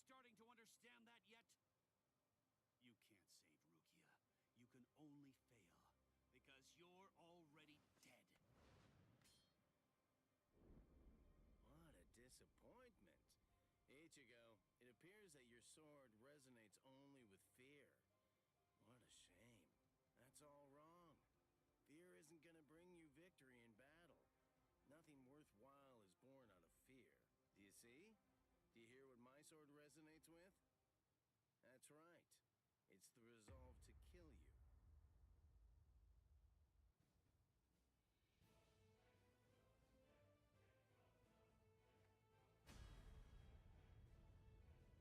starting to understand that yet? You can't save Rukia. You can only fail, because you're already dead. What a disappointment. Ichigo, it appears that your sword resonates only with fear. What a shame. That's all wrong. Fear isn't gonna bring you victory in battle. Nothing worthwhile is born out of fear. Do you see? Do you hear what my sword resonates with? That's right. It's the resolve to kill you.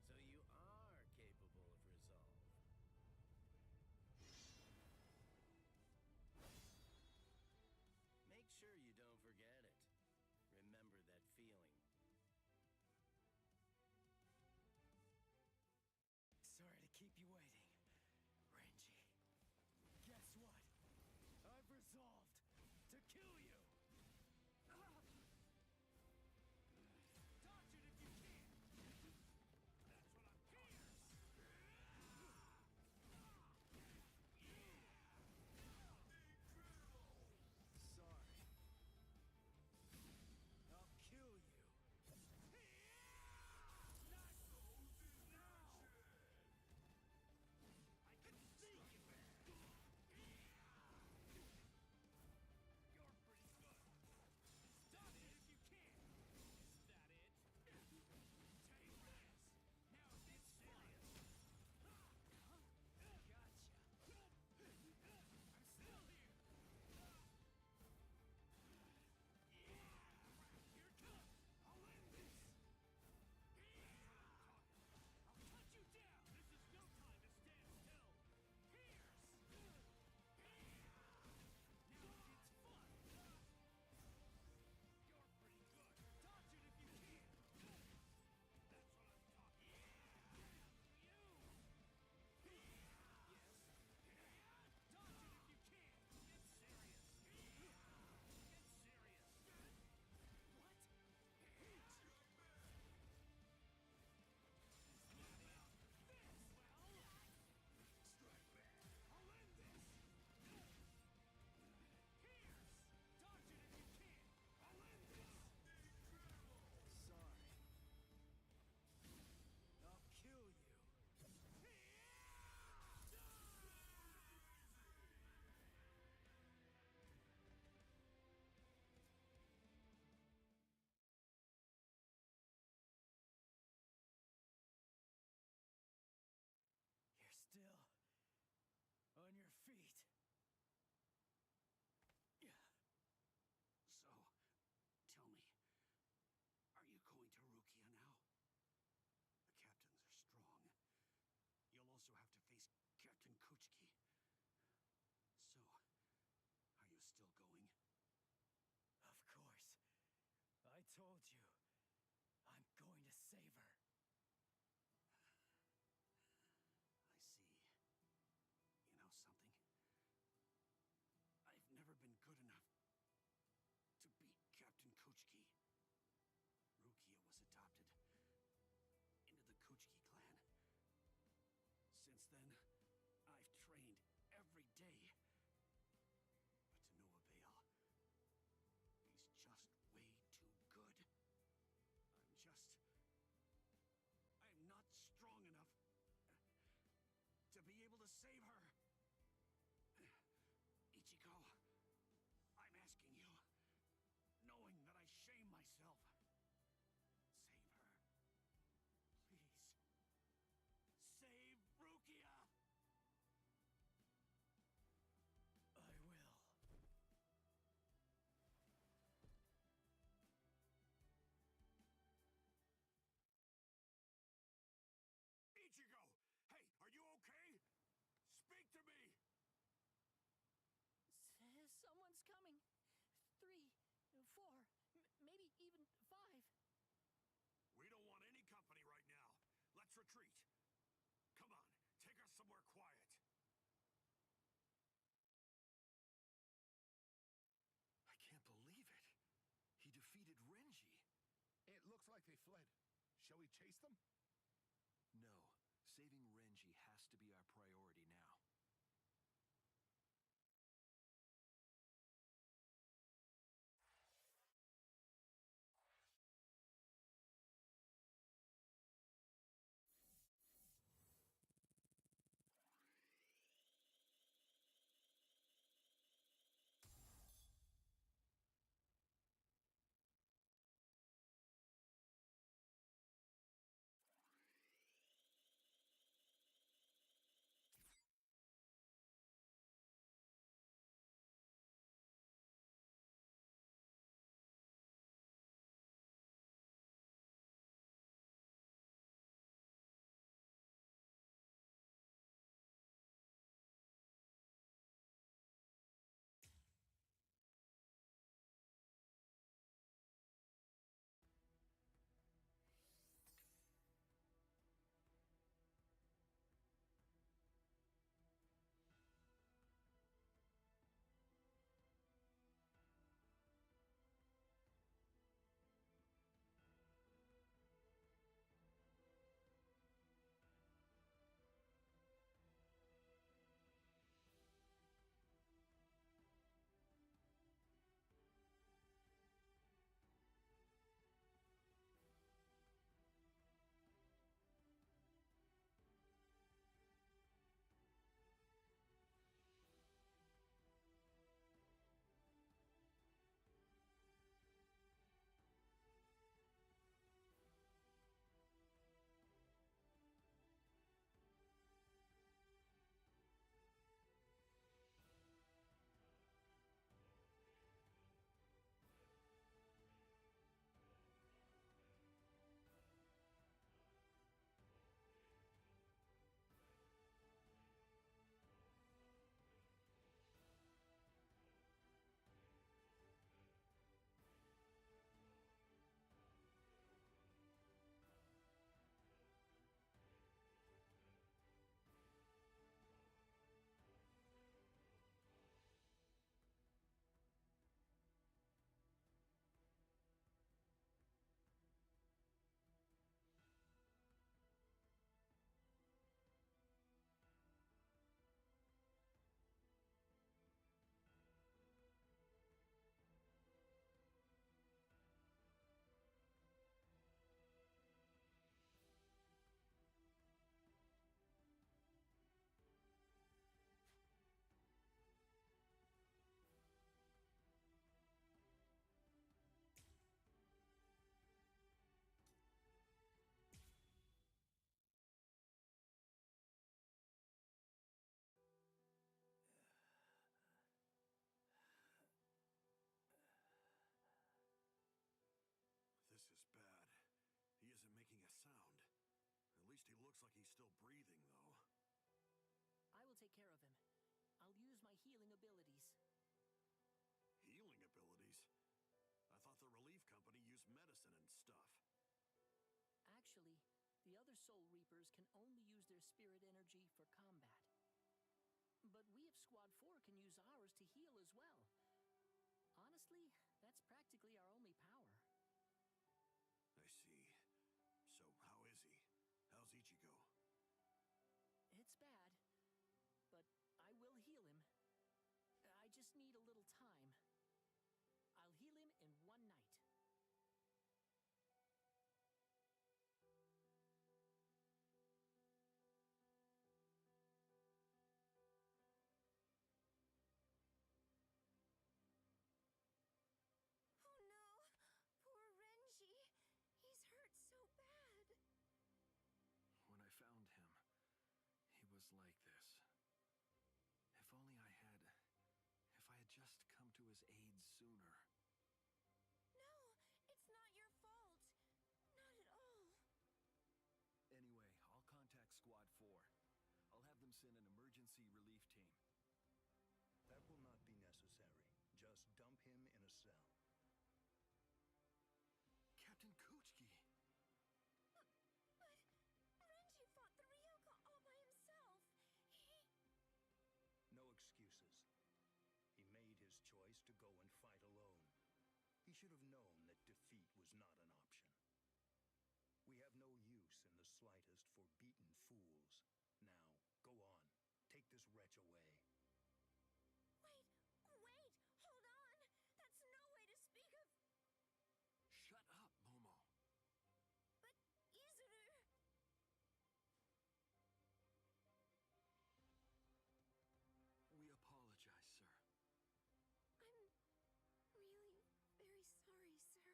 So you are capable of resolve. Make sure you don't forget it. Remember that feeling. Sorry to keep you waiting, Renji. Guess what? I've resolved to kill you! Dodge it if you can! That's what I'm here! Sorry. I'll kill you. I can see you! You're pretty good! Dodge it if you can! Is that it? Take this! Now it's serious! Gotcha! I'm still here! Here it comes! I'll end this! I'll cut you down! This is no time to stand still! Pierce! Now it's fun! You're pretty good! Dodge it if you can! That's what I'm talking about! You! Yes? Dodge it if you can! Get serious! Get serious! What? What about this? Well, strike back! I'll end this! Pierce! Dodge it if you can! I'll end this! Sorry. I'll kill you. You're still on your feet. So, tell me, are you going to Rukia now? The captains are strong. You'll also have to face Captain Kuchiki. So, are you still going? Of course. I told you. I'm going to save her. I see. You know something? I've never been good enough to beat Captain Kuchiki. Rukia was adopted into the Kuchiki clan. Since then, I've trained every day. But to no avail. He's just way too good. I'm not strong enough to be able to save her. Ichigo, I'm asking you, knowing that I shame myself, save her. Please. Save Rukia! I will. Ichigo! Hey, are you okay? Speak to me! Someone's coming. 3, 4, maybe even 5. We don't want any company right now. Let's retreat. Come on, take us somewhere quiet. I can't believe it. He defeated Renji. It looks like they fled. Shall we chase them? has to be our priority now. This is bad. He isn't making a sound. At least he looks like he's still breathing, though. I will take care of him. I'll use my healing abilities. Healing abilities? I thought the relief company used medicine and stuff. Actually, the other Soul Reapers can only use their spirit energy for combat. But we of Squad 4 can use ours to heal as well. Honestly, that's practically our only power. I see. So how is he? How's Ichigo? It's bad, but I will heal him. I just need a little time. I'll heal him in one night. Oh no! Poor Renji! He's hurt so bad! When I found him, he was like this. If only I had... If I had just come to his aid sooner. No! It's not your fault! Not at all! Anyway, I'll contact Squad 4. I'll have them send an emergency relief team. That will not be necessary. Just dump him in a cell. Captain Kuchiki! But Renji fought the Ryoka all by himself! No excuses. He made his choice to go and fight alone. He should have known that defeat was not an option. We have no use in the slightest for beaten fools. Now, stretch away. Wait! Hold on! That's no way to speak of... Shut up, Momo. But, Izuru... We apologize, sir. I'm really very sorry, sir.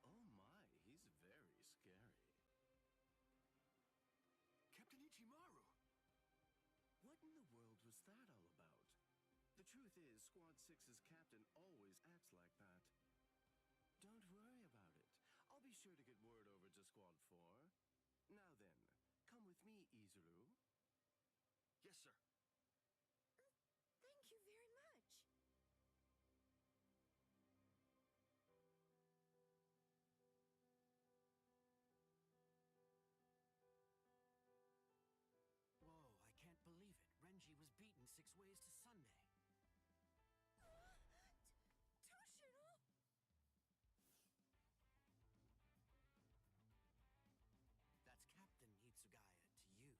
Oh my, he's very scary. Captain Ichimaru! What in the world was that all about? The truth is, Squad 6's captain always acts like that. Don't worry about it. I'll be sure to get word over to Squad 4. Now then, come with me, Izuru. Yes, sir. Thank you very much. Whoa, I can't believe it. Renji was beaten 6 ways to Sunday. Toshiro! That's Captain Hitsugaya to you.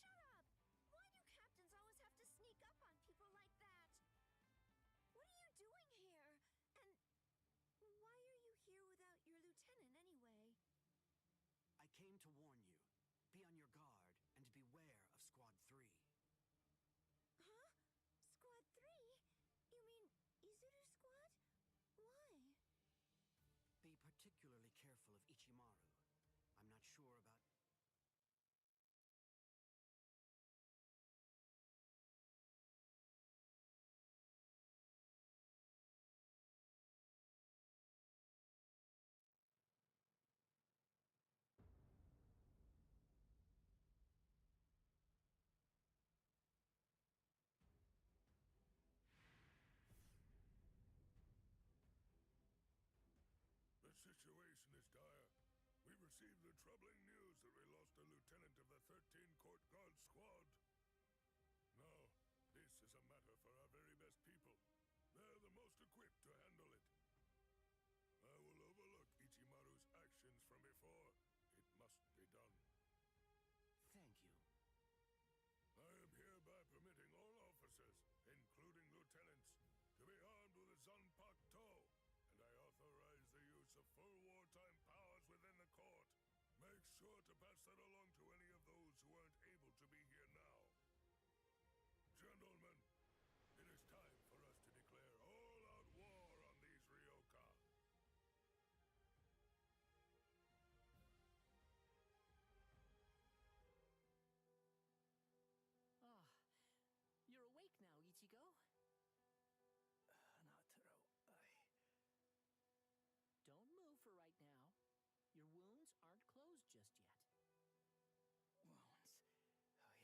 Shut up! Why do captains always have to sneak up on people like that? What are you doing here? And why are you here without your lieutenant anyway? I came to warn you. Be on your guard and beware of Squad 3. Huh? Squad 3? You mean Izuru Squad? Why? Be particularly careful of Ichimaru. I'm not sure about... The situation is dire. We received the troubling news that we lost a lieutenant of the 13 Court Guard Squad. Now, this is a matter for our very best people. They're the most equipped to handle it. I will overlook Ichimaru's actions from before. It must be done. Thank you. I am hereby permitting all officers, including lieutenants, to be armed with a Zanpakuto, and I authorize the use of full wartime powers within the court. Make sure to pass that along to any of those who aren't able to be here now. Gentlemen, it is time for us to declare all-out war on these Ryoka. Ah, you're awake now, Ichigo. Hanataro, Don't move for right now. Your wounds aren't closed just yet. wounds.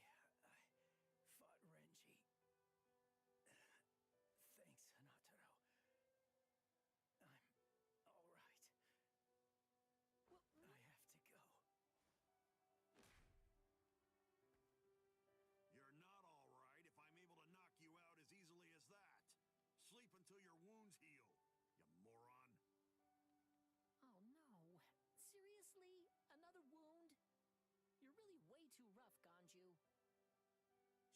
Oh yeah, I fought Renji. Thanks, Hanataro. I'm all right. I have to go. You're not all right if I'm able to knock you out as easily as that. Sleep until your wounds heal, you moron. Oh no. Seriously? Another wound? You're really way too rough, Ganju.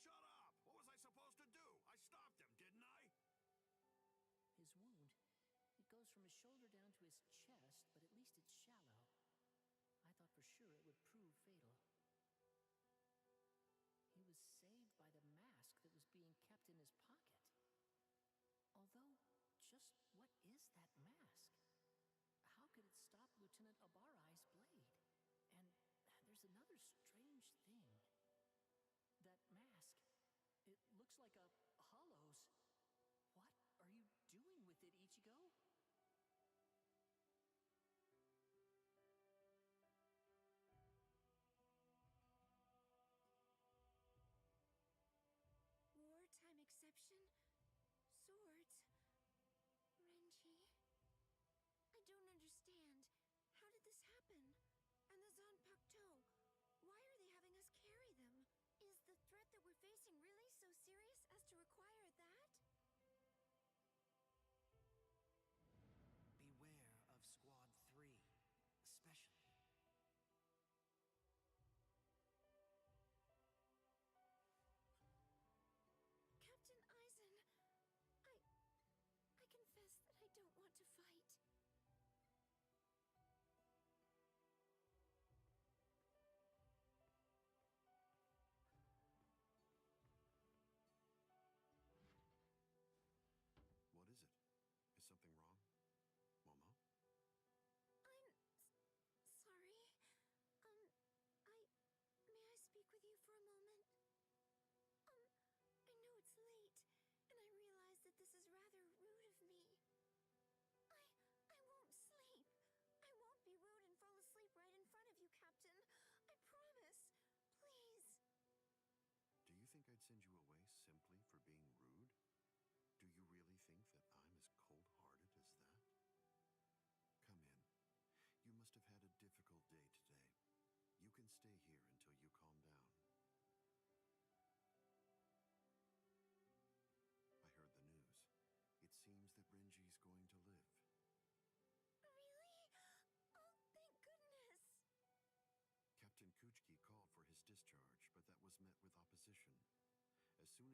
Shut up! What was I supposed to do? I stopped him, didn't I? His wound, it goes from his shoulder down to his chest, but at least it's shallow. I thought for sure it would prove fatal. He was saved by the mask that was being kept in his pocket. Although, just what is that mask? How could it stop Lieutenant Abarai's blade? And there's another strange thing. That mask, it looks like a hollow's. What are you doing with it, Ichigo?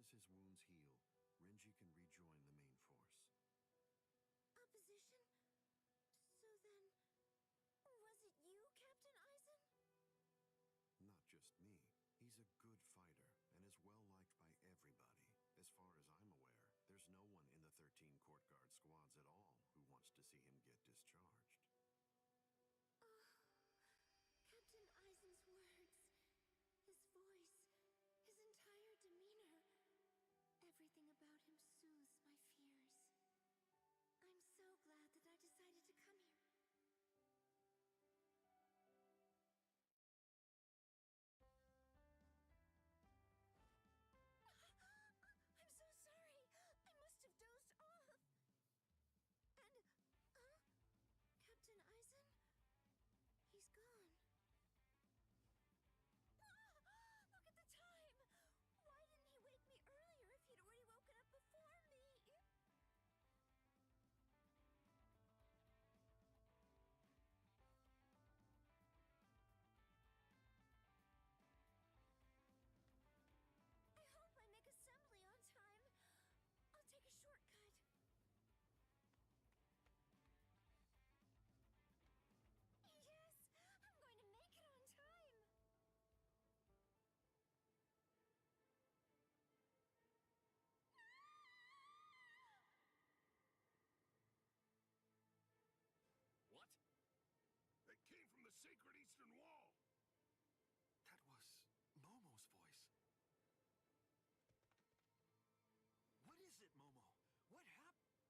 as his wounds heal, Renji can rejoin the main force. Opposition? So then, was it you, Captain Eisen? Not just me. He's a good fighter and is well liked by everybody. As far as I'm aware, there's no one in the 13 Court Guard squads at all who wants to see him get discharged. Captain Eisen's words, his voice, his entire demeanor. Everything about him soothes my fears. I'm so glad that I decided to come here. I'm so sorry. I must have dozed off. And, Captain Eisen? He's gone. Look at the time! Why didn't he wake me earlier if he'd already woken up before me? I hope I make assembly on time. I'll take a shortcut. Yes! I'm going to make it on time! What? They came from the sacred Eastern Wall! That was Momo's voice. What is it, Momo? What happened?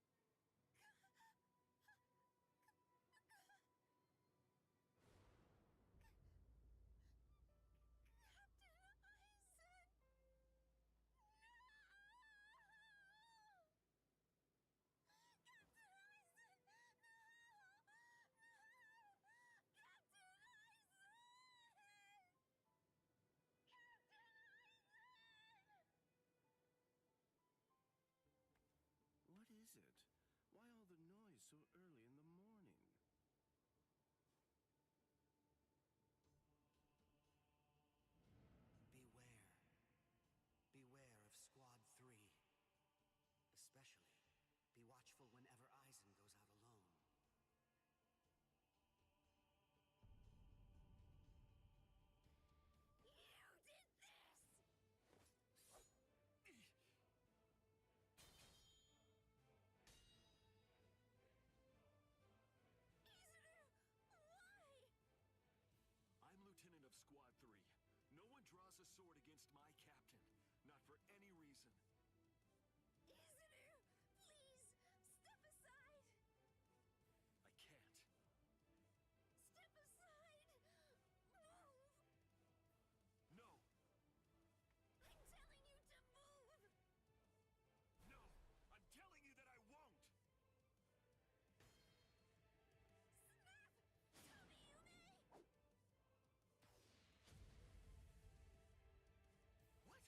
Captain Eisen! No! Captain Eisen! No! No! Captain Eisen! Captain Eisen! What is it? Why all the noise so early in the morning? Beware. Beware of Squad 3. Especially, be watchful whenever Eisen goes out alone. You did this! Izuru, why? I'm Lieutenant of Squad 3. No one draws a sword against my captain. Not for any reason. Izuru, please, step aside! I can't. Step aside! Move! No! I'm telling you to move! No! I'm telling you that I won't! Snap! Tomiyume! What?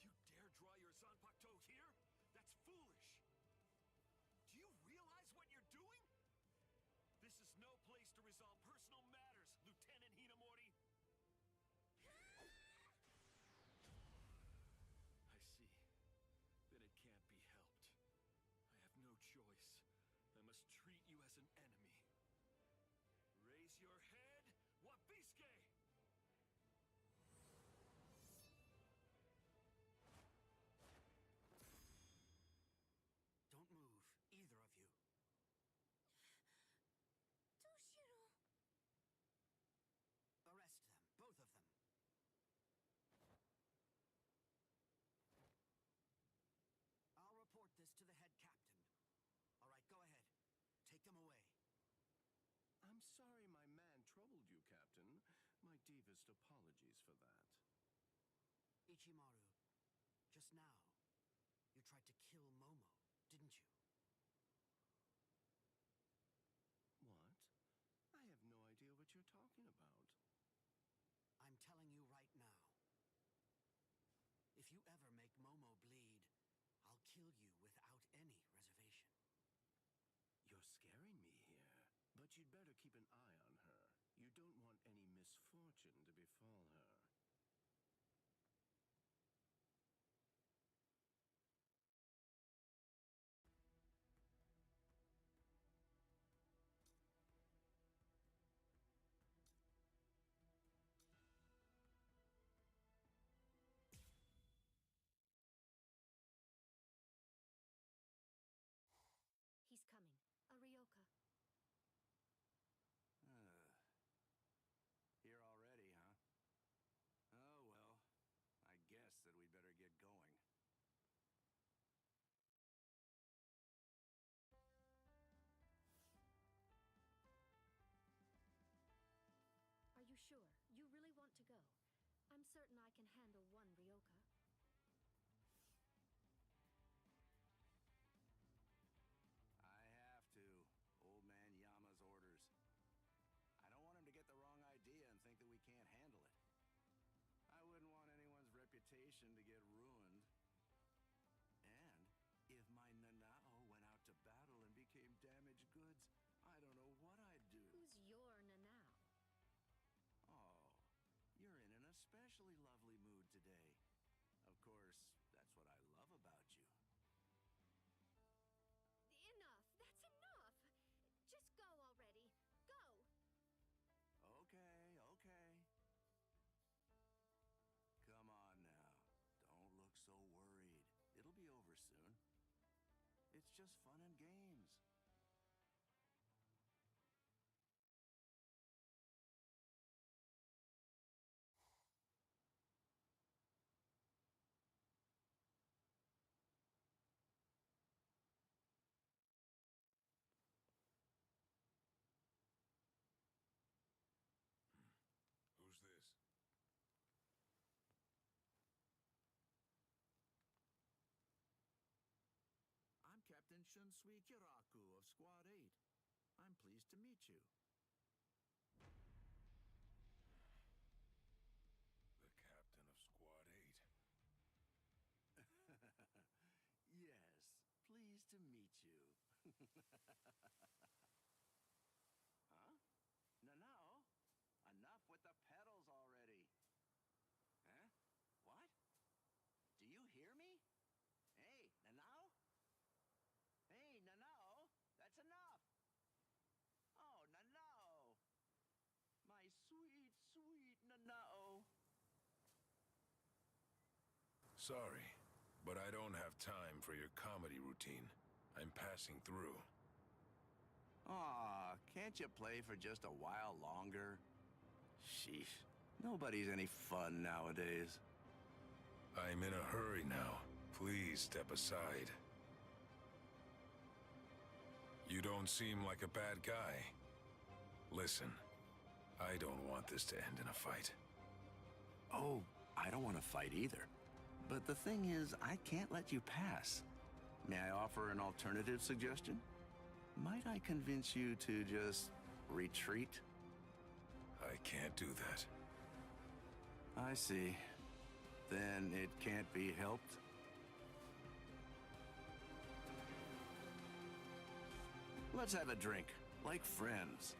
You dare draw your Zanpakuto here? That's foolish! Do you realize what you're doing? This is no place to resolve personal matters, Lieutenant Hinamori! I see. Then it can't be helped. I have no choice. I must treat you as an enemy. Raise your head, Wabisuke! Don't move, either of you. Toshiro! Arrest them, both of them. I'll report this to the head captain. All right, go ahead. Take them away. I'm sorry my man troubled you, Captain. My deepest apologies for that. Ichimaru, just now, you tried to kill Momo, didn't you? What? I have no idea what you're talking about. I'm telling you right now. If you ever make Momo bleed, I'll kill you without any reservation. You're scaring me here. But you'd better keep an eye on her. You don't want any misfortune to befall her. certain I can handle one Ryoka. I have to. Old man Yama's orders. I don't want him to get the wrong idea and think that we can't handle it. I wouldn't want anyone's reputation to get ruined. And if my Nanao went out to battle and became damaged goods, I don't know what I'd do. Who's your Nanao? Oh, you're in an especially lovely mood today. Of course, that's what I love about you. Enough! That's enough! Just go already. Go! Okay, okay. Come on now. Don't look so worried. It'll be over soon. It's just fun and games. Who's this? I'm Captain Shunsui Kiraku of Squad 8. I'm pleased to meet you. The captain of Squad 8. Yes, pleased to meet you. Huh? No. Enough with the pedals already. Huh? What? Do you hear me? Hey, Nanao? Hey, Nanao, that's enough. Oh, Nanao. My sweet, sweet Nanao. Sorry, but I don't have time for your comedy routine. I'm passing through. Aw, can't you play for just a while longer? Sheesh, nobody's any fun nowadays. I'm in a hurry now. Please step aside. You don't seem like a bad guy. Listen, I don't want this to end in a fight. Oh, I don't want to fight either. But the thing is, I can't let you pass. May I offer an alternative suggestion? Might I convince you to just retreat? I can't do that. I see. Then it can't be helped? Let's have a drink, like friends.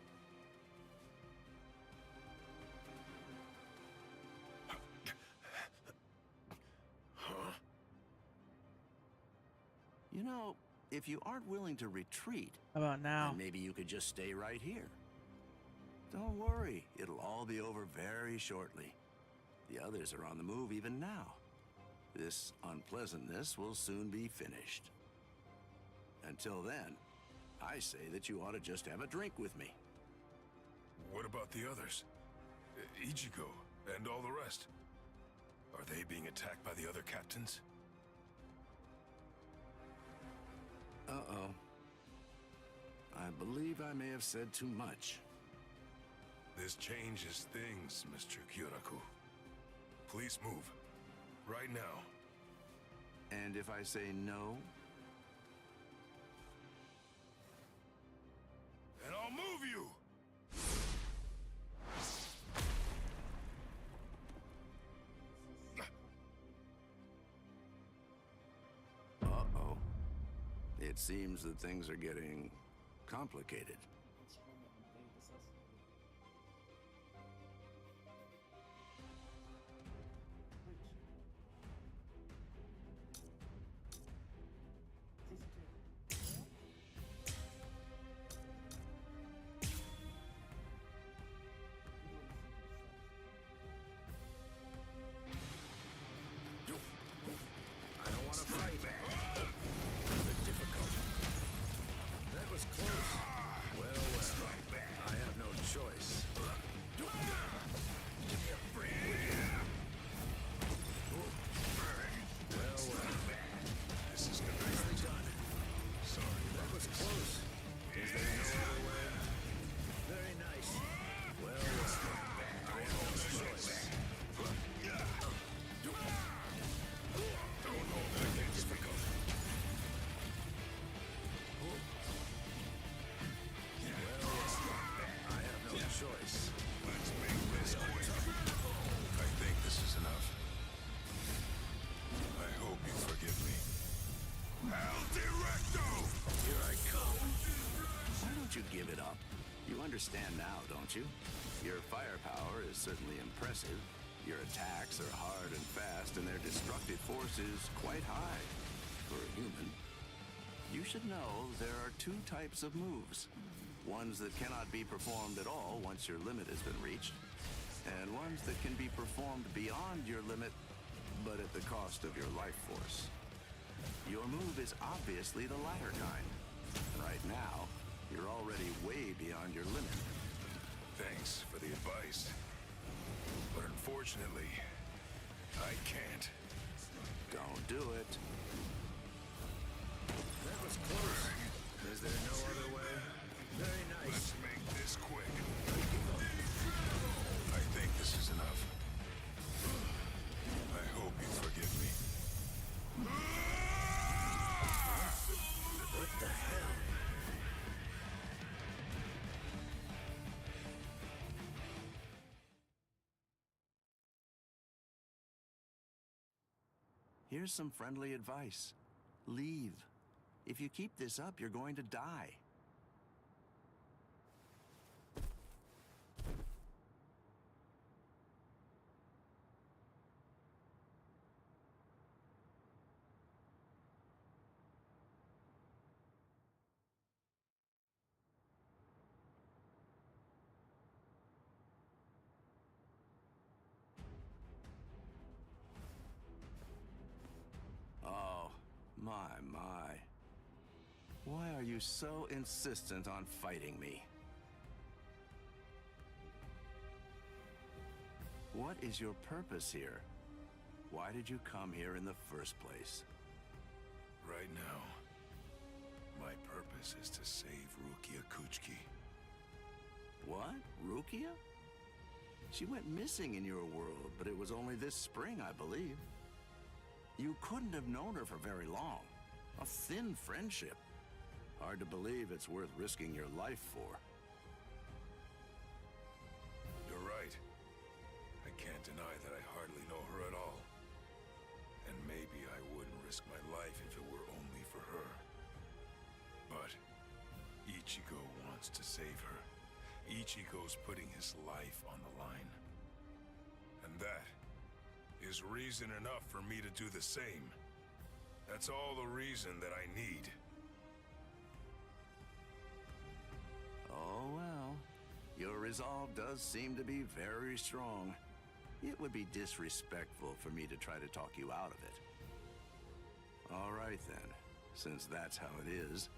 Huh? You know, if you aren't willing to retreat, How about now? then maybe you could just stay right here. Don't worry, it'll all be over very shortly. The others are on the move even now. This unpleasantness will soon be finished. Until then, I say that you ought to just have a drink with me. What about the others? Ichigo and all the rest? Are they being attacked by the other captains? Uh-oh. I believe I may have said too much. This changes things, Mr. Kyoraku. Please move. Right now. And if I say no? And I'll move you! Uh-oh. It seems that things are getting complicated. I don't want to fight. A bit difficult. That was close. Well, I have no choice. Give me a break. Well, This is gonna be nicely done. sorry. That was close. Is there no other way? Very nice. Well, I have no choice. El Directo! Here I come. Why don't you give it up? You understand now, don't you? Your firepower is certainly impressive. Your attacks are hard and fast, and their destructive force is quite high for a human. You should know there are two types of moves. Ones that cannot be performed at all once your limit has been reached, and ones that can be performed beyond your limit, but at the cost of your life force. Your move is obviously the latter kind. Right now, you're already way beyond your limit. Thanks for the advice. But unfortunately, I can't. Don't do it. That was close. Is there no other way? Very nice. Let's make this quick. I think this is enough. I hope you forgive me. What the hell? Here's some friendly advice. Leave. If you keep this up, you're going to die. Oh, my. Why are you so insistent on fighting me? What is your purpose here? Why did you come here in the first place? Right now, my purpose is to save Rukia Kuchki. What? Rukia? She went missing in your world, but it was only this spring, I believe. You couldn't have known her for very long. A thin friendship. Hard to believe it's worth risking your life for. You're right. I can't deny that I hardly know her at all. And maybe I wouldn't risk my life if it were only for her. But Ichigo wants to save her. Ichigo's putting his life on the line. And that is reason enough for me to do the same. That's all the reason that I need. Oh, well. Your resolve does seem to be very strong. It would be disrespectful for me to try to talk you out of it. All right, then. Since that's how it is,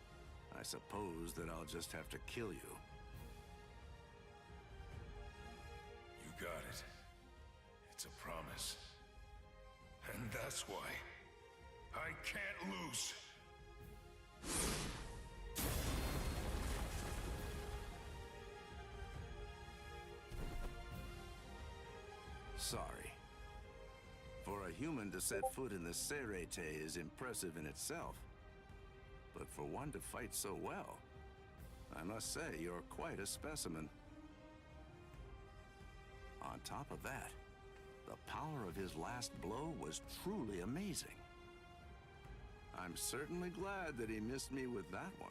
I suppose that I'll just have to kill you. You got it. It's a promise. And that's why I can't lose. Sorry. For a human to set foot in the Serete is impressive in itself. But for one to fight so well, I must say you're quite a specimen. On top of that, the power of his last blow was truly amazing. I'm certainly glad that he missed me with that one.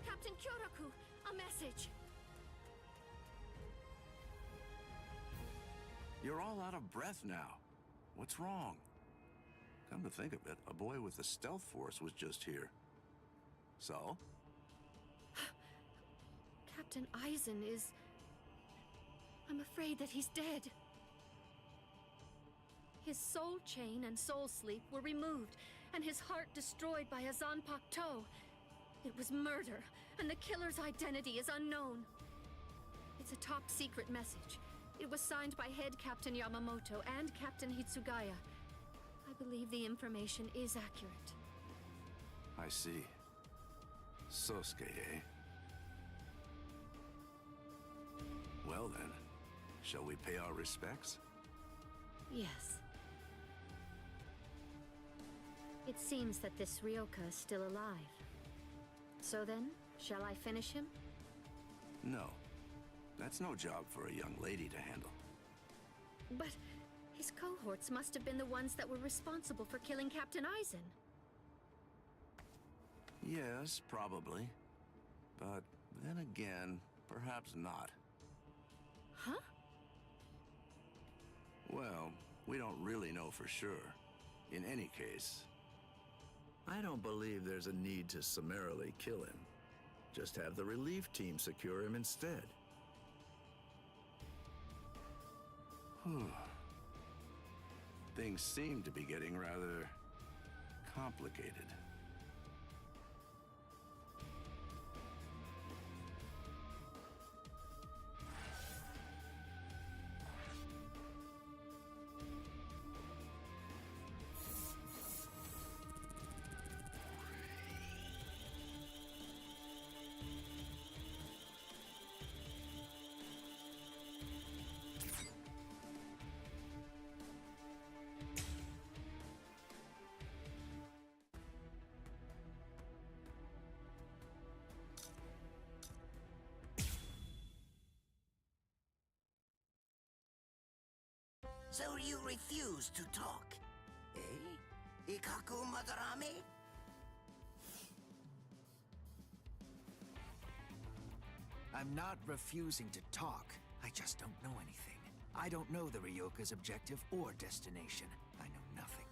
Captain Kyoraku, a message. You're all out of breath now. What's wrong? Come to think of it, a boy with the stealth force was just here. So? Captain Eisen is... I'm afraid that he's dead. His soul chain and soul sleep were removed, and his heart destroyed by a Zanpakuto. It was murder, and the killer's identity is unknown. It's a top-secret message. It was signed by Head Captain Yamamoto and Captain Hitsugaya. I believe the information is accurate. I see. Sosuke, eh? Well then, shall we pay our respects? Yes. It seems that this Ryoka is still alive. So then, shall I finish him? No. That's no job for a young lady to handle. But his These cohorts must have been the ones that were responsible for killing Captain Eisen. Yes, probably. But then again, perhaps not. Huh? Well, we don't really know for sure. In any case, I don't believe there's a need to summarily kill him. Just have the relief team secure him instead. Things seem to be getting rather complicated. So you refuse to talk, eh? Ikaku Madarame? I'm not refusing to talk. I just don't know anything. I don't know the Ryoka's objective or destination. I know nothing.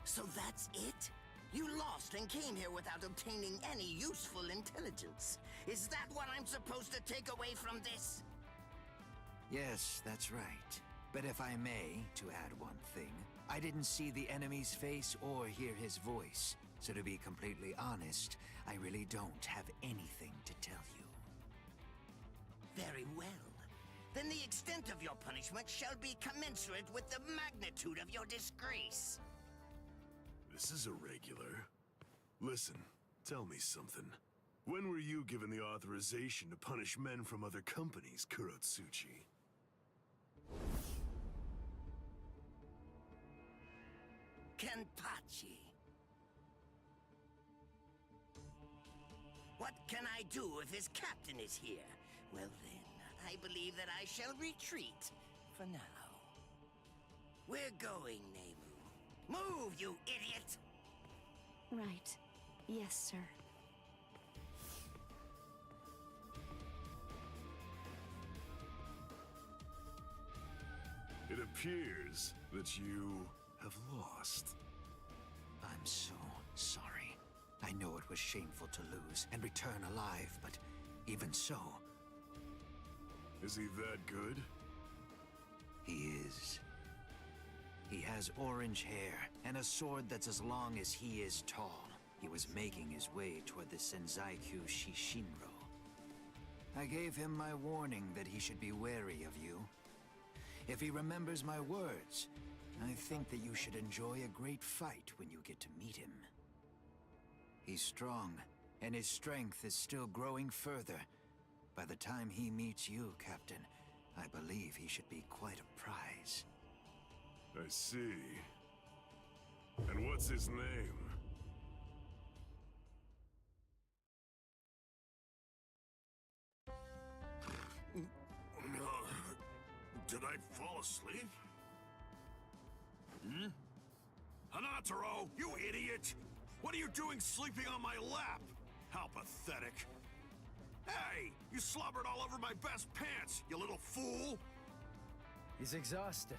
So that's it? You lost and came here without obtaining any useful intelligence. Is that what I'm supposed to take away from this? Yes, that's right. But if I may, to add one thing, I didn't see the enemy's face or hear his voice. So to be completely honest, I really don't have anything to tell you. Very well. Then the extent of your punishment shall be commensurate with the magnitude of your disgrace. This is irregular. Listen, tell me something. When were you given the authorization to punish men from other companies, Kurotsuchi? Kenpachi. What can I do if his captain is here? Well then, I believe that I shall retreat for now. We're going, Nemu. Move, you idiot! Right. Yes, sir. It appears that you have lost. I'm so sorry. I know it was shameful to lose and return alive, but even so... Is he that good? He is. He has orange hair and a sword that's as long as he is tall. He was making his way toward the Senzaikyu Shishinro. I gave him my warning that he should be wary of you. If he remembers my words, I think that you should enjoy a great fight when you get to meet him. He's strong, and his strength is still growing further. By the time he meets you, Captain, I believe he should be quite a prize. I see. And what's his name? Did I fall asleep? Hanataro, you idiot! What are you doing sleeping on my lap? How pathetic. Hey, you slobbered all over my best pants, you little fool! He's exhausted.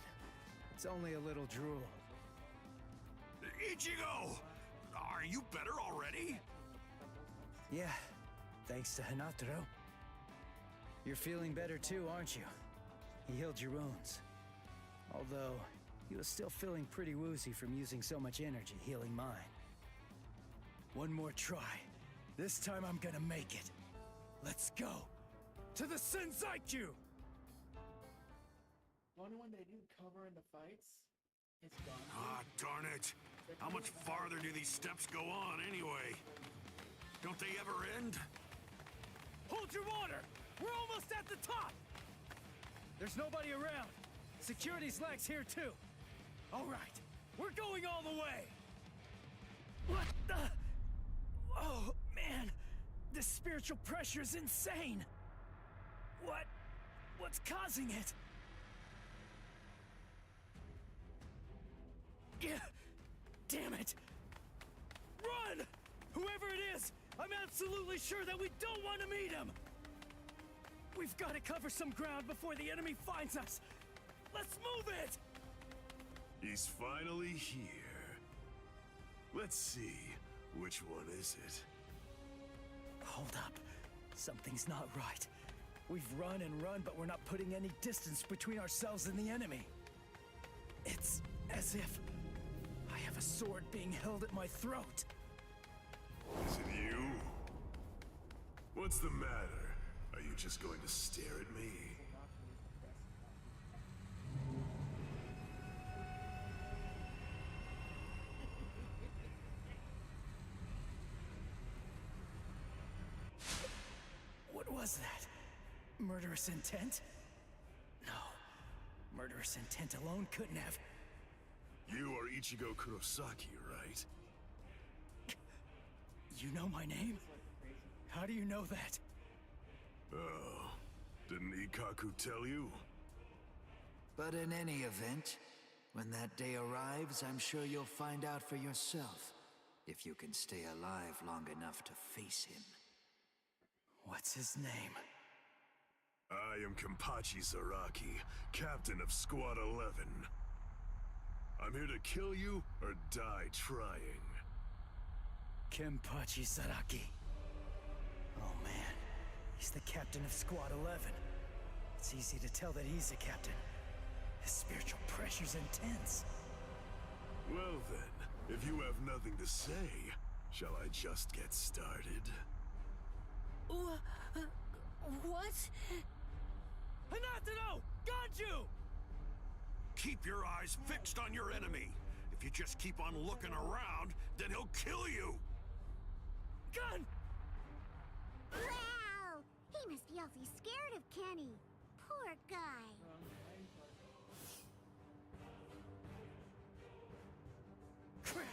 It's only a little drool. Ichigo! Are you better already? Yeah, thanks to Hanataro. You're feeling better too, aren't you? He healed your wounds. Although, he was still feeling pretty woozy from using so much energy healing mine. One more try. This time I'm gonna make it. Let's go! To the Senzaikyu! Only when they didn't cover in the fights, it's gone. Ah, darn it. How much farther do these steps go on, anyway? Don't they ever end? Hold your water! We're almost at the top! There's nobody around. Security's lax here, too. All right, we're going all the way! What the... Oh, man. This spiritual pressure is insane. What's causing it? Damn it! Run! Whoever it is, I'm absolutely sure that we don't want to meet him! We've got to cover some ground before the enemy finds us! Let's move it! He's finally here. Let's see, which one is it? Hold up. Something's not right. We've run and run, but we're not putting any distance between ourselves and the enemy. It's as if I have a sword being held at my throat. Is it you? What's the matter? Are you just going to stare at me? What was that? Murderous intent? No. Murderous intent alone couldn't have. You are Ichigo Kurosaki, right? You know my name? How do you know that? Oh, didn't Ikaku tell you? But in any event, when that day arrives, I'm sure you'll find out for yourself, if you can stay alive long enough to face him. What's his name? I am Kenpachi Zaraki, captain of Squad 11. I'm here to kill you or die trying. Kenpachi Zaraki. Oh man, he's the captain of Squad 11. It's easy to tell that he's a captain. His spiritual pressure's intense. Well then, if you have nothing to say, shall I just get started? What? Hanatano! Ganju! Keep your eyes fixed on your enemy. If you just keep on looking around, then he'll kill you. Gun! Wow! He must be awfully scared of Kenny. Poor guy. Crap!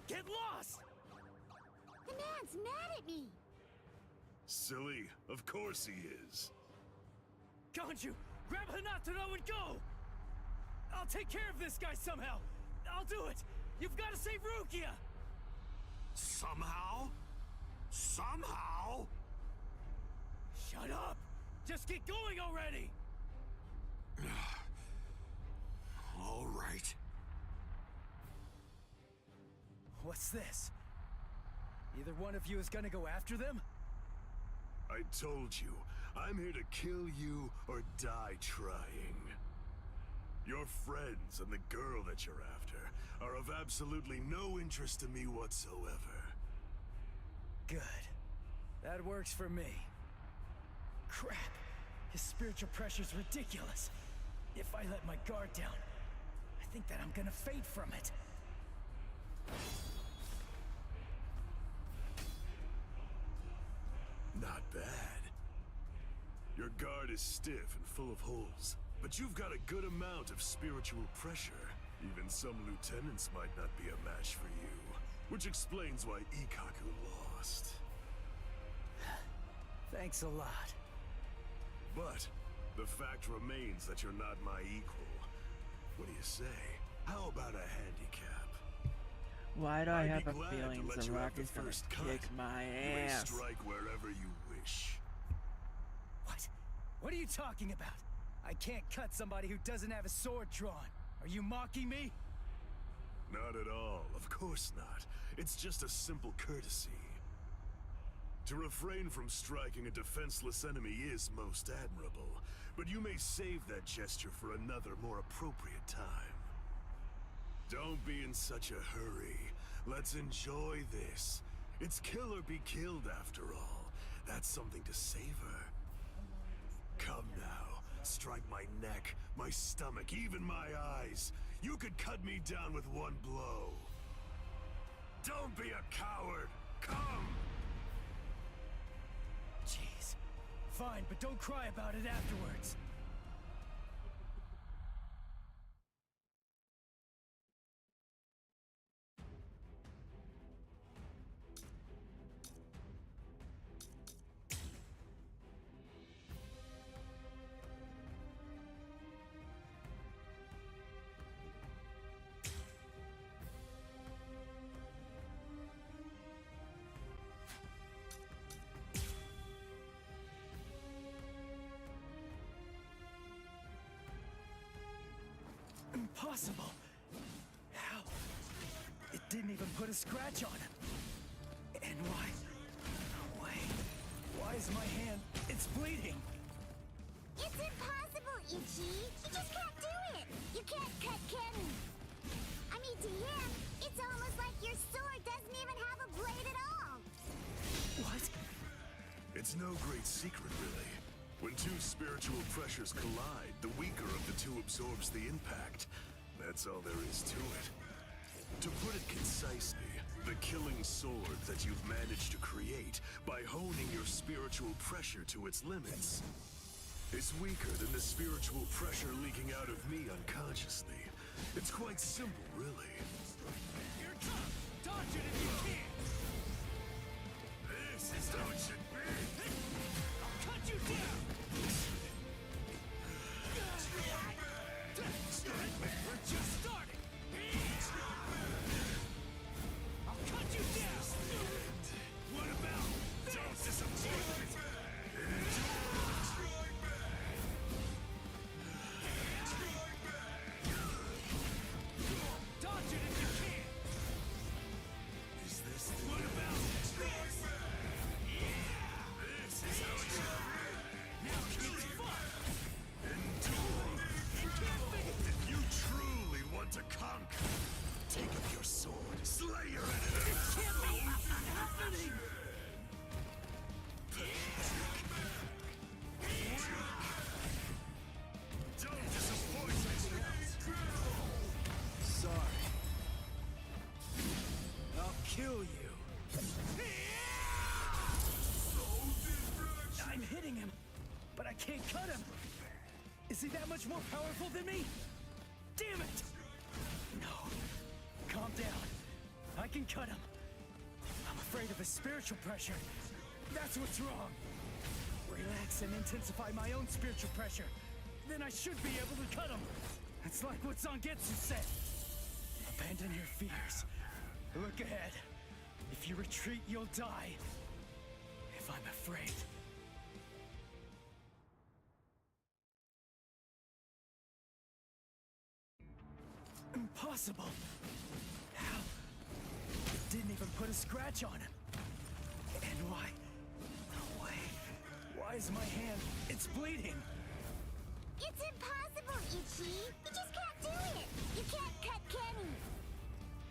Get lost! The man's mad at me. Silly, of course he is. Ganju, grab Hanatano and go! I'll take care of this guy somehow. I'll do it. You've got to save Rukia! Somehow? Somehow? Shut up! Just get going already! All right. What's this? Either one of you is gonna go after them? I told you, I'm here to kill you or die trying. Your friends and the girl that you're after are of absolutely no interest to me whatsoever. Good. That works for me. Crap. His spiritual pressure's ridiculous. If I let my guard down, I think that I'm gonna faint from it. Not bad. Your guard is stiff and full of holes, but you've got a good amount of spiritual pressure. Even some lieutenants might not be a match for you, which explains why Ikaku lost. Thanks a lot. But the fact remains that you're not my equal. What do you say? How about a handicap? Why do I I'd have be a glad feeling to let you have the Zaraki's gonna first cut. kick my You may ass? strike wherever you wish. What? What are you talking about? I can't cut somebody who doesn't have a sword drawn. Are you mocking me? Not at all, of course not. It's just a simple courtesy. To refrain from striking a defenseless enemy is most admirable, but you may save that gesture for another, more appropriate time. Don't be in such a hurry. Let's enjoy this. It's kill or be killed, after all. That's something to savor. Come now. Strike my neck, my stomach, even my eyes. You could cut me down with one blow. Don't be a coward. Come! Jeez. Fine, but don't cry about it afterwards. Impossible! How? It didn't even put a scratch on him. And why? Wait. Why is my hand? It's bleeding. It's impossible, Ichi. You just can't do it. You can't cut Kenny. I mean, to him, it's almost like your sword doesn't even have a blade at all. What? It's no great secret, really. When two spiritual pressures collide, the weaker of the two absorbs the impact. That's all there is to it. To put it concisely, the killing sword that you've managed to create by honing your spiritual pressure to its limits is weaker than the spiritual pressure leaking out of me unconsciously. It's quite simple, really. You're tough! Dodge it if you can! This is how it should be! I'll cut you down! We're just starting! I'll cut you down! What about don't disappoint? Dodge it if you can! Is this the What about this? This is how it should be! Now it's fun! If you truly want to conquer, take up your sword, slay your enemy! It can't be happening! Don't disappoint me! Sorry. I'll kill you. I'm hitting him, but I can't cut him. Is he that much more powerful than me? Damn it! No. Calm down. I can cut him. I'm afraid of his spiritual pressure. That's what's wrong. Relax and intensify my own spiritual pressure. Then I should be able to cut him. It's like what Zangetsu said. Abandon your fears. Look ahead. If you retreat, you'll die. If I'm afraid. Impossible. How? It didn't even put a scratch on him. And why? No way. Why is my hand? It's bleeding. It's impossible, Ichi. You just can't do it. You can't cut Kenny.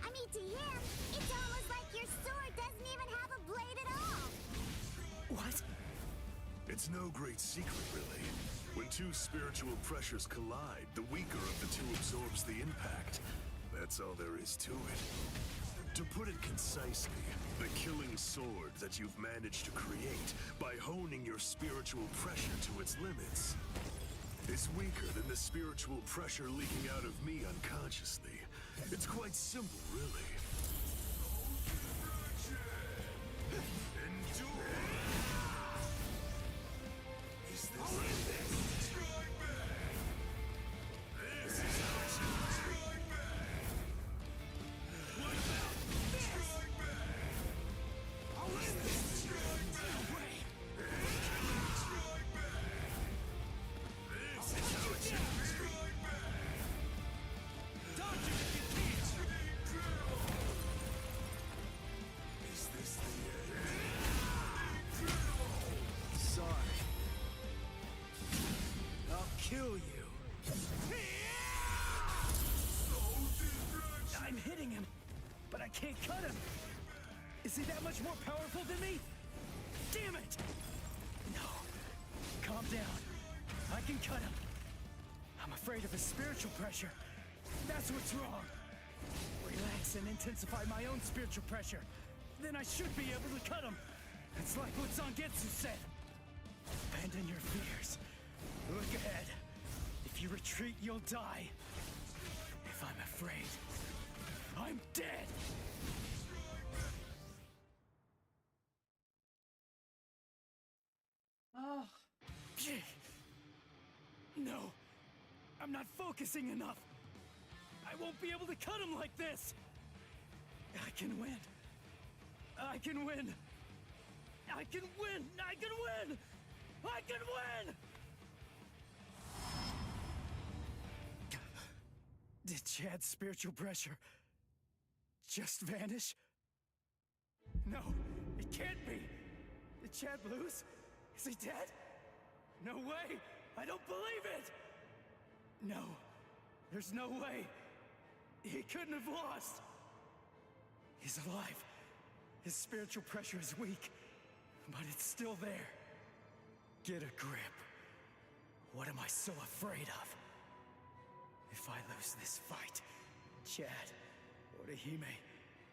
I mean, to him, it's almost like your sword doesn't even have a blade at all. What? It's no great secret, really. When two spiritual pressures collide, the weaker of the two absorbs the impact. That's all there is to it. To put it concisely, the killing sword that you've managed to create by honing your spiritual pressure to its limits is weaker than the spiritual pressure leaking out of me unconsciously. It's quite simple, really. Endure! Is this This is how it should be! What about this? I'll end this! No way! This is how it should be! Dodge it if you can! Is this the end? Sorry. I'll kill you. I'm hitting him, but I can't cut him. Is he that much more powerful than me? Damn it! No. Calm down. I can cut him. I'm afraid of his spiritual pressure. That's what's wrong. Relax and intensify my own spiritual pressure. Then I should be able to cut him. It's like what Zangetsu said. Abandon your fears. Look ahead. If you retreat, you'll die. If I'm afraid, I'm dead! Oh, No! I'm not focusing enough! I won't be able to cut him like this! I can win! I can win! I can win! I can win! I can win! Did Chad's spiritual pressure just vanish? No, it can't be! Did Chad lose? Is he dead? No way! I don't believe it! No, there's no way. He couldn't have lost. He's alive. His spiritual pressure is weak, but it's still there. Get a grip. What am I so afraid of? If I lose this fight, Chad, Orihime,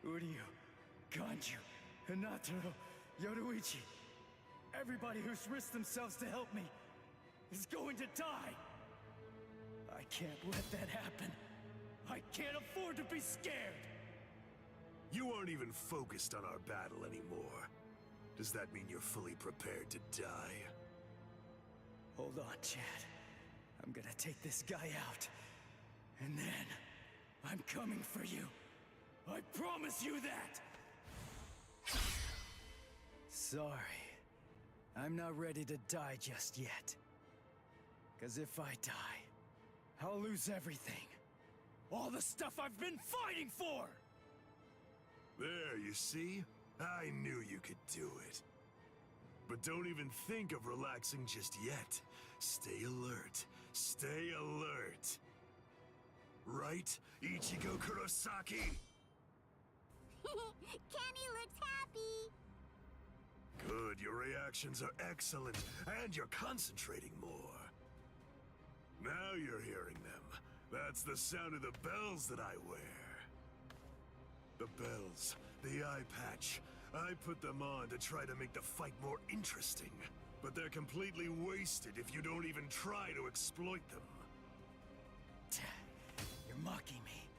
Uryu, Ganju, Hinata, Yoruichi, everybody who's risked themselves to help me is going to die. I can't let that happen. I can't afford to be scared. You aren't even focused on our battle anymore. Does that mean you're fully prepared to die? Hold on, Chad. I'm gonna take this guy out. And then, I'm coming for you. I promise you that! Sorry. I'm not ready to die just yet. 'Cause if I die, I'll lose everything. All the stuff I've been fighting for! There, you see? I knew you could do it. But don't even think of relaxing just yet. Stay alert. Stay alert. Right, Ichigo Kurosaki? Kenny looks happy! Good, your reactions are excellent, and you're concentrating more. Now you're hearing them. That's the sound of the bells that I wear. The bells, the eye patch. I put them on to try to make the fight more interesting. But they're completely wasted if you don't even try to exploit them. You're mocking me.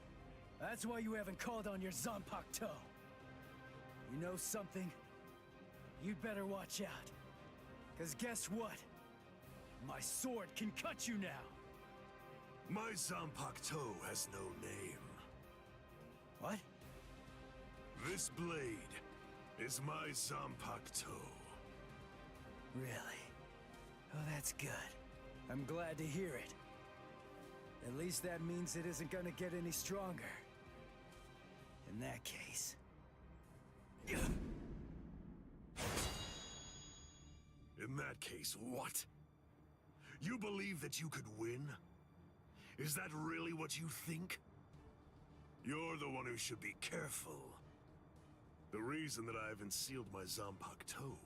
That's why you haven't called on your Zanpakuto. You know something? You'd better watch out. 'Cause guess what? My sword can cut you now. My Zanpakuto has no name. What? This blade is my Zanpakuto. Really? Oh, that's good. I'm glad to hear it. At least that means it isn't gonna get any stronger. In that case... In that case, what? You believe that you could win? Is that really what you think? You're the one who should be careful. The reason that I haven't sealed my Zanpakuto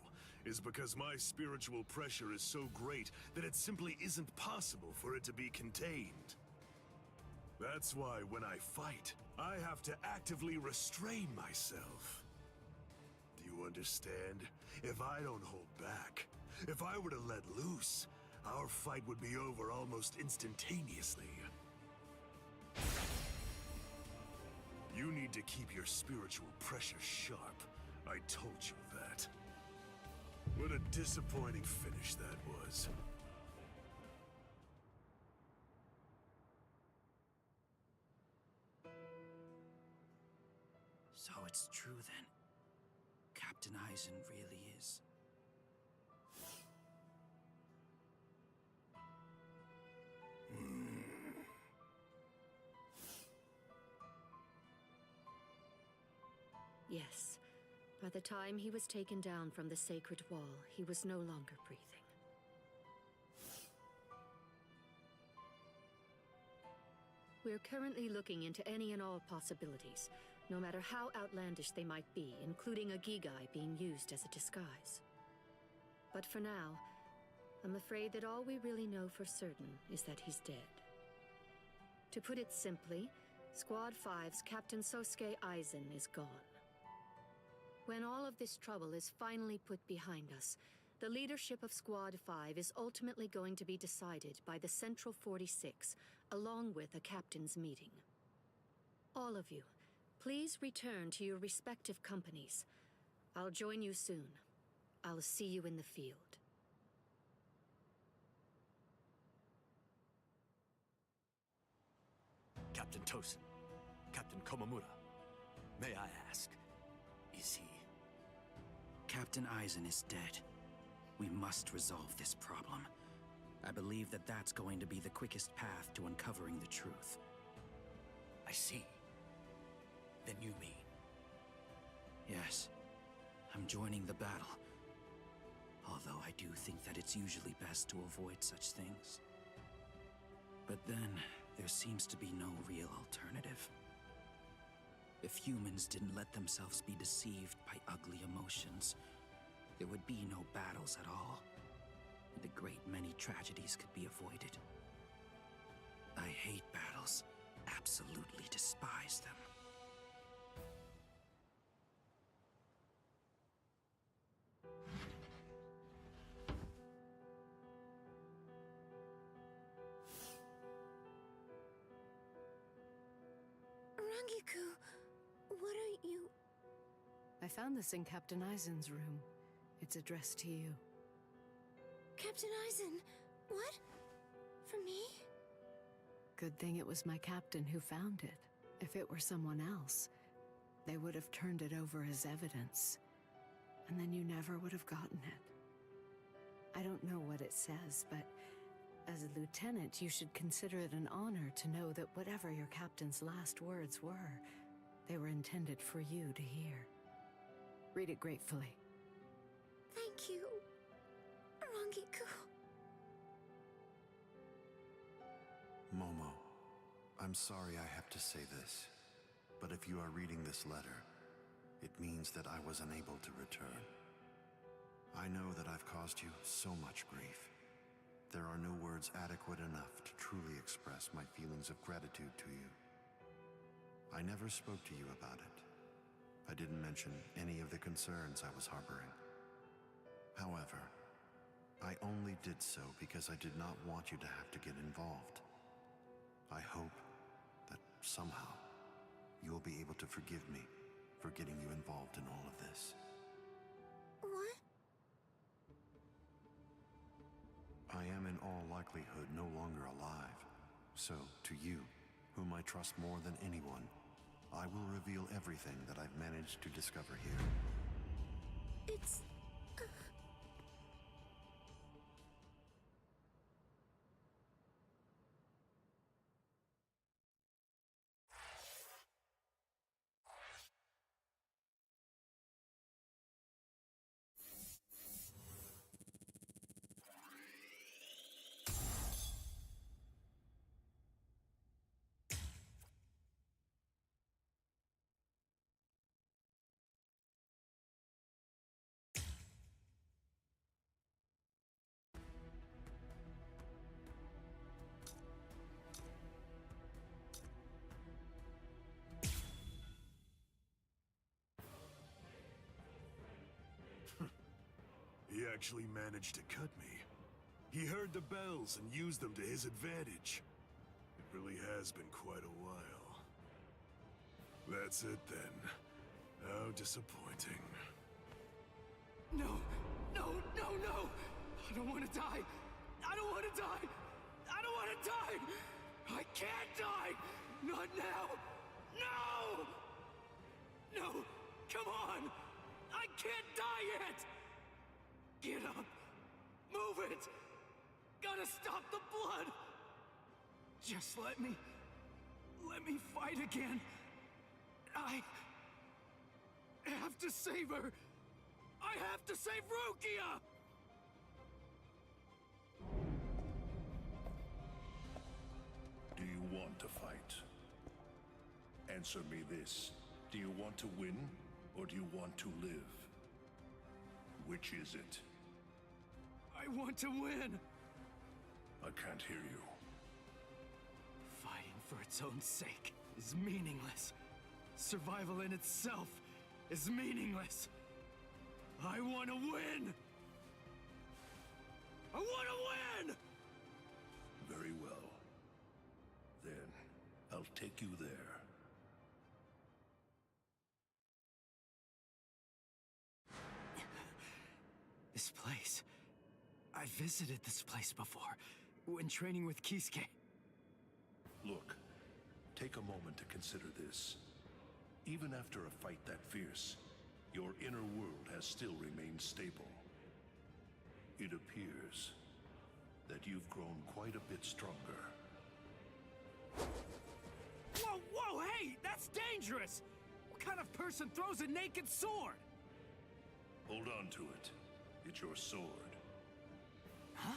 is because my spiritual pressure is so great that it simply isn't possible for it to be contained. That's why when I fight, I have to actively restrain myself. Do you understand? If I don't hold back, if I were to let loose, our fight would be over almost instantaneously. You need to keep your spiritual pressure sharp. I told you that. What a disappointing finish that was. So it's true then. Captain Eisen really is. Yes. By the time he was taken down from the sacred wall, he was no longer breathing. We're currently looking into any and all possibilities, no matter how outlandish they might be, including a Gigai being used as a disguise. But for now, I'm afraid that all we really know for certain is that he's dead. To put it simply, Squad 5's Captain Sosuke Eisen is gone. When all of this trouble is finally put behind us, the leadership of Squad 5 is ultimately going to be decided by the Central 46, along with a captain's meeting. All of you, please return to your respective companies. I'll join you soon. I'll see you in the field. Captain Tosin, Captain Komamura, may I ask, is he? Captain Eisen is dead. We must resolve this problem. I believe that that's going to be the quickest path to uncovering the truth. I see. Then you mean... Yes, I'm joining the battle. Although I do think that it's usually best to avoid such things. But then, there seems to be no real alternative. If humans didn't let themselves be deceived by ugly emotions, there would be no battles at all, and a great many tragedies could be avoided. I hate battles, absolutely despise them. Rangiku, what are you... I found this in Captain Aizen's room. It's addressed to you. Captain Aizen, what? For me? Good thing it was my captain who found it. If it were someone else, they would have turned it over as evidence. And then you never would have gotten it. I don't know what it says, but as a lieutenant, you should consider it an honor to know that whatever your captain's last words were, they were intended for you to hear. Read it gratefully. Thank you, Rangiku. Momo, I'm sorry I have to say this, but if you are reading this letter, it means that I was unable to return. I know that I've caused you so much grief. There are no words adequate enough to truly express my feelings of gratitude to you. I never spoke to you about it. I didn't mention any of the concerns I was harboring. However, I only did so because I did not want you to have to get involved. I hope that somehow you will be able to forgive me for getting you involved in all of this. What? I am in all likelihood no longer alive. So, to you, whom I trust more than anyone, I will reveal everything that I've managed to discover here. It's... He actually managed to cut me. He heard the bells and used them to his advantage. It really has been quite a while. That's it then. How disappointing. No! No! No! No! I don't want to die! I don't want to die! I don't want to die! I can't die! Not now! No! No! Come on! I can't die yet! Get up! Move it! Gotta stop the blood! Just let me fight again. I have to save her! I have to save Rukia! Do you want to fight? Answer me this. Do you want to win, or do you want to live? Which is it? I want to win! I can't hear you. Fighting for its own sake is meaningless. Survival in itself is meaningless. I want to win! I want to win! Very well. Then, I'll take you there. This place... I visited this place before, when training with Kisuke. Look, take a moment to consider this. Even after a fight that fierce, your inner world has still remained stable. It appears that you've grown quite a bit stronger. Whoa, whoa, hey! That's dangerous! What kind of person throws a naked sword? Hold on to it. It's your sword. Huh?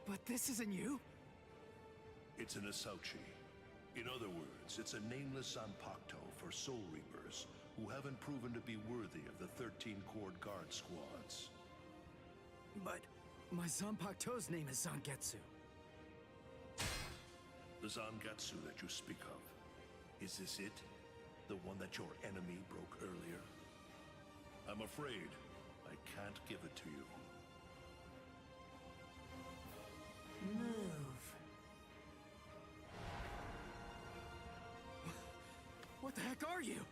But this isn't you? It's an Asauchi. In other words, it's a nameless Zanpakuto for Soul Reapers who haven't proven to be worthy of the 13-Court Guard squads. But my Zanpakuto's name is Zangetsu. The Zangetsu that you speak of, is this it? The one that your enemy broke earlier? I'm afraid I can't give it to you. Move. What the heck are you?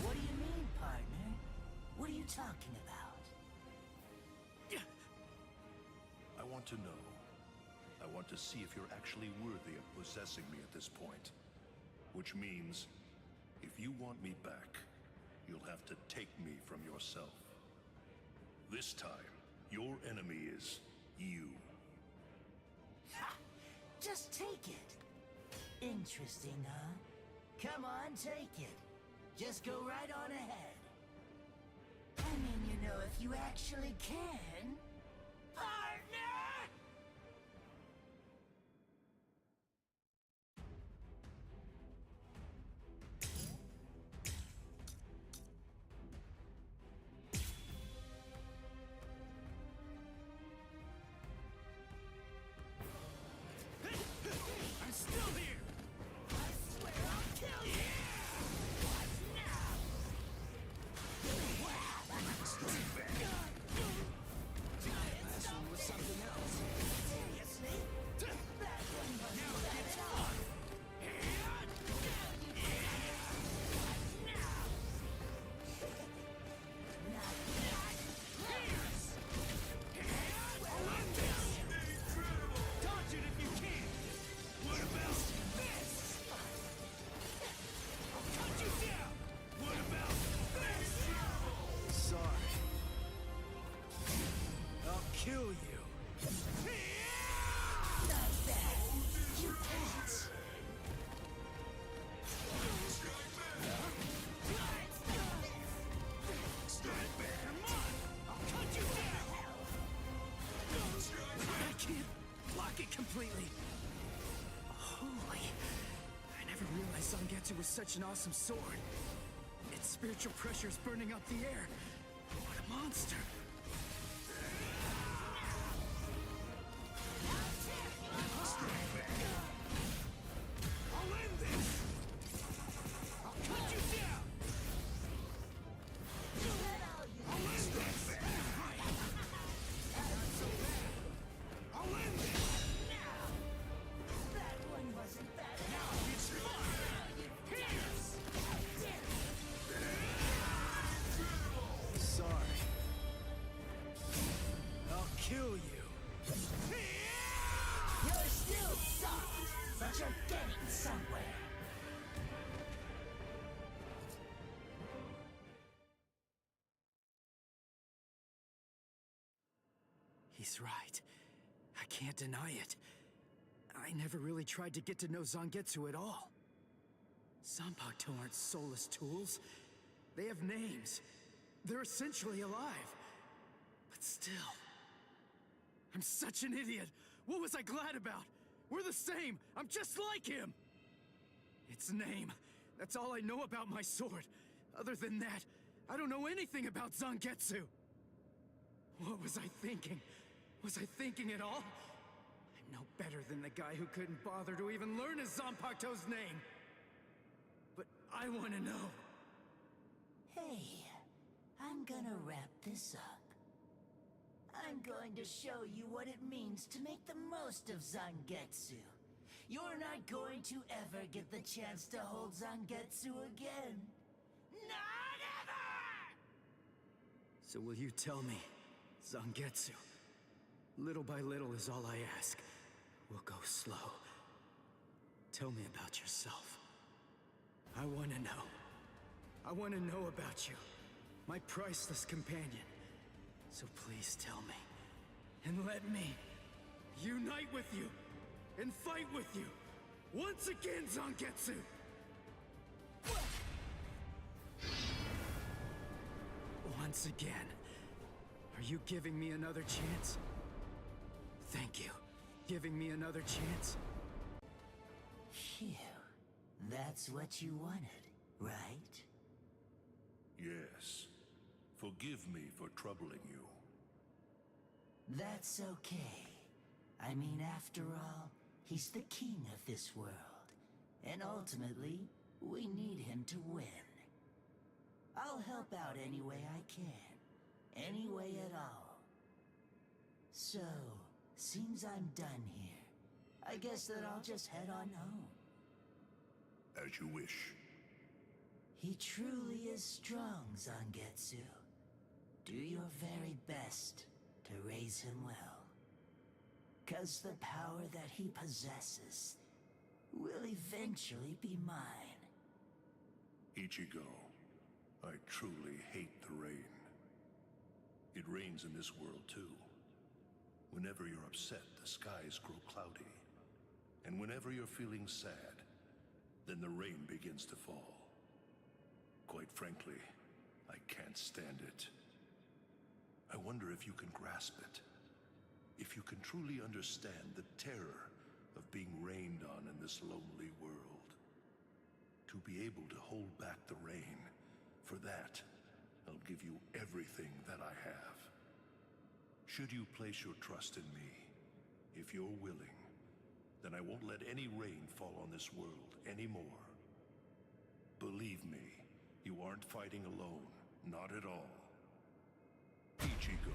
What do you mean, partner? What are you talking about? I want to know. I want to see if you're actually worthy of possessing me at this point. Which means, if you want me back, you'll have to take me from yourself. This time, your enemy is you. Ha! Just take it. Interesting, huh? Come on, take it. Just go right on ahead. I mean, you know, if you actually can. Partner! I'm still here! I swear I'll kill you! What now? Last one was something else. Seriously? That one wasn't bad at all. Dodge it if you can! What about this? I'll cut you down! What about this? Sorry. I'll kill you. Not bad. You can't. Come on! I'll cut you down! I can't block it completely. Holy... I never realized Zangetsu was such an awesome sword. Its spiritual pressure is burning up the air. What a monster. I'll end this! I'll cut you down! I'll end this! I'll end this! That one wasn't bad at all. It's mine! Pierce! Sorry. I'll kill you. You're still soft, but you're getting somewhere. He's right. I can't deny it. I never really tried to get to know Zangetsu at all. Zanpakuto aren't soulless tools. They have names. They're essentially alive. But still... I'm such an idiot! What was I glad about? We're the same! I'm just like him! Its name. That's all I know about my sword. Other than that, I don't know anything about Zangetsu. What was I thinking? Was I thinking at all? I'm no better than the guy who couldn't bother to even learn his Zanpakuto's name. But I want to know. Hey, I'm gonna wrap this up. I'm going to show you what it means to make the most of Zangetsu. You're not going to ever get the chance to hold Zangetsu again. Not ever! So will you tell me, Zangetsu? Little by little is all I ask. We'll go slow. Tell me about yourself. I want to know. I want to know about you. My priceless companion. So please tell me. And let me unite with you. And fight with you. Once again, Zangetsu! Once again. Are you giving me another chance? Thank you. Giving me another chance? Phew. That's what you wanted, right? Yes. Forgive me for troubling you. That's okay. I mean, after all, he's the king of this world. And ultimately, we need him to win. I'll help out any way I can. Any way at all. So, seems I'm done here. I guess that I'll just head on home. As you wish. He truly is strong, Zangetsu. Do your very best to raise him well. 'Cause the power that he possesses will eventually be mine. Ichigo, I truly hate the rain. It rains in this world too. Whenever you're upset, the skies grow cloudy. And whenever you're feeling sad, then the rain begins to fall. Quite frankly, I can't stand it. I wonder if you can grasp it. If you can truly understand the terror of being rained on in this lonely world. To be able to hold back the rain, for that, I'll give you everything that I have. Should you place your trust in me, if you're willing, then I won't let any rain fall on this world anymore. Believe me, you aren't fighting alone, not at all. Ichigo.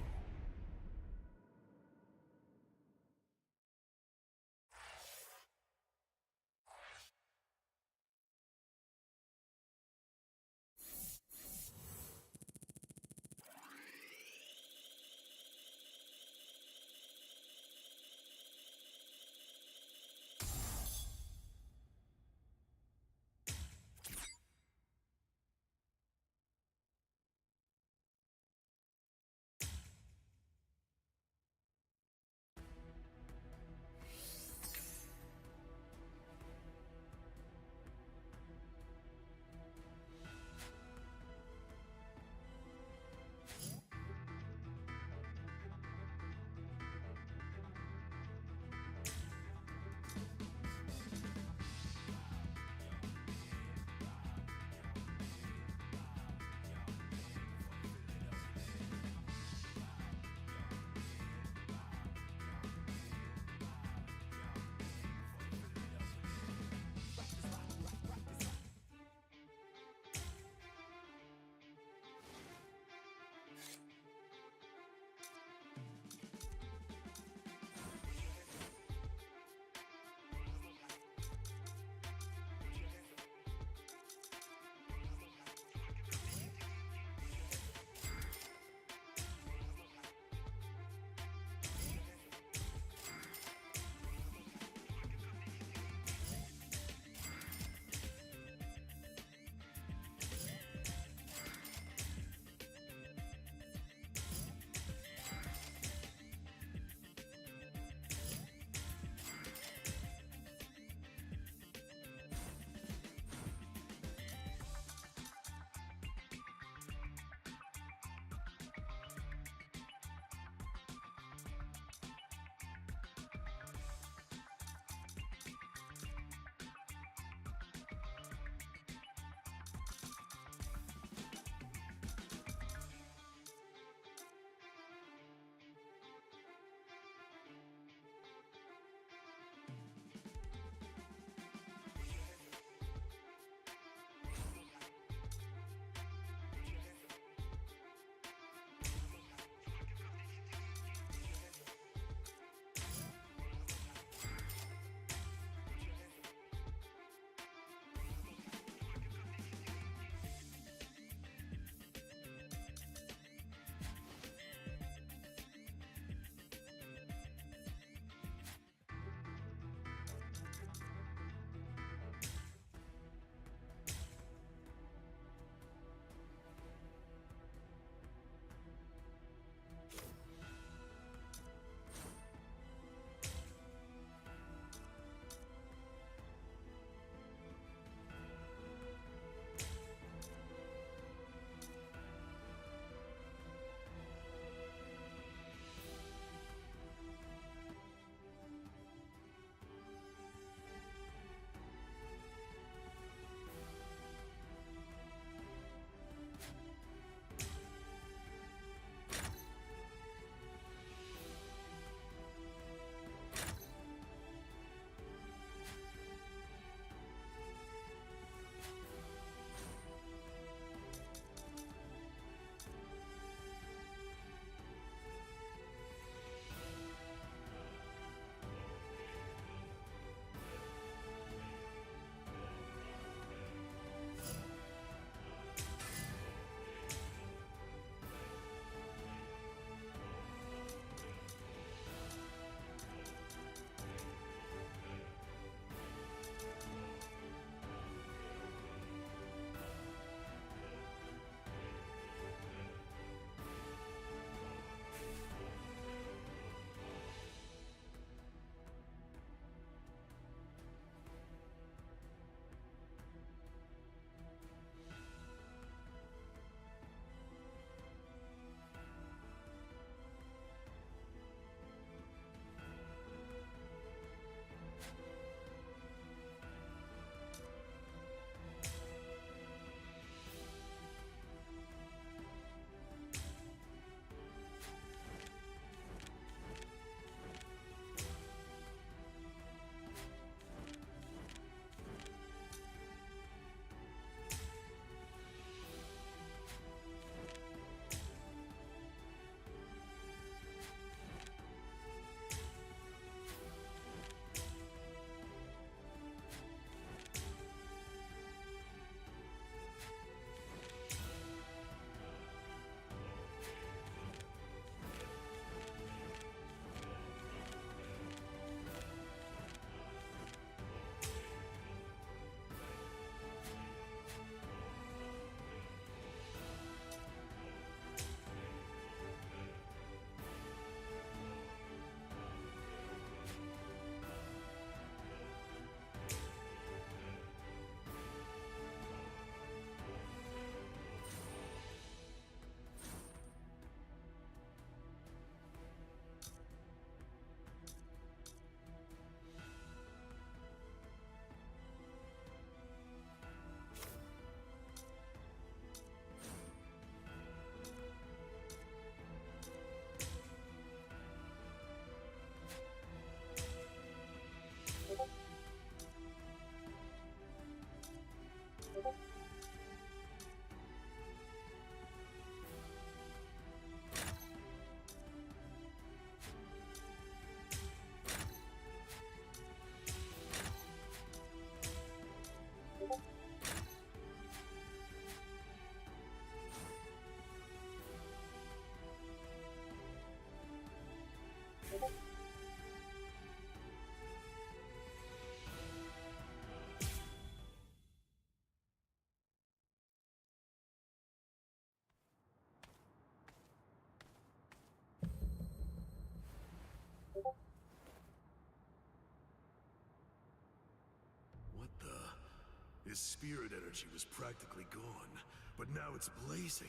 His spirit energy was practically gone, but now it's blazing.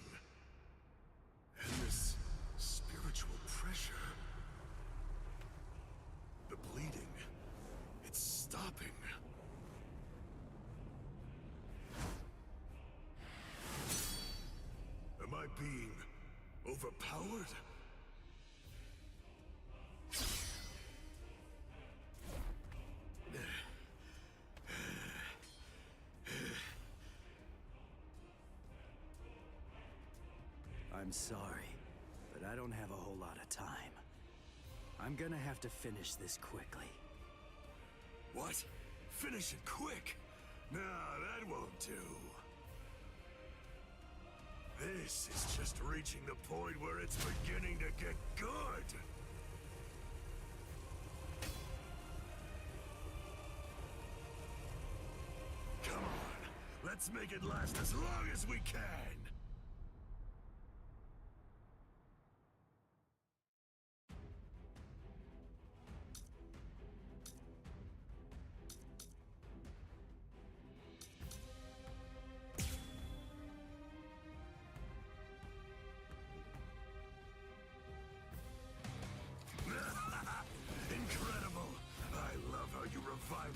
And this spiritual pressure... The bleeding... It's stopping. Am I being overpowered? I'm sorry, but I don't have a whole lot of time. I'm gonna have to finish this quickly. What? Finish it quick? Nah, that won't do. This is just reaching the point where it's beginning to get good. Come on, let's make it last as long as we can.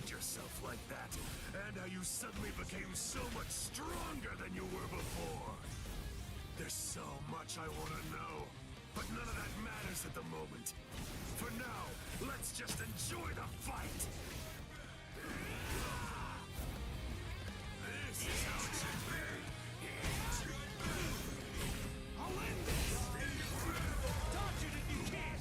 Yourself like that, and how you suddenly became so much stronger than you were before. There's so much I want to know, but none of that matters at the moment. For now, let's just enjoy the fight. This is how it should be. I'll end this. Dodge it if you can.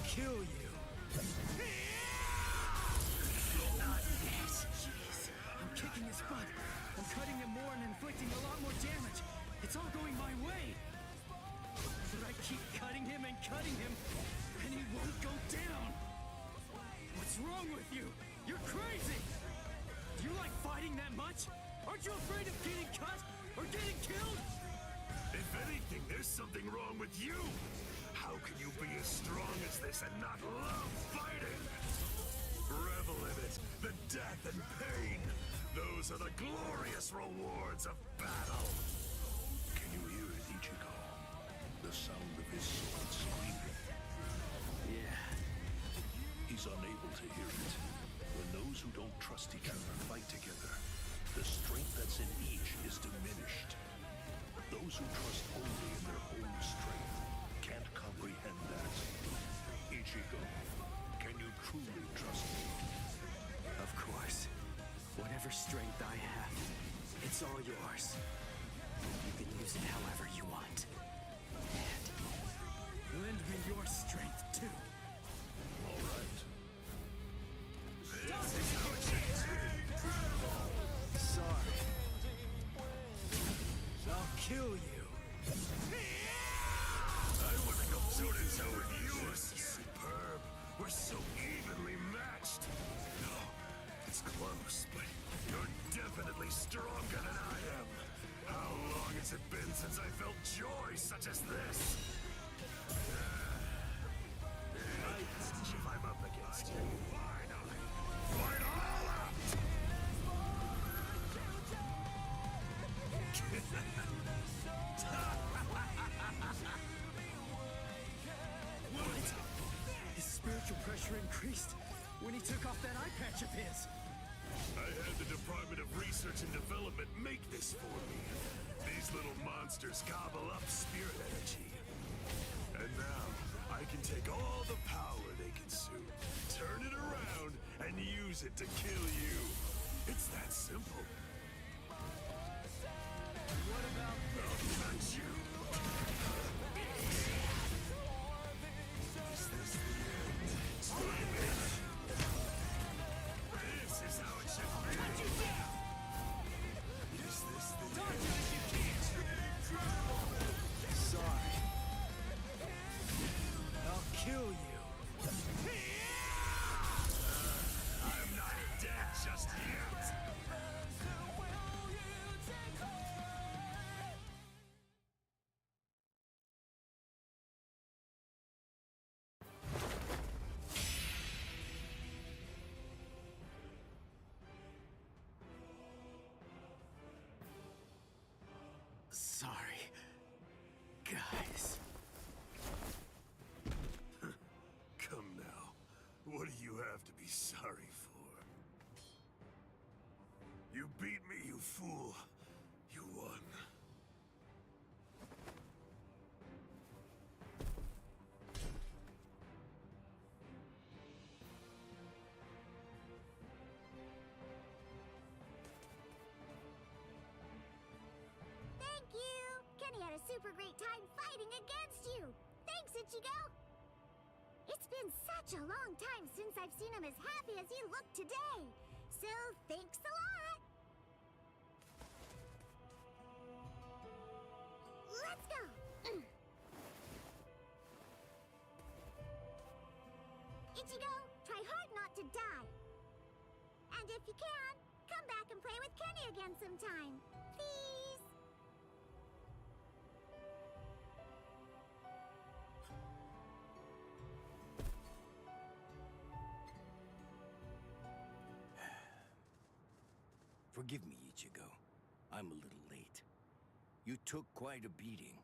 Kill you. Not this. Jeez. I'm kicking his butt. I'm cutting him more and inflicting a lot more damage. It's all going my way. But I keep cutting him, and he won't go down. What's wrong with you? You're crazy. Do you like fighting that much? Aren't you afraid of getting cut or getting killed? If anything, there's something wrong with you. How can you be as strong as this and not love fighting? Revel in it, the death and pain. Those are the glorious rewards of battle. Can you hear it, Ichigo? The sound of his sword screaming. Yeah. He's unable to hear it. When those who don't trust each other fight together, the strength that's in each is diminished. Those who trust only in their own strength can't comprehend that. Ichigo, can you truly trust me? Of course. Whatever strength I have, it's all yours. You can use it however you want. And lend me your strength, too. All right. Sorry. I'll kill you. I want to go toe-to-toe with you. This is superb. We're so evenly matched. No, it's close, but you're definitely stronger than I am. How long has it been since I felt joy such as this? If I'm up against you, finally, fight all out! What? His spiritual pressure increased when he took off that eye patch of his. I had the Department of Research and Development make this for me. These little monsters gobble up spirit energy. And now, I can take all the power they consume, turn it around, and use it to kill you. It's that simple. What about this? Not you. Is this the end? This is how it should be. Is fool. You won. Thank you! Kenny had a super great time fighting against you! Thanks, Ichigo! It's been such a long time since I've seen him as happy as he looked today! So, thanks a lot! Let's go! Ichigo, try hard not to die! And if you can, come back and play with Kenny again sometime! Please! Forgive me, Ichigo. I'm a little late. You took quite a beating.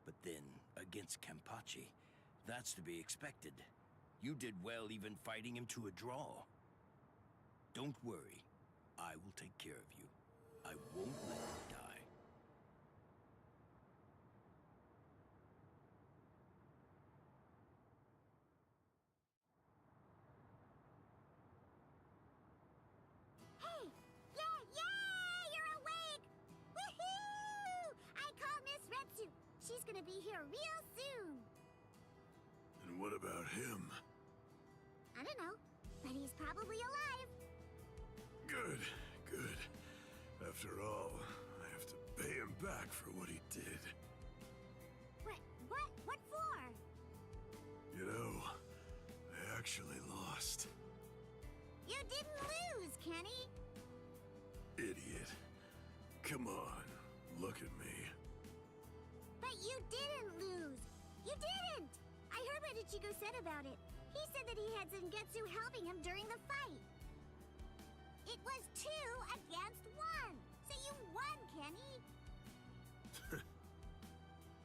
But then, against Kenpachi, that's to be expected. You did well even fighting him to a draw. Don't worry. I will take care of you. I won't let you die. Hey! Yeah! You're awake! Woohoo! I call Miss Retsu. She's gonna be here real soon. And what about him? I don't know, but he's probably alive. Good, good. After all, I have to pay him back for what he did. What for? You know, I actually lost. You didn't lose, Kenny. Idiot. Come on, look at me. But you didn't lose. You didn't. I heard what Ichigo said about it. He said that he had Zangetsu helping him during the fight. It was 2 against 1. So you won, Kenny.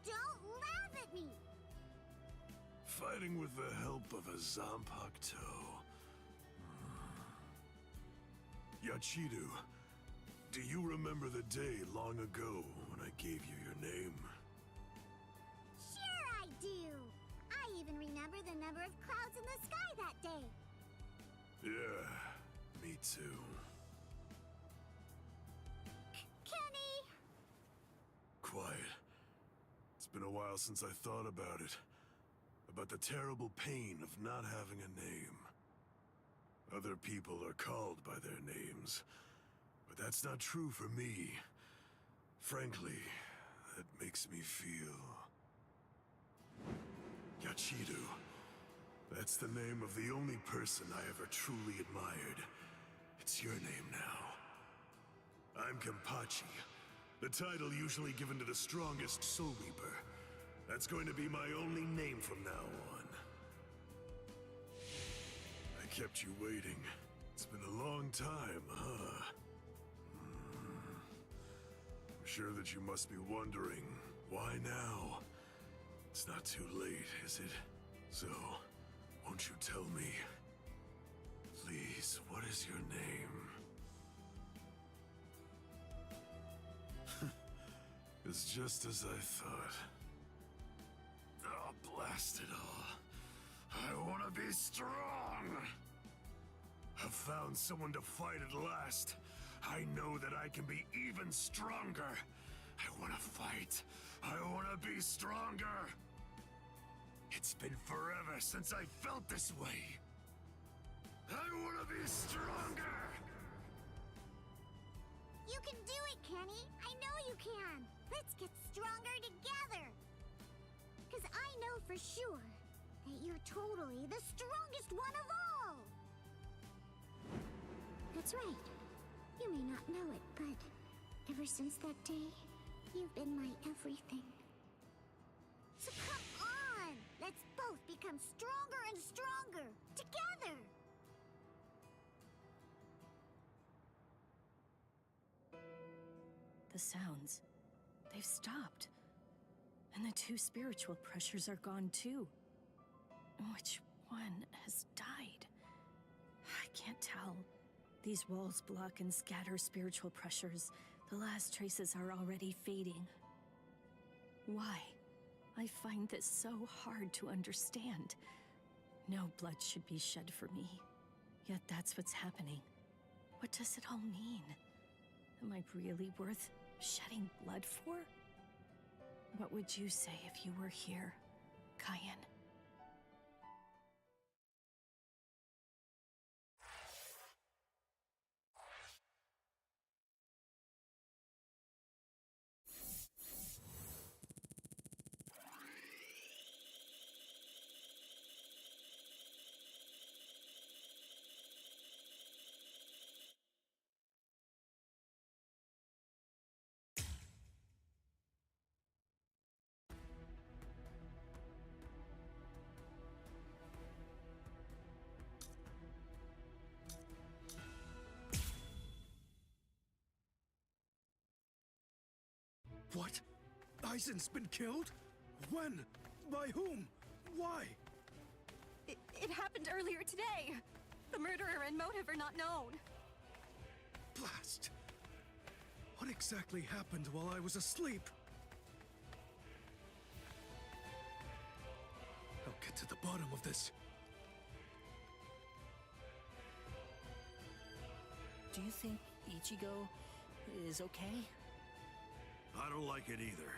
Don't laugh at me. Fighting with the help of a Zanpakuto. Yachiru, do you remember the day long ago when I gave you your name? Sure I do. I even remember the number of clouds in the sky that day. Yeah, me too. Kenny! Quiet. It's been a while since I thought about it. About the terrible pain of not having a name. Other people are called by their names, but that's not true for me. Frankly, that makes me feel... Yachiru. That's the name of the only person I ever truly admired. It's your name now. I'm Kenpachi, the title usually given to the strongest Soul Reaper. That's going to be my only name from now on. I kept you waiting. It's been a long time, huh? I'm sure that you must be wondering, why now? It's not too late, is it? So, won't you tell me? Please, what is your name? It's just as I thought. Oh, blast it all. I want to be strong! I've found someone to fight at last. I know that I can be even stronger. I want to fight. I want to be stronger. It's been forever since I felt this way. I want to be stronger! You can do it, Kenny. I know you can. Let's get stronger together. Because I know for sure that you're totally the strongest one of all. That's right. You may not know it, but ever since that day, you've been my everything. So come on! Let's both become stronger and stronger, together! The sounds, they've stopped. And the 2 spiritual pressures are gone too. Which one has died? I can't tell. These walls block and scatter spiritual pressures. The last traces are already fading. Why? I find this so hard to understand. No blood should be shed for me. Yet that's what's happening. What does it all mean? Am I really worth shedding blood for? What would you say if you were here, Cayenne? What? Aizen's been killed? When? By whom? Why? It happened earlier today. The murderer and motive are not known. Blast! What exactly happened while I was asleep? I'll get to the bottom of this. Do you think Ichigo is okay? I don't like it either.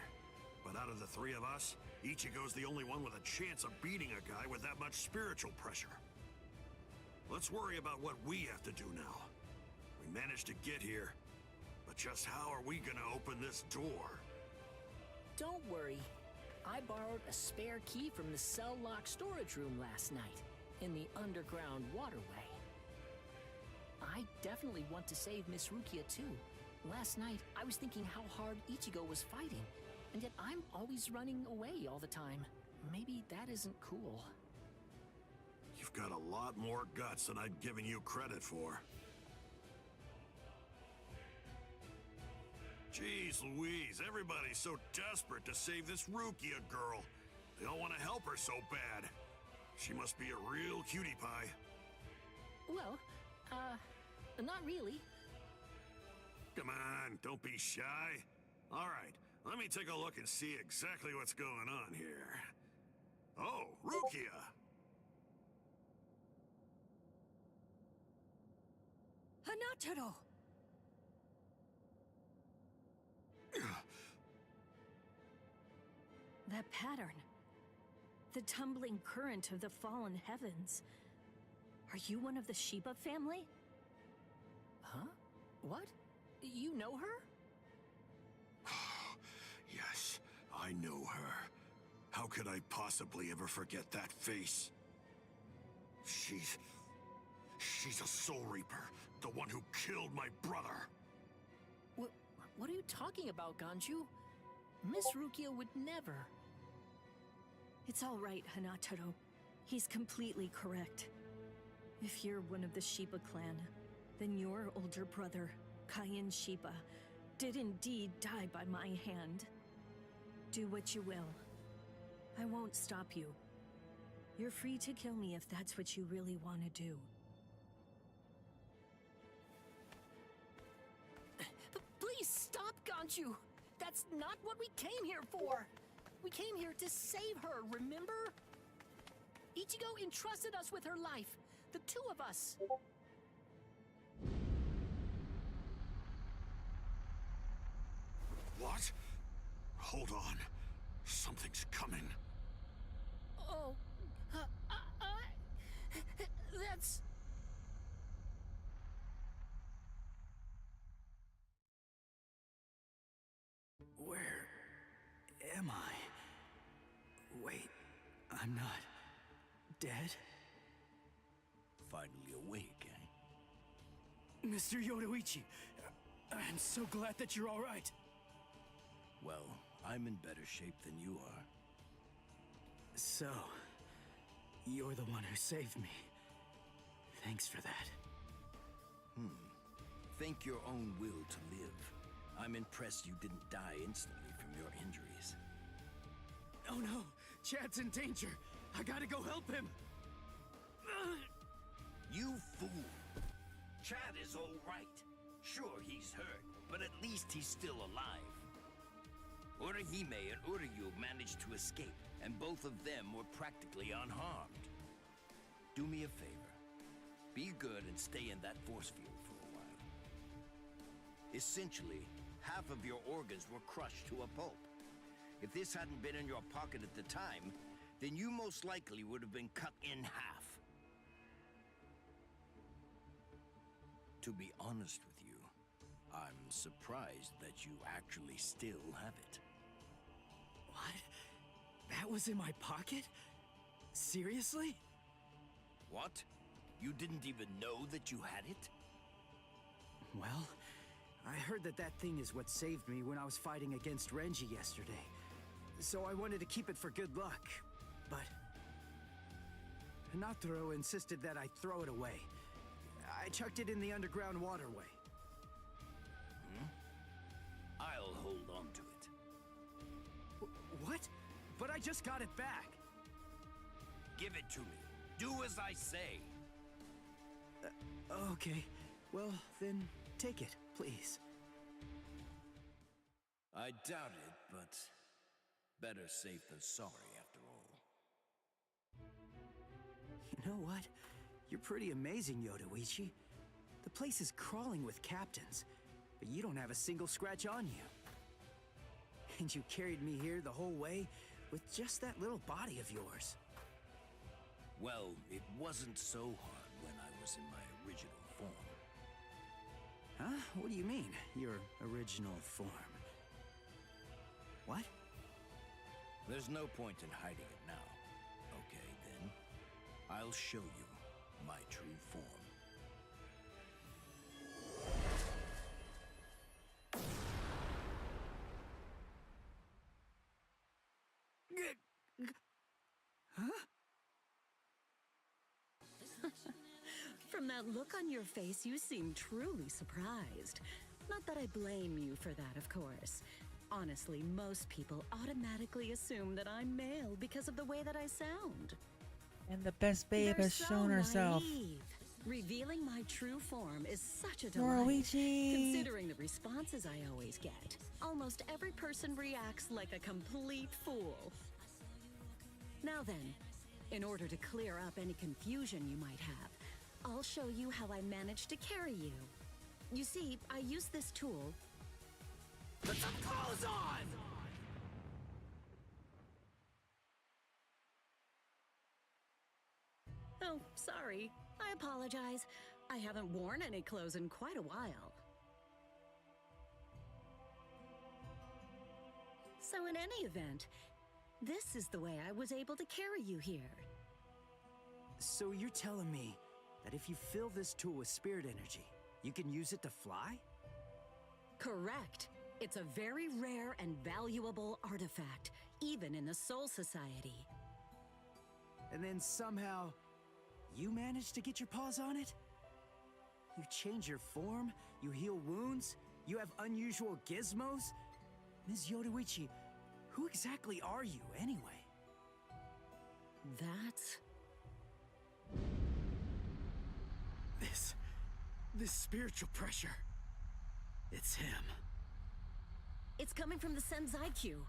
But out of the three of us, Ichigo's the only one with a chance of beating a guy with that much spiritual pressure. Let's worry about what we have to do now. We managed to get here, but just how are we gonna open this door? Don't worry. I borrowed a spare key from the cell lock storage room last night, in the underground waterway. I definitely want to save Miss Rukia too. Last night, I was thinking how hard Ichigo was fighting, and yet I'm always running away all the time. Maybe that isn't cool. You've got a lot more guts than I'd given you credit for. Jeez Louise, everybody's so desperate to save this Rukia girl. They all want to help her so bad. She must be a real cutie pie. Well, not really. Come on, don't be shy. All right, let me take a look and see exactly what's going on here. Oh, Rukia! Hanataro! That pattern. The tumbling current of the fallen heavens. Are you one of the Shiba family? Huh? What? You know her? Yes, I know her. How could I possibly ever forget that face? She's a Soul Reaper, the one who killed my brother. What are you talking about, Ganju? Miss Rukia would never. It's all right, Hanataro. He's completely correct. If you're one of the Shiba clan, then your older brother, Cayenne Shiba, did indeed die by my hand. Do what you will. I won't stop you. You're free to kill me if that's what you really want to do. Please stop, Ganju! That's not what we came here for! We came here to save her, remember? Ichigo entrusted us with her life. The two of us. What? Hold on. Something's coming. Oh, that's... Where am I? Wait, I'm not dead? Finally awake, eh? Mr. Yoruichi, I'm so glad that you're all right. Well, I'm in better shape than you are. So, you're the one who saved me. Thanks for that. Think your own will to live. I'm impressed you didn't die instantly from your injuries. Oh no! Chad's in danger! I gotta go help him! You fool! Chad is all right. Sure, he's hurt, but at least he's still alive. Orihime and Uryu managed to escape, and both of them were practically unharmed. Do me a favor. Be good and stay in that force field for a while. Essentially, half of your organs were crushed to a pulp. If this hadn't been in your pocket at the time, then you most likely would have been cut in half. To be honest with you, I'm surprised that you actually still have it. What? That was in my pocket? Seriously? What? You didn't even know that you had it? Well, I heard that thing is what saved me when I was fighting against Renji yesterday. So I wanted to keep it for good luck, but Hinataro insisted that I throw it away. I chucked it in the underground waterway. I'll hold on to it. What? But I just got it back. Give it to me. Do as I say. Okay. Well, then take it, please. I doubt it, but better safe than sorry after all. You know what? You're pretty amazing, Yodoichi. The place is crawling with captains, but you don't have a single scratch on you. And you carried me here the whole way with just that little body of yours. Well, it wasn't so hard when I was in my original form. Huh? What do you mean, your original form? What? There's no point in hiding it now. Okay, then. I'll show you my true form. Huh? From that look on your face, you seem truly surprised. Not that I blame you for that, of course. Honestly, most people automatically assume that I'm male because of the way that I sound. And the best babe They're has shown so herself. naive. Revealing my true form is such a delight. Norwegian. Considering the responses I always get, almost every person reacts like a complete fool. Now then, in order to clear up any confusion you might have, I'll show you how I managed to carry you. You see, I use this tool. Put some clothes on! Oh, sorry. I apologize. I haven't worn any clothes in quite a while. So in any event, this is the way I was able to carry you here. So you're telling me that if you fill this tool with spirit energy, you can use it to fly? Correct. It's a very rare and valuable artifact, even in the Soul Society. And then somehow, you managed to get your paws on it? You change your form, you heal wounds, you have unusual gizmos? Ms. Yodoichi, who exactly are you, anyway? That's... This spiritual pressure. It's him. It's coming from the Senzai-Q.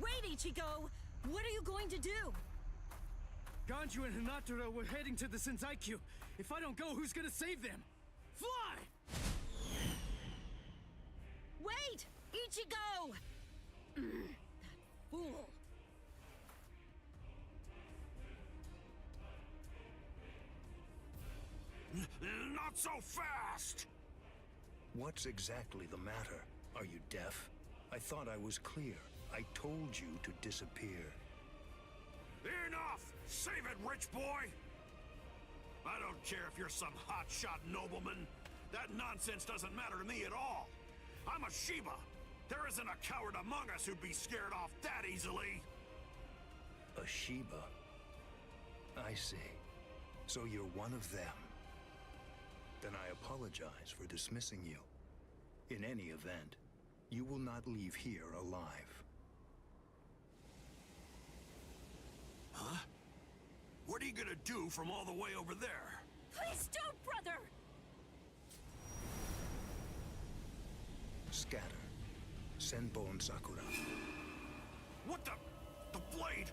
Wait, Ichigo! What are you going to do? Ganju and Hinataro were heading to the Senzai-Q. If I don't go, who's gonna save them? Fly! Wait! Ichigo! That fool. Not so fast! What's exactly the matter? Are you deaf? I thought I was clear. I told you to disappear. Enough! Save it, rich boy! I don't care if you're some hotshot nobleman. That nonsense doesn't matter to me at all. I'm a Shiba. There isn't a coward among us who'd be scared off that easily. A Shiba? I see. So you're one of them. Then I apologize for dismissing you. In any event, you will not leave here alive. Huh? What are you gonna do from all the way over there? Please don't, brother! Scatter. Senbon Sakura. What the? The blade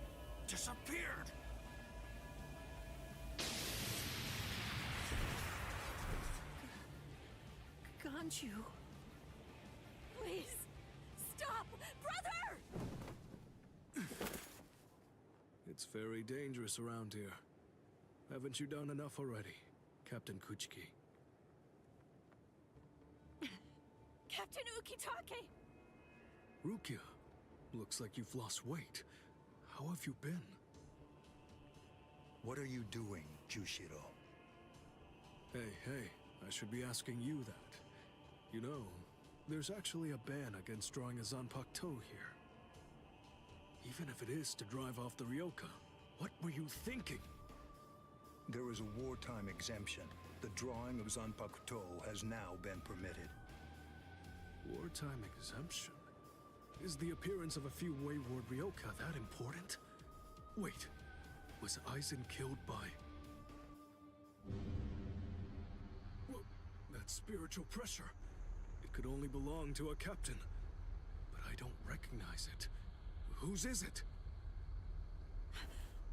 disappeared! Ganju. Please, stop! Brother! It's very dangerous around here. Haven't you done enough already, Captain Kuchiki? Captain Ukitake! Rukia, looks like you've lost weight. How have you been? What are you doing, Jushiro? Hey, I should be asking you that. You know, there's actually a ban against drawing a Zanpakuto here. Even if it is to drive off the Ryoka, what were you thinking? There is a wartime exemption. The drawing of Zanpakuto has now been permitted. Wartime exemption? Is the appearance of a few wayward Ryoka that important? Wait, was Aizen killed by... Well, that spiritual pressure. It could only belong to a captain. But I don't recognize it. Whose is it?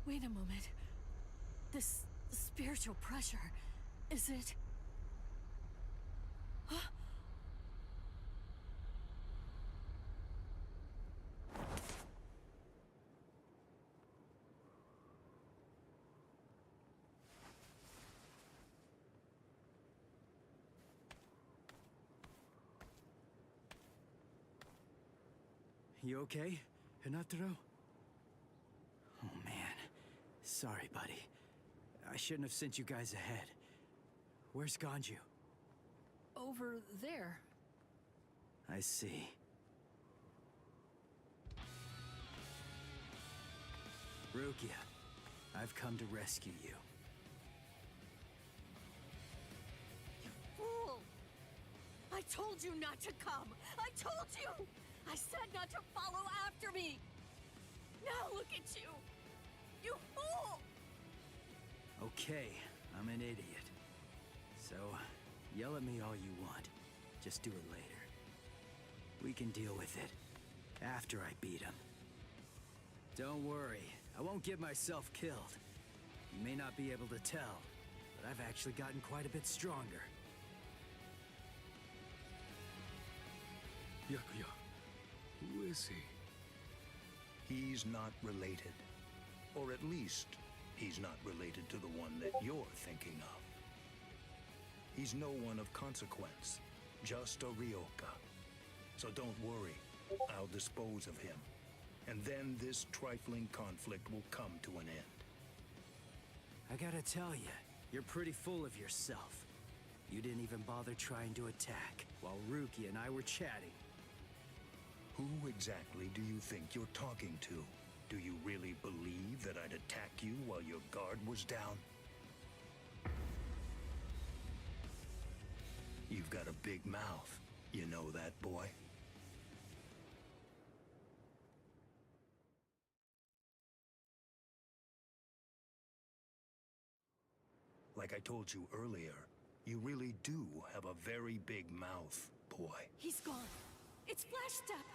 Wait a moment. This spiritual pressure, is it... Huh? You okay, Hinataro? Oh man, sorry buddy. I shouldn't have sent you guys ahead. Where's Ganju? Over there. I see. Rukia, I've come to rescue you. You fool! I told you not to come! I told you! I said not to follow after me! Now look at you! You fool! Okay, I'm an idiot. So, yell at me all you want. Just do it later. We can deal with it after I beat him. Don't worry, I won't get myself killed. You may not be able to tell, but I've actually gotten quite a bit stronger. Yakuya, who is he? He's not related. Or at least, he's not related to the one that you're thinking of. He's no one of consequence, just a Ryoka. So don't worry, I'll dispose of him. And then this trifling conflict will come to an end. I gotta tell you, you're pretty full of yourself. You didn't even bother trying to attack, while Ruki and I were chatting. Who exactly do you think you're talking to? Do you really believe that I'd attack you while your guard was down? You've got a big mouth. You know that, boy? Like I told you earlier, you really do have a very big mouth, boy. He's gone. It's Flash Step.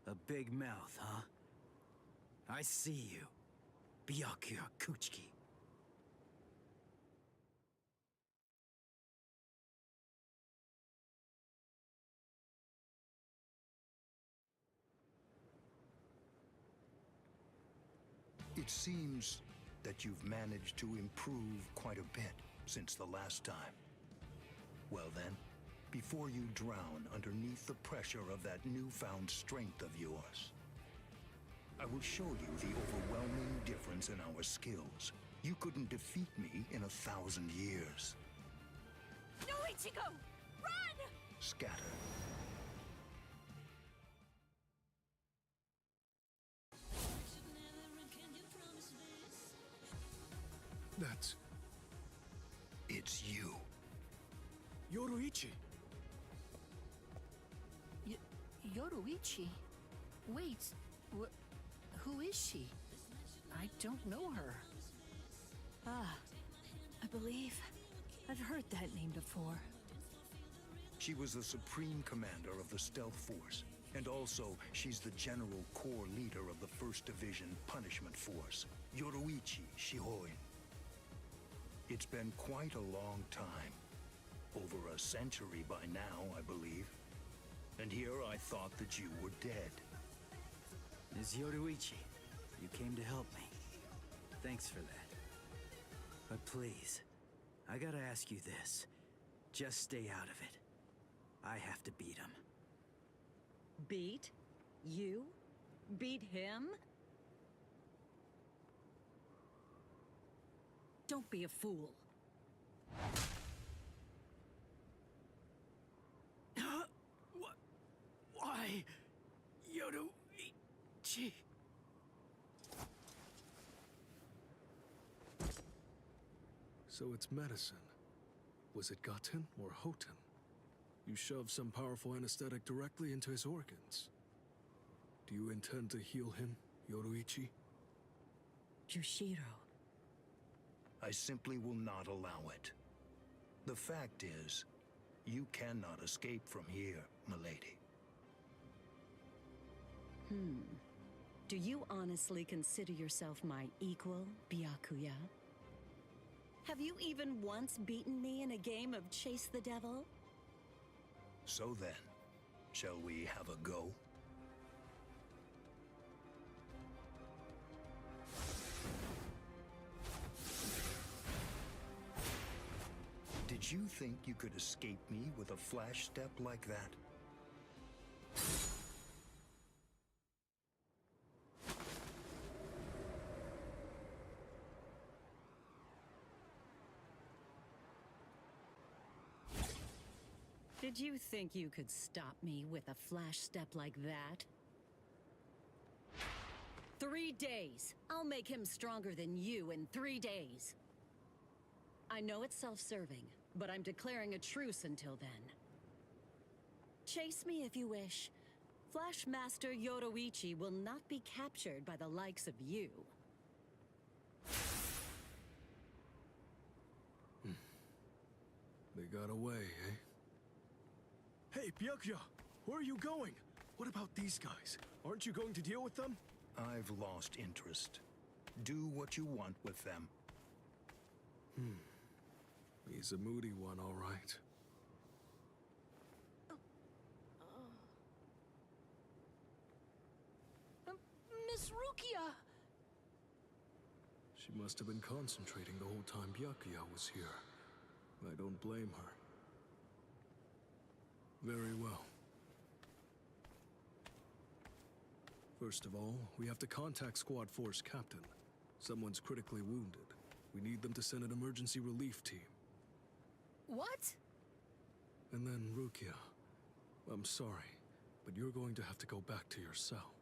A big mouth, huh? I see you. Byakuya Kuchiki. It seems that you've managed to improve quite a bit since the last time. Well then, before you drown underneath the pressure of that newfound strength of yours, I will show you the overwhelming difference in our skills. You couldn't defeat me in 1,000 years. No, Ichigo! Run! Scatter. That's... It's you. Yoruichi! Yoruichi? Wait, who is she? I don't know her. Ah, I believe I've heard that name before. She was the supreme commander of the Stealth Force, and also she's the general corps leader of the 1st Division Punishment Force, Yoruichi Shihoi. It's been quite a long time. Over a century by now, I believe. And here I thought that you were dead. Ms. Yoruichi, you came to help me. Thanks for that. But please, I gotta ask you this. Just stay out of it. I have to beat him. Beat? You? Beat him? Don't be a fool. What? Why? Yoruichi. So it's medicine. Was it Gaten or Hoten? You shoved some powerful anesthetic directly into his organs. Do you intend to heal him, Yoruichi? Yushiro. I simply will not allow it. The fact is, you cannot escape from here, milady. Do you honestly consider yourself my equal, Byakuya? Have you even once beaten me in a game of Chase the Devil? So then, shall we have a go? Did you think you could escape me with a flash step like that? Did you think you could stop me with a flash step like that? 3 days. I'll make him stronger than you in 3 days. I know it's self-serving, but I'm declaring a truce until then. Chase me if you wish. Flash Master Yoruichi will not be captured by the likes of you. They got away, eh? Hey, Byakuya! Where are you going? What about these guys? Aren't you going to deal with them? I've lost interest. Do what you want with them. He's a moody one, all right. Miss Rukia! She must have been concentrating the whole time Byakuya was here. I don't blame her. Very well. First of all, we have to contact Squad Force Captain. Someone's critically wounded. We need them to send an emergency relief team. What? And then, Rukia, I'm sorry, but you're going to have to go back to your cell.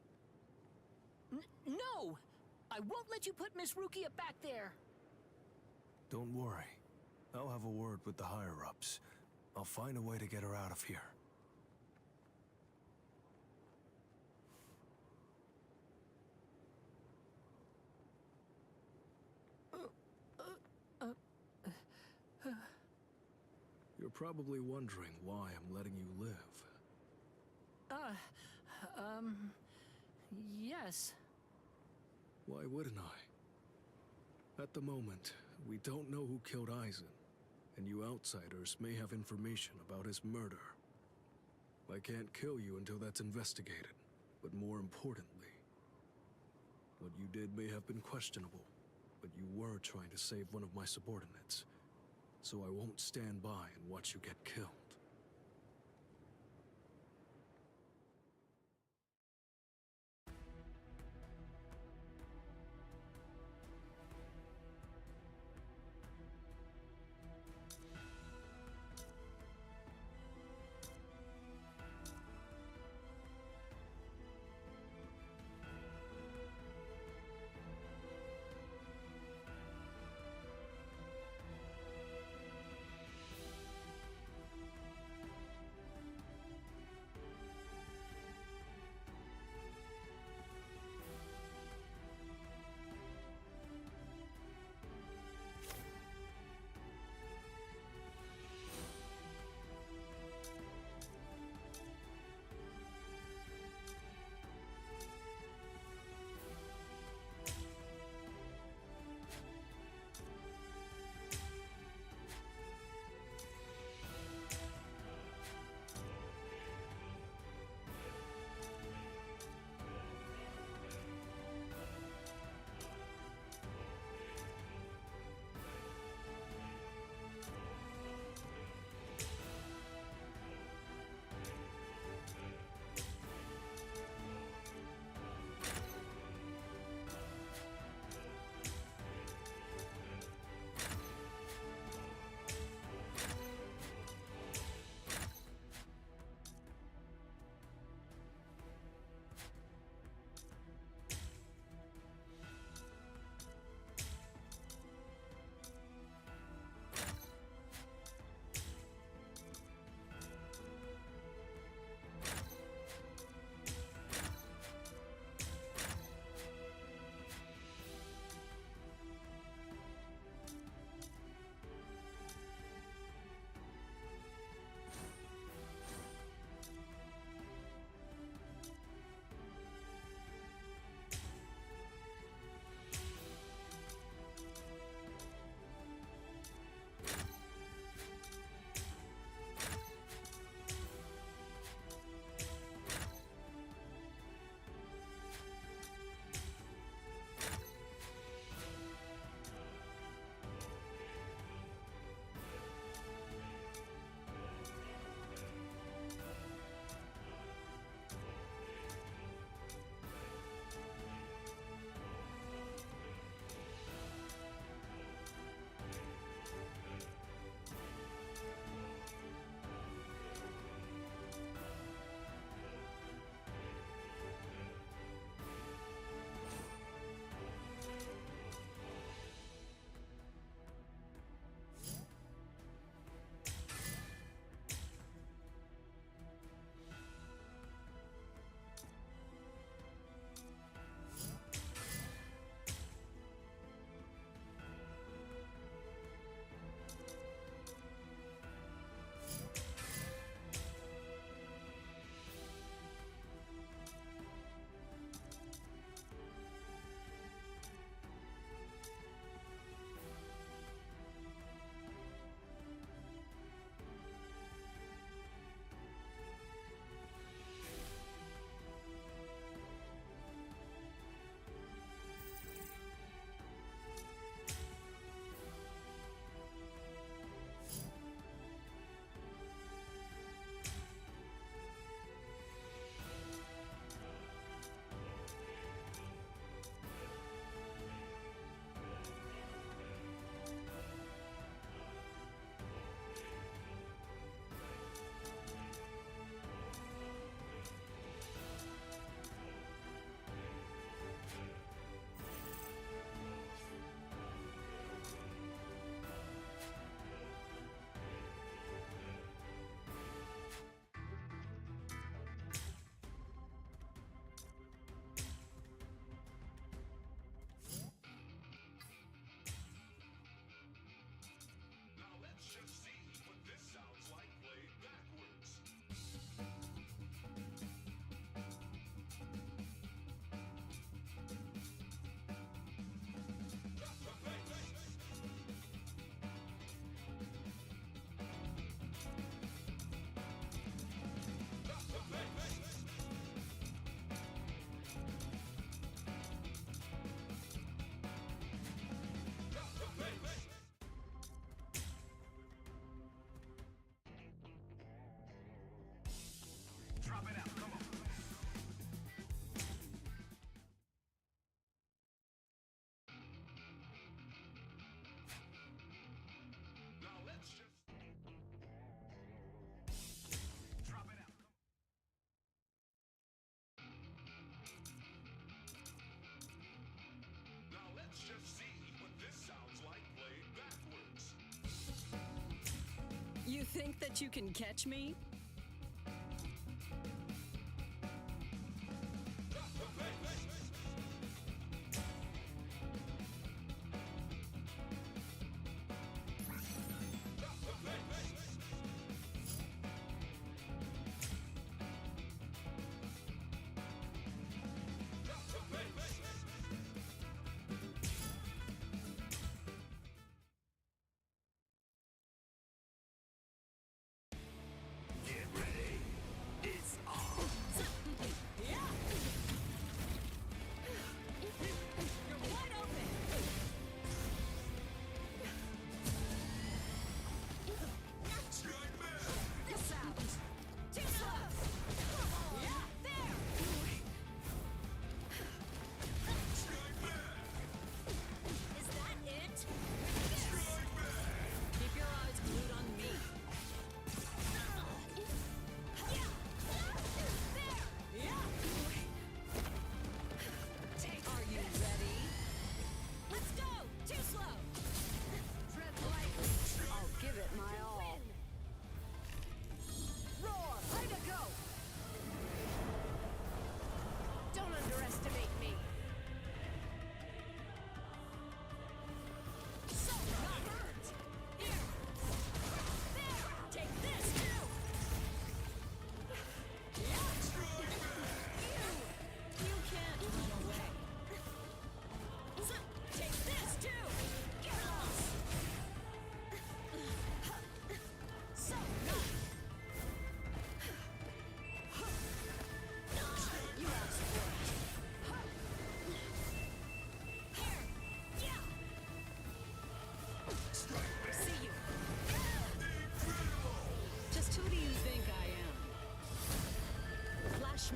No! I won't let you put Miss Rukia back there! Don't worry. I'll have a word with the higher-ups. I'll find a way to get her out of here. You're probably wondering why I'm letting you live. Yes. Why wouldn't I? At the moment, we don't know who killed Aizen, and you outsiders may have information about his murder. I can't kill you until that's investigated, but more importantly, what you did may have been questionable, but you were trying to save one of my subordinates, so I won't stand by and watch you get killed. You think that you can catch me?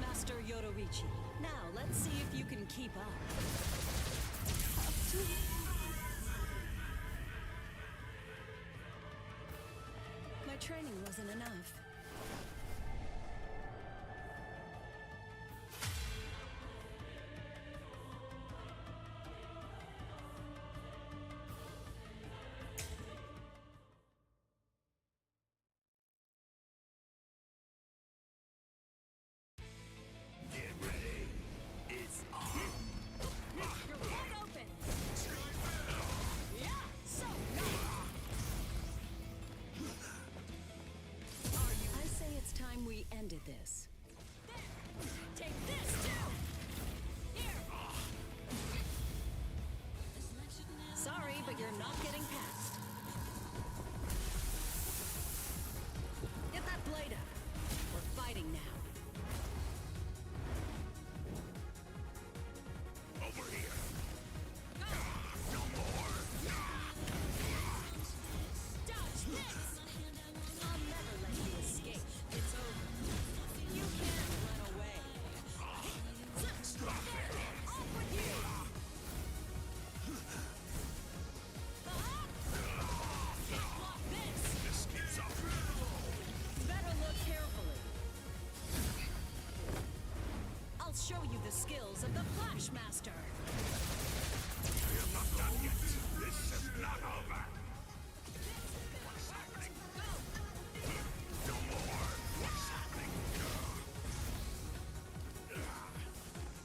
Master Yoruichi. Now, let's see if you can keep up. My training wasn't enough. Ended this. Take this too. Here. Sorry, but you're not getting past. Get that blade up. We're fighting now. Over here. No more. Dodge this. I'll never let you escape. It's over. You can't run away. Off with you! Block this! This keeps up. Better look carefully. I'll show you the skills of the Flash Master. I am not done yet. This is not over. What's happening? No more. What's happening?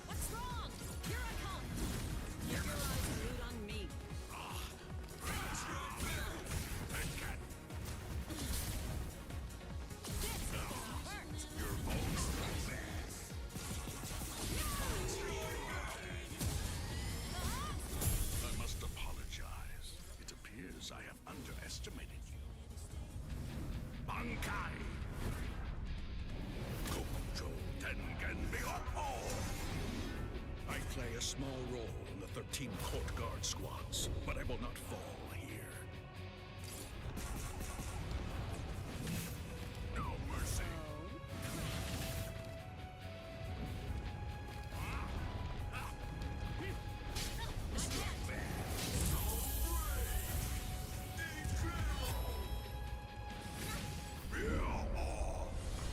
What's wrong? Here I come. Keep your eyes glued on me. This is gonna hurt. Your bones are bad. I must apologize. It appears I have underestimated you. Bankai! Kokujo Tengen Myoho! I play a small role in the 13 Court Guard squads, but I will not fall here. No mercy.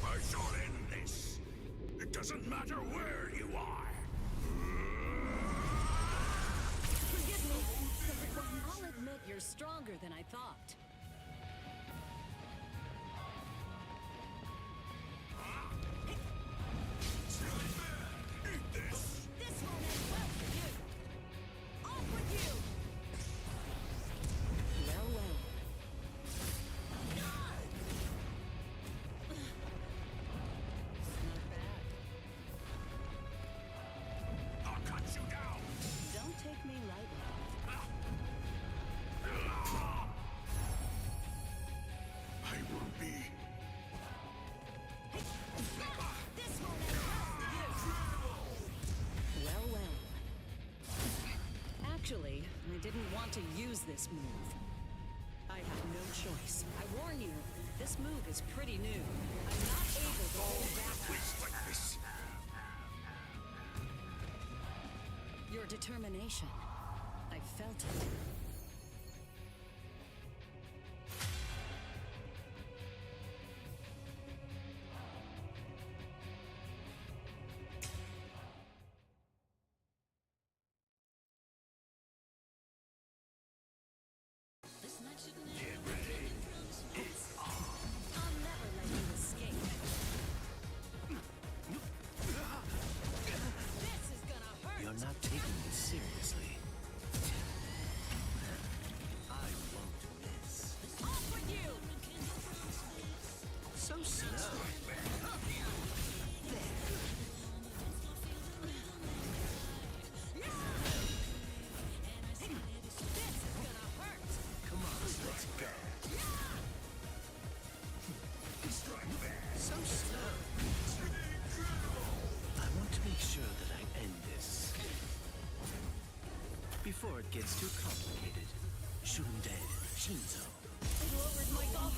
I shall end this. It doesn't matter where you are. Forgive me. I'll admit you're stronger than I thought. Actually, I didn't want to use this move. I have no choice. I warn you, this move is pretty new. I'm not able to hold back. Like this. Your determination. I felt it. You're not taking this seriously. I won't miss. Off with you! So slow. Come on, let's go. So slow. I want to make sure that I end this before it gets too complicated. Shunde Shinzo. I lowered my gun.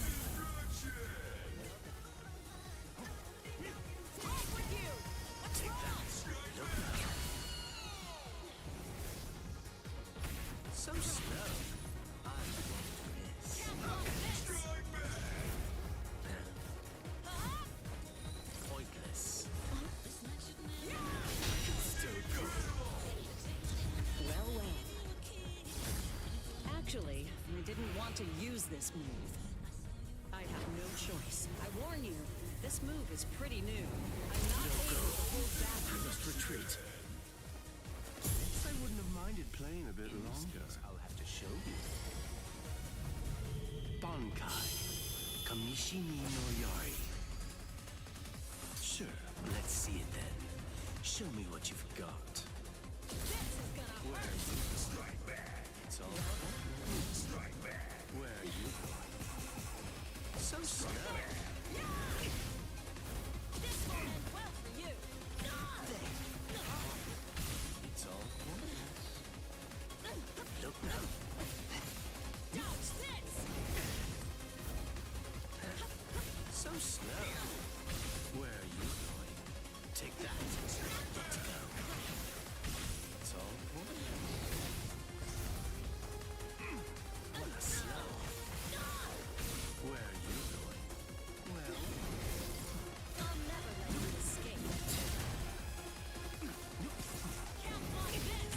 Off with you! What's wrong? Look now. So slow. I won't miss. Pointless. Still good. Well, well. Actually, I didn't want to use this move. I have no choice. I warn you, this move is pretty new. I'm not able to hold back. I must retreat. I wouldn't have minded playing a bit longer. I'll have to show you. Bankai. Kamishimi no Yari. Sure, let's see it then. Show me what you've got. Where are you? Strike back. It's all strike back. Where are you going? So slow. This will end well for you. It's all look now. Dodge this! So slow. Where are you going? Take that. Let's go. It's all what a slow. Where are you going? Well, I'll never let you escape. Count on this!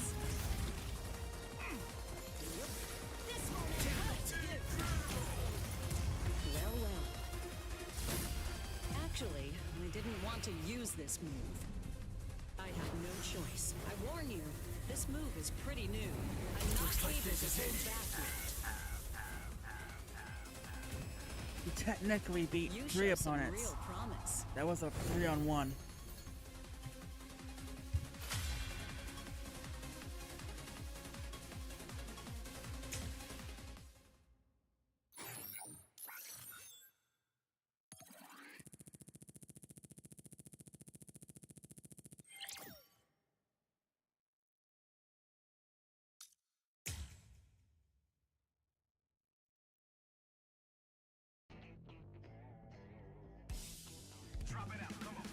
This won't end well for you. Well, well. Actually, I didn't want to use this move. I have no choice. I warn you, this move is pretty new. I'm not able to hold back yet. You technically beat You 3 show some opponents. real promise. That was a 3-on-1. Drop it out, come on.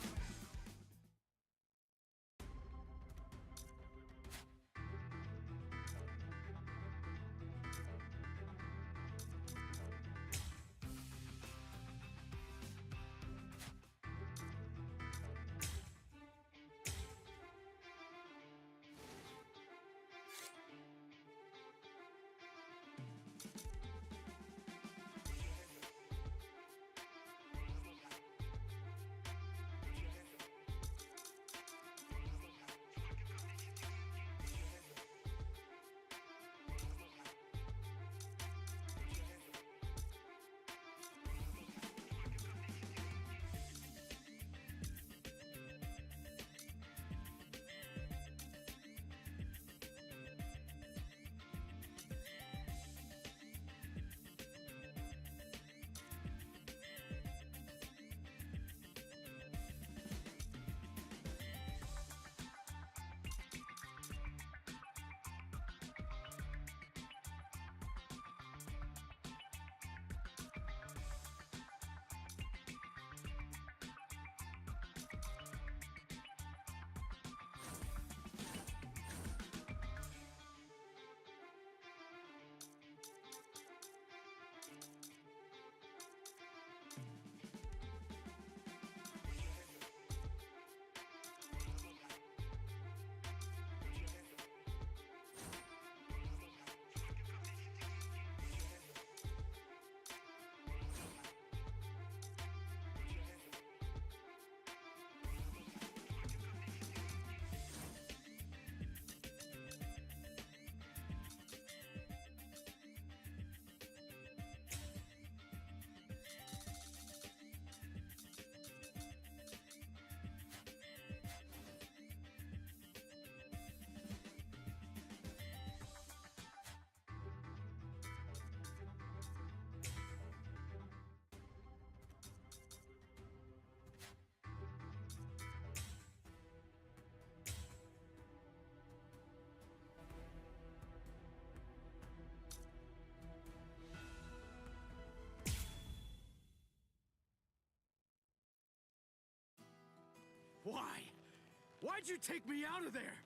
Why'd you take me out of there?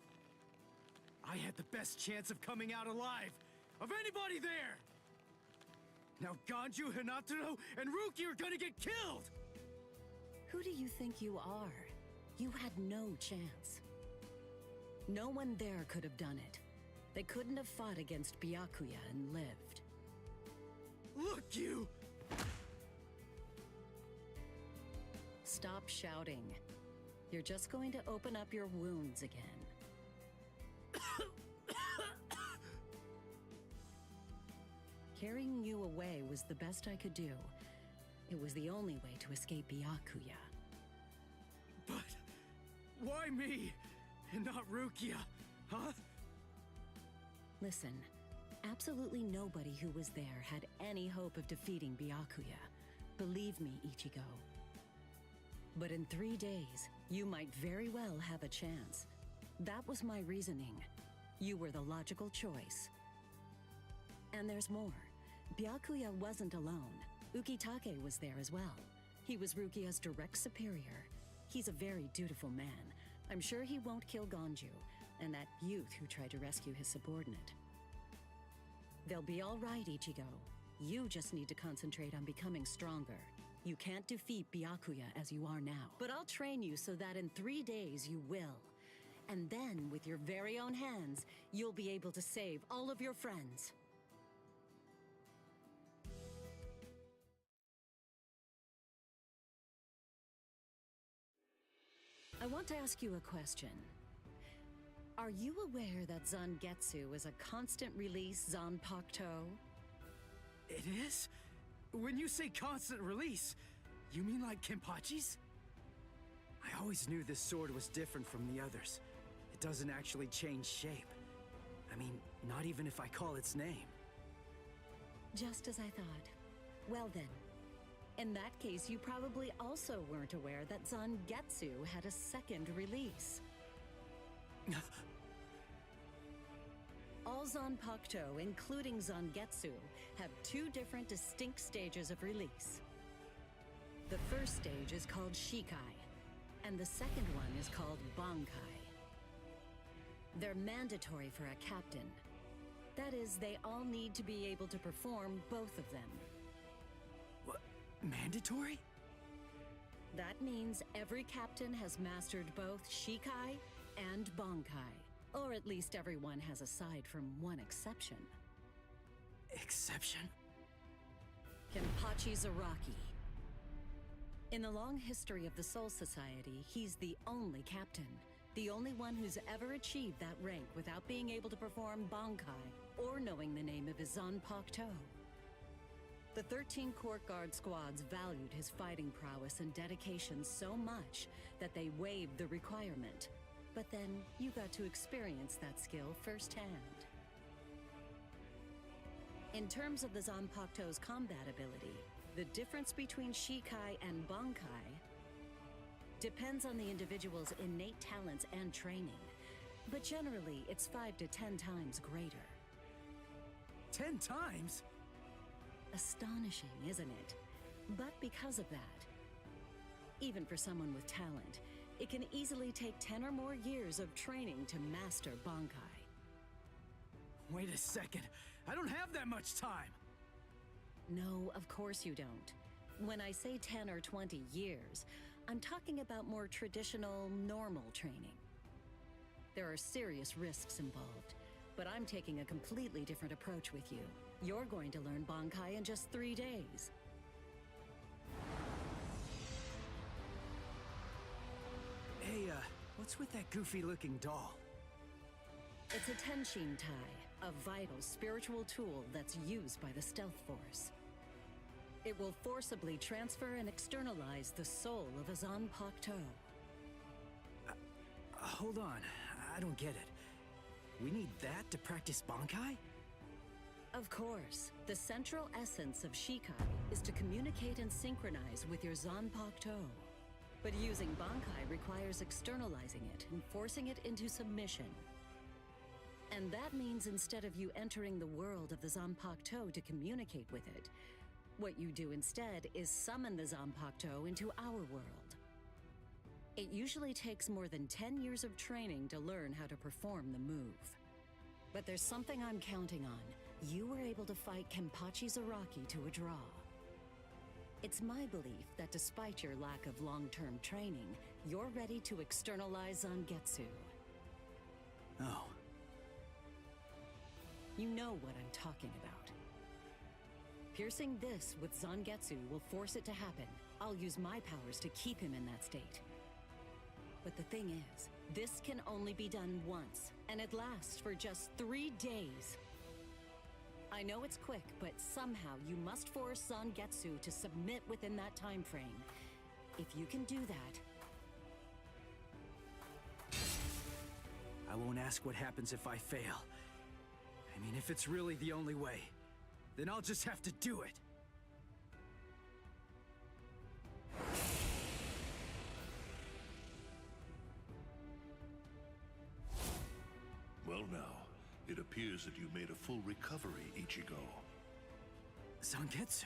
I had the best chance of coming out alive, of anybody there! Now Ganju, Hinataro, and Ruki are gonna get killed! Who do you think you are? You had no chance. No one there could have done it. They couldn't have fought against Byakuya and lived. Look, you! Stop shouting. You're just going to open up your wounds again. Carrying you away was the best I could do. It was the only way to escape Byakuya. But why me and not Rukia, huh? Listen, absolutely nobody who was there had any hope of defeating Byakuya. Believe me, Ichigo. But in 3 days, you might very well have a chance. That was my reasoning. You were the logical choice. And there's more. Byakuya wasn't alone. Ukitake was there as well. He was Rukia's direct superior. He's a very dutiful man. I'm sure he won't kill Ganju, and that youth who tried to rescue his subordinate. They'll be all right, Ichigo. You just need to concentrate on becoming stronger. You can't defeat Byakuya as you are now. But I'll train you so that in 3 days you will. And then, with your very own hands, you'll be able to save all of your friends. I want to ask you a question. Are you aware that Zangetsu is a constant release Zanpakuto? It is? When you say constant release, you mean like Kenpachi's? I always knew this sword was different from the others. It doesn't actually change shape. I mean, not even if I call its name. Just as I thought. Well then, in that case, you probably also weren't aware that Zangetsu had a second release. All Zanpakuto, including Zangetsu, have 2 different distinct stages of release. The first stage is called Shikai, and the second one is called Bankai. They're mandatory for a captain. That is, they all need to be able to perform both of them. What? Mandatory? That means every captain has mastered both Shikai and Bankai. Or at least everyone has aside from one exception. Exception? Kenpachi Zaraki. In the long history of the Soul Society, he's the only captain. The only one who's ever achieved that rank without being able to perform Bankai or knowing the name of his Zanpakuto. The 13 Court Guard squads valued his fighting prowess and dedication so much that they waived the requirement. But then, you got to experience that skill firsthand. In terms of the Zanpakuto's combat ability, the difference between Shikai and Bankai depends on the individual's innate talents and training. But generally, it's 5 to 10 times greater. 10 times? Astonishing, isn't it? But because of that, even for someone with talent, it can easily take 10 or more years of training to master Bankai. Wait a second. I don't have that much time. No, of course you don't. When I say 10 or 20 years, I'm talking about more traditional, normal training. There are serious risks involved, but I'm taking a completely different approach with you. You're going to learn Bankai in just 3 days. Hey, what's with that goofy-looking doll? It's a Tenshin Tai, a vital spiritual tool that's used by the Stealth Force. It will forcibly transfer and externalize the soul of a Zanpakuto. Hold on, I don't get it. We need that to practice Bankai? Of course. The central essence of Shikai is to communicate and synchronize with your Zanpakuto. But using Bankai requires externalizing it and forcing it into submission. And that means instead of you entering the world of the Zanpakuto to communicate with it, what you do instead is summon the Zanpakuto into our world. It usually takes more than 10 years of training to learn how to perform the move. But there's something I'm counting on. You were able to fight Kenpachi Zaraki to a draw. It's my belief that despite your lack of long-term training, you're ready to externalize Zangetsu. Oh. You know what I'm talking about. Piercing this with Zangetsu will force it to happen. I'll use my powers to keep him in that state. But the thing is, this can only be done once, and it lasts for just 3 days. I know it's quick, but somehow you must force Zangetsu to submit within that time frame. If you can do that... I won't ask what happens if I fail. I mean, if it's really the only way, then I'll just have to do it. Well now, it appears that you made a full recovery, Ichigo. Zangetsu.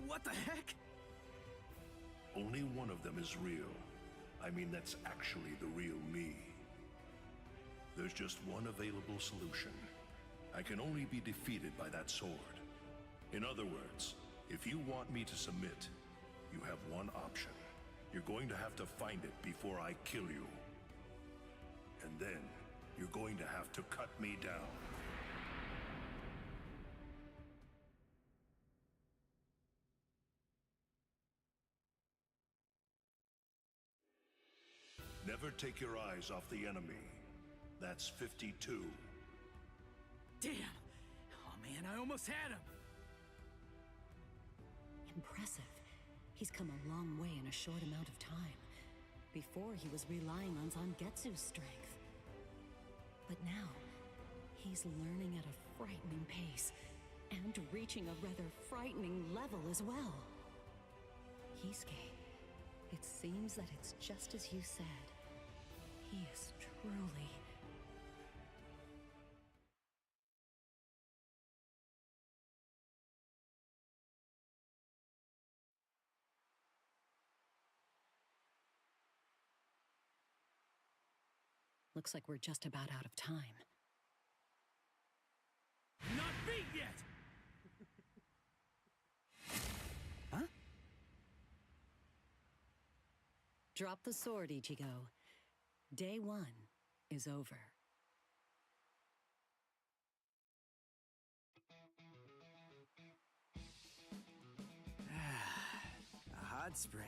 What the heck? Only one of them is real. I mean, that's actually the real me. There's just one available solution. I can only be defeated by that sword. In other words, if you want me to submit, you have one option. You're going to have to find it before I kill you. And then, you're going to have to cut me down. Never take your eyes off the enemy. That's 52. Damn! Oh man, I almost had him! Impressive. He's come a long way in a short amount of time. Before, he was relying on Zangetsu's strength. But now, he's learning at a frightening pace, and reaching a rather frightening level as well. Kisuke, it seems that it's just as you said. He is truly... Looks like we're just about out of time. Not beat yet! Huh? Drop the sword, Ichigo. Day 1 is over. A hot spring.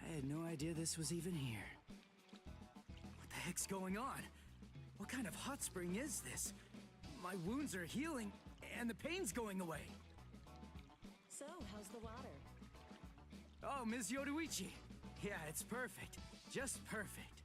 I had no idea this was even here. What the heck's going on? What kind of hot spring is this? My wounds are healing, and the pain's going away. So, how's the water? Oh, Ms. Yoruichi. Yeah, it's perfect. Just perfect.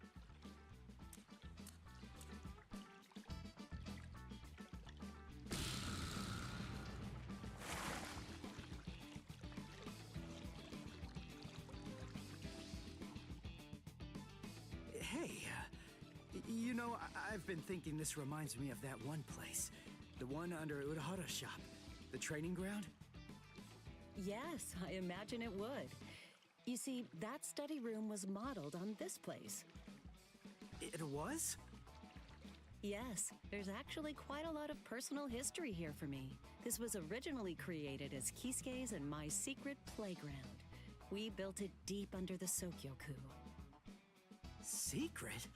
Hey, you know, I've been thinking this reminds me of that one place. The one under Urahara's shop. The training ground? Yes, I imagine it would. You see, that study room was modeled on this place. It was? Yes, there's actually quite a lot of personal history here for me. This was originally created as Kisuke's and my secret playground. We built it deep under the Sokyoku. Secret?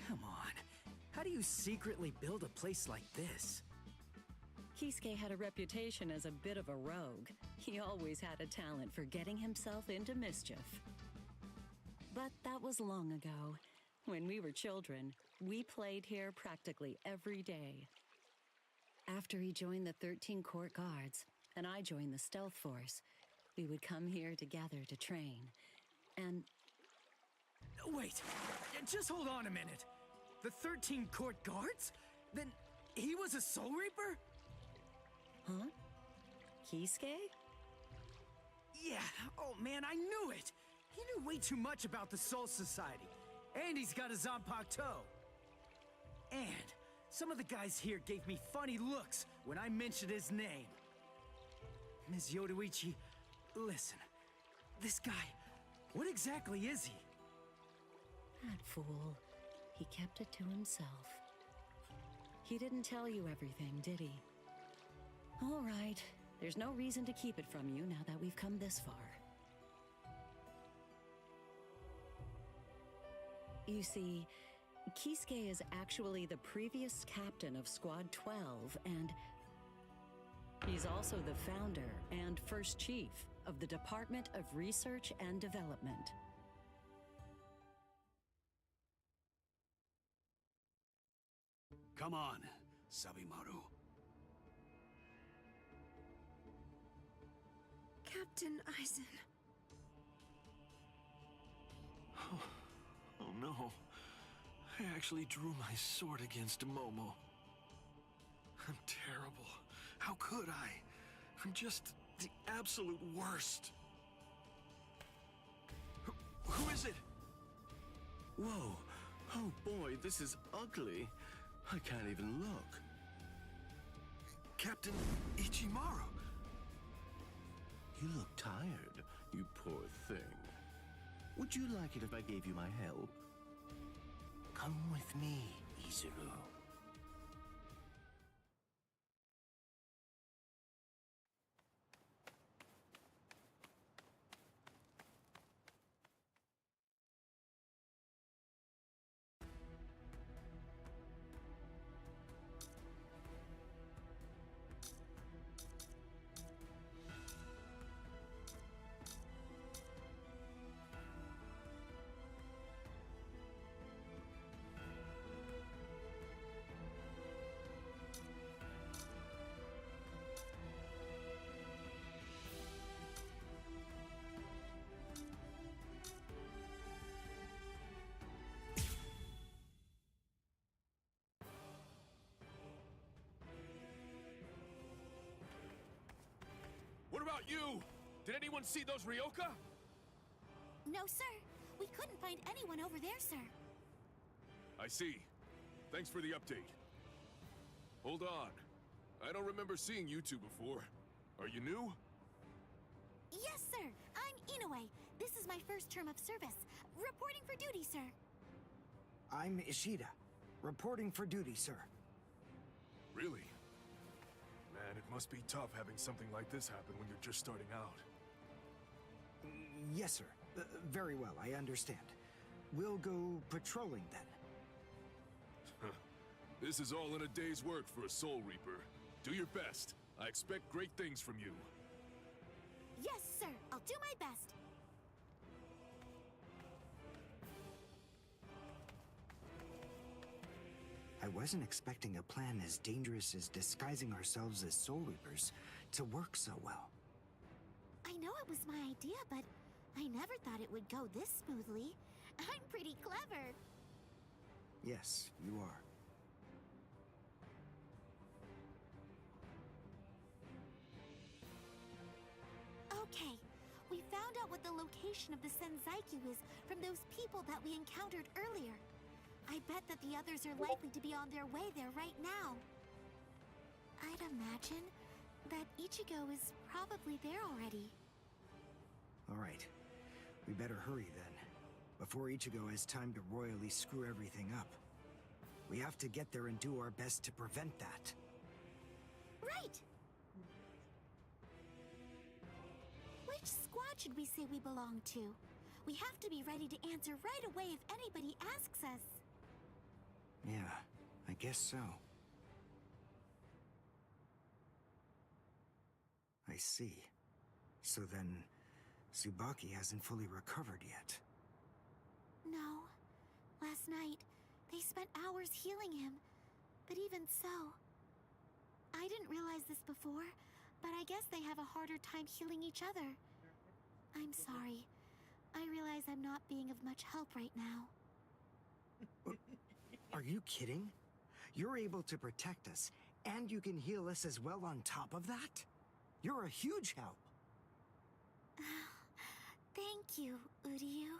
Come on. How do you secretly build a place like this? Kisuke had a reputation as a bit of a rogue. He always had a talent for getting himself into mischief. But that was long ago. When we were children, we played here practically every day. After he joined the 13 Court Guards, and I joined the Stealth Force, we would come here together to train. And... Wait, just hold on a minute. The 13 Court Guards? Then he was a Soul Reaper? Huh? Kisuke? Yeah, oh man, I knew it! He knew way too much about the Soul Society. And he's got a Zanpakuto. And some of the guys here gave me funny looks when I mentioned his name. Ms. Yoruichi, listen. This guy, what exactly is he? That fool. He kept it to himself. He didn't tell you everything, did he? All right. There's no reason to keep it from you now that we've come this far. You see, Kisuke is actually the previous captain of Squad 12, and he's also the founder and first chief of the Department of Research and Development. Come on, Sabimaru. Captain Eisen. Oh no. I actually drew my sword against Momo. I'm terrible. How could I? I'm just the absolute worst. Who is it? Whoa. Oh boy, this is ugly. I can't even look. Captain Ichimaru. You look tired, you poor thing. Would you like it if I gave you my help? Come with me, Izuru. What about you? Did anyone see those Ryoka? No, sir. We couldn't find anyone over there, sir. I see. Thanks for the update. Hold on. I don't remember seeing you two before. Are you new? Yes, sir. I'm Inoue. This is my first term of service. Reporting for duty, sir. I'm Ishida. Reporting for duty, sir. Really? Man, it must be tough having something like this happen when you're just starting out. Yes, sir. Very well, I understand. We'll go patrolling then. This is all in a day's work for a Soul Reaper. Do your best. I expect great things from you. Yes, sir. I'll do my best. I wasn't expecting a plan as dangerous as disguising ourselves as Soul Reapers to work so well. I know it was my idea, but I never thought it would go this smoothly. I'm pretty clever. Yes, you are. Okay, we found out what the location of the Senzaiku is from those people that we encountered earlier. I bet that the others are likely to be on their way there right now. I'd imagine that Ichigo is probably there already. All right. We better hurry then, before Ichigo has time to royally screw everything up. We have to get there and do our best to prevent that. Right! Which squad should we say we belong to? We have to be ready to answer right away if anybody asks us. Yeah, I guess so. I see. So then, Tsubaki hasn't fully recovered yet. No. Last night, they spent hours healing him. But even so... I didn't realize this before, but I guess they have a harder time healing each other. I'm sorry. I realize I'm not being of much help right now. Are you kidding? You're able to protect us, and you can heal us as well on top of that? You're a huge help. Thank you, Uryu.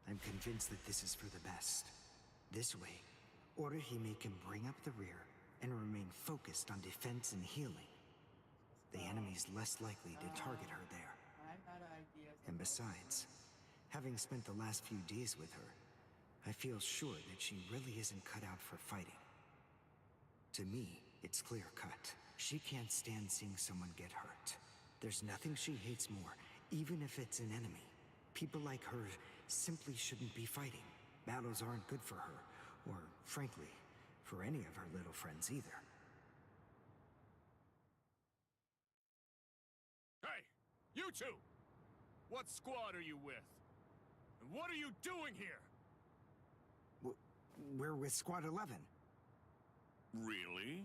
I'm convinced that this is for the best. This way, Orihime can bring up the rear and remain focused on defense and healing. The enemy's less likely to target her there. And besides, having spent the last few days with her, I feel sure that she really isn't cut out for fighting. To me, it's clear-cut. She can't stand seeing someone get hurt. There's nothing she hates more, even if it's an enemy. People like her simply shouldn't be fighting. Battles aren't good for her, or, frankly, for any of her little friends either. Hey, you two! What squad are you with? And what are you doing here? We're with Squad 11. Really?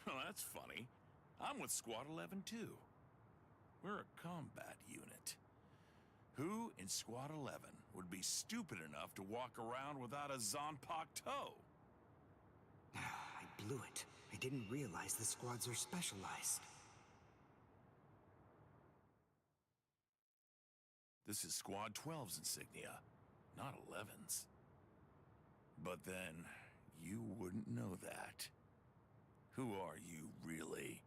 Well, that's funny. I'm with Squad 11 too. We're a combat unit. Who in Squad 11 would be stupid enough to walk around without a Zanpakuto toe? I blew it. I didn't realize the squads are specialized. This is Squad 12's insignia, not 11's. But then, you wouldn't know that. Who are you, really?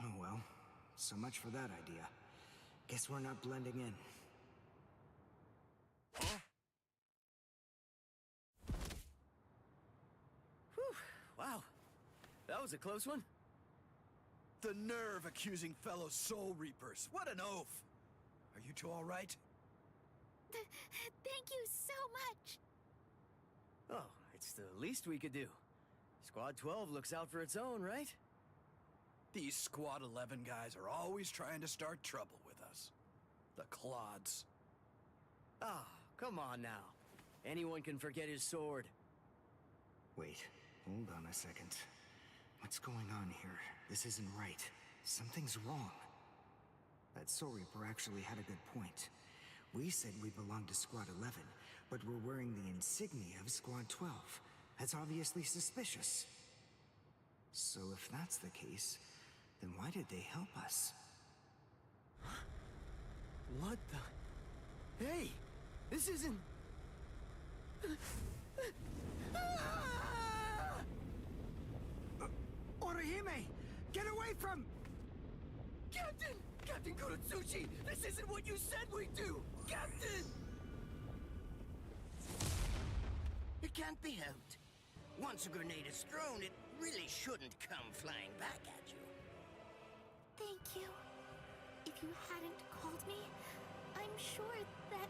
Oh well, so much for that idea. Guess we're not blending in. Huh? Whew, wow. That was a close one. The nerve accusing fellow Soul Reapers. What an oaf! Are you two all right? Thank you so much. Oh, it's the least we could do. Squad 12 looks out for its own, right? These Squad 11 guys are always trying to start trouble with us. The clods. Ah, come on now. Anyone can forget his sword. Wait, hold on a second. What's going on here? This isn't right. Something's wrong. That Soul Reaper actually had a good point. We said we belonged to Squad 11, but we're wearing the insignia of Squad 12. That's obviously suspicious. So if that's the case, then why did they help us? What the... Hey! This isn't... Orihime! Get away from... Captain! Captain Kurotsuchi! This isn't what you said we'd do! Captain! It can't be helped. Once a grenade is thrown, it really shouldn't come flying back at you. Thank you. If you hadn't called me, I'm sure that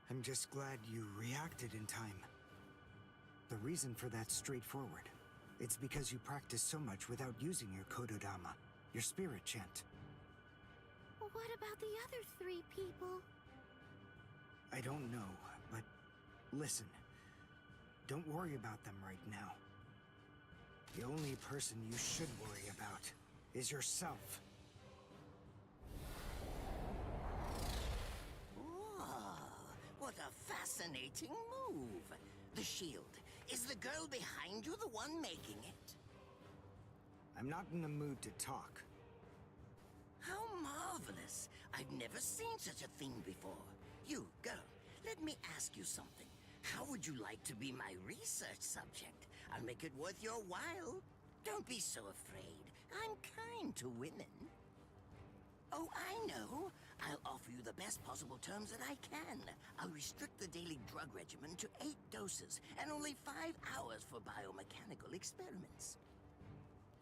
I'm just glad you reacted in time. The reason for that's straightforward. It's because you practice so much without using your Kododama, your spirit chant. What about the other 3 people? I don't know, but listen. Don't worry about them right now. The only person you should worry about is yourself. Oh, what a fascinating move. The shield. Is the girl behind you the one making it? I'm not in the mood to talk. How marvelous. I've never seen such a thing before. You, girl, let me ask you something. How would you like to be my research subject? I'll make it worth your while. Don't be so afraid. I'm kind to women. Oh, I know. I'll offer you the best possible terms that I can. I'll restrict the daily drug regimen to 8 doses and only 5 hours for biomechanical experiments.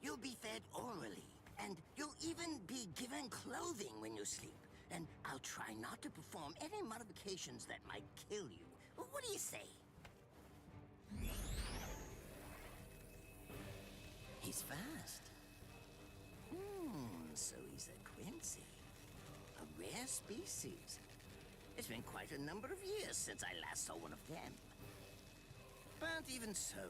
You'll be fed orally, and you'll even be given clothing when you sleep. And I'll try not to perform any modifications that might kill you. What do you say? He's fast. So he's a Quincy. A rare species. It's been quite a number of years since I last saw one of them. But even so,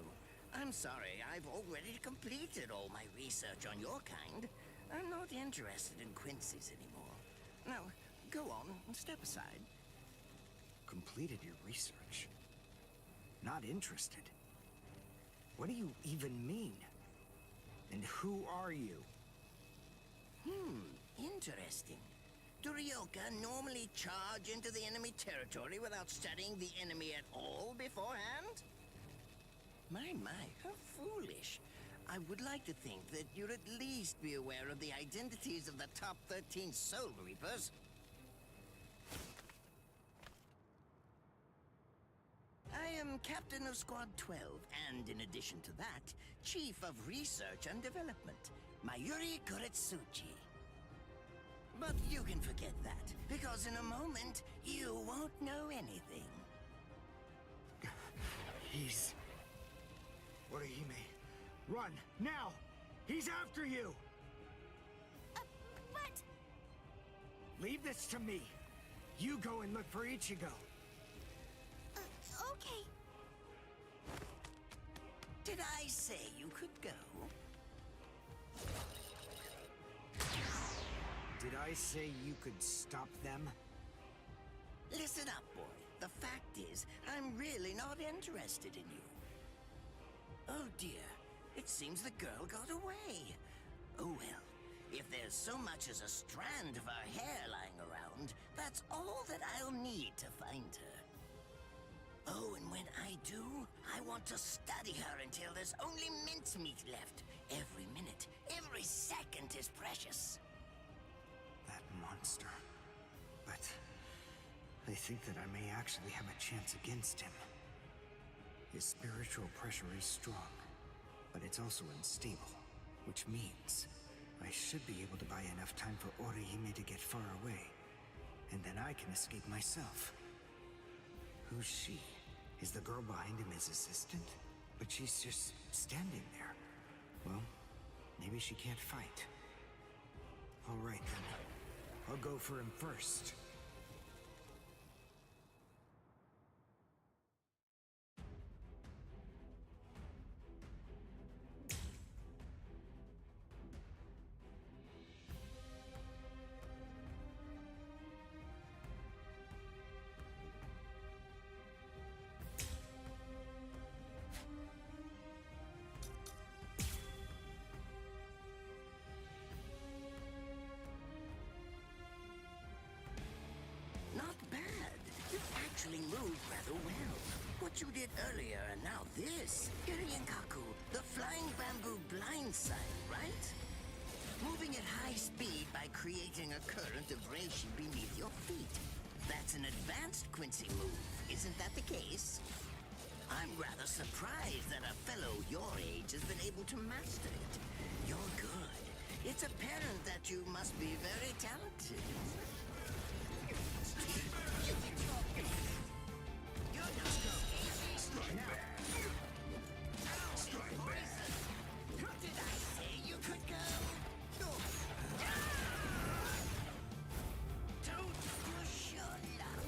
I'm sorry, I've already completed all my research on your kind. I'm not interested in Quincy's anymore. Now, go on, step aside. Completed your research? Not interested? What do you even mean? And who are you? Interesting. Do Ryoka normally charge into the enemy territory without studying the enemy at all beforehand? My, how foolish. I would like to think that you'd at least be aware of the identities of the top 13 Soul Reapers. I am Captain of Squad 12, and in addition to that, Chief of Research and Development, Mayuri Kuretsuchi. But you can forget that, because in a moment, you won't know anything. He's... Orihime, run, now! He's after you! But... Leave this to me. You go and look for Ichigo. Okay. Did I say you could go? Did I say you could stop them? Listen up, boy. The fact is, I'm really not interested in you. Oh dear, it seems the girl got away. Oh well, if there's so much as a strand of her hair lying around, that's all that I'll need to find her. Oh, and when I do, I want to study her until there's only mincemeat left. Every minute, every second is precious. That monster. But I think that I may actually have a chance against him. His spiritual pressure is strong, but it's also unstable, which means I should be able to buy enough time for Orihime to get far away, and then I can escape myself. Who's she? Is the girl behind him his assistant? But she's just standing there. Well, maybe she can't fight. All right then. I'll go for him first. Not bad. You actually moved rather well. What you did earlier and now this. Irienkaku, the flying bamboo blindside, right? Moving at high speed by creating a current of reishi beneath your feet. That's an advanced Quincy move, isn't that the case? I'm rather surprised that a fellow your age has been able to master it. You're good. It's apparent that you must be very talented. Did I say you could go? Don't push your luck.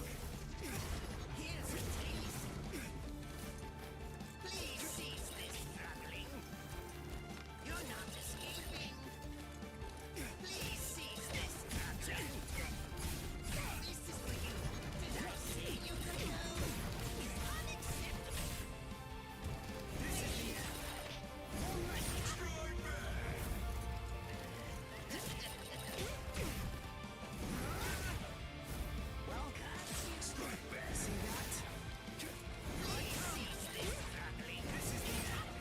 Here's a taste. Please cease this struggling. You're not escaping. Please cease this struggling. This is for you. Did I say you could go? It's unacceptable. This is the end. Well, see that? Please cease this struggling. This is the end.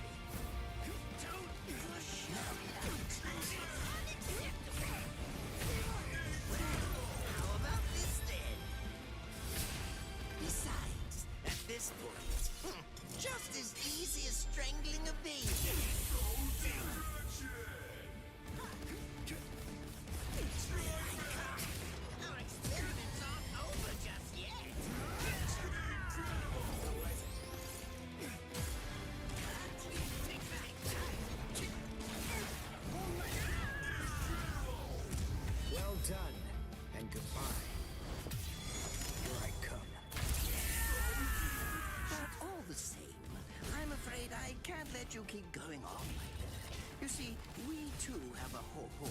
Don't push your luck. It's unacceptable. Well, how about this then? Besides, at this point, just as easy as strangling a baby. Our experiments aren't over just yet. Take back. Well done, and goodbye. Here I come. But all the same, I'm afraid I can't let you keep going on like that. You see, we too have a ho-ho,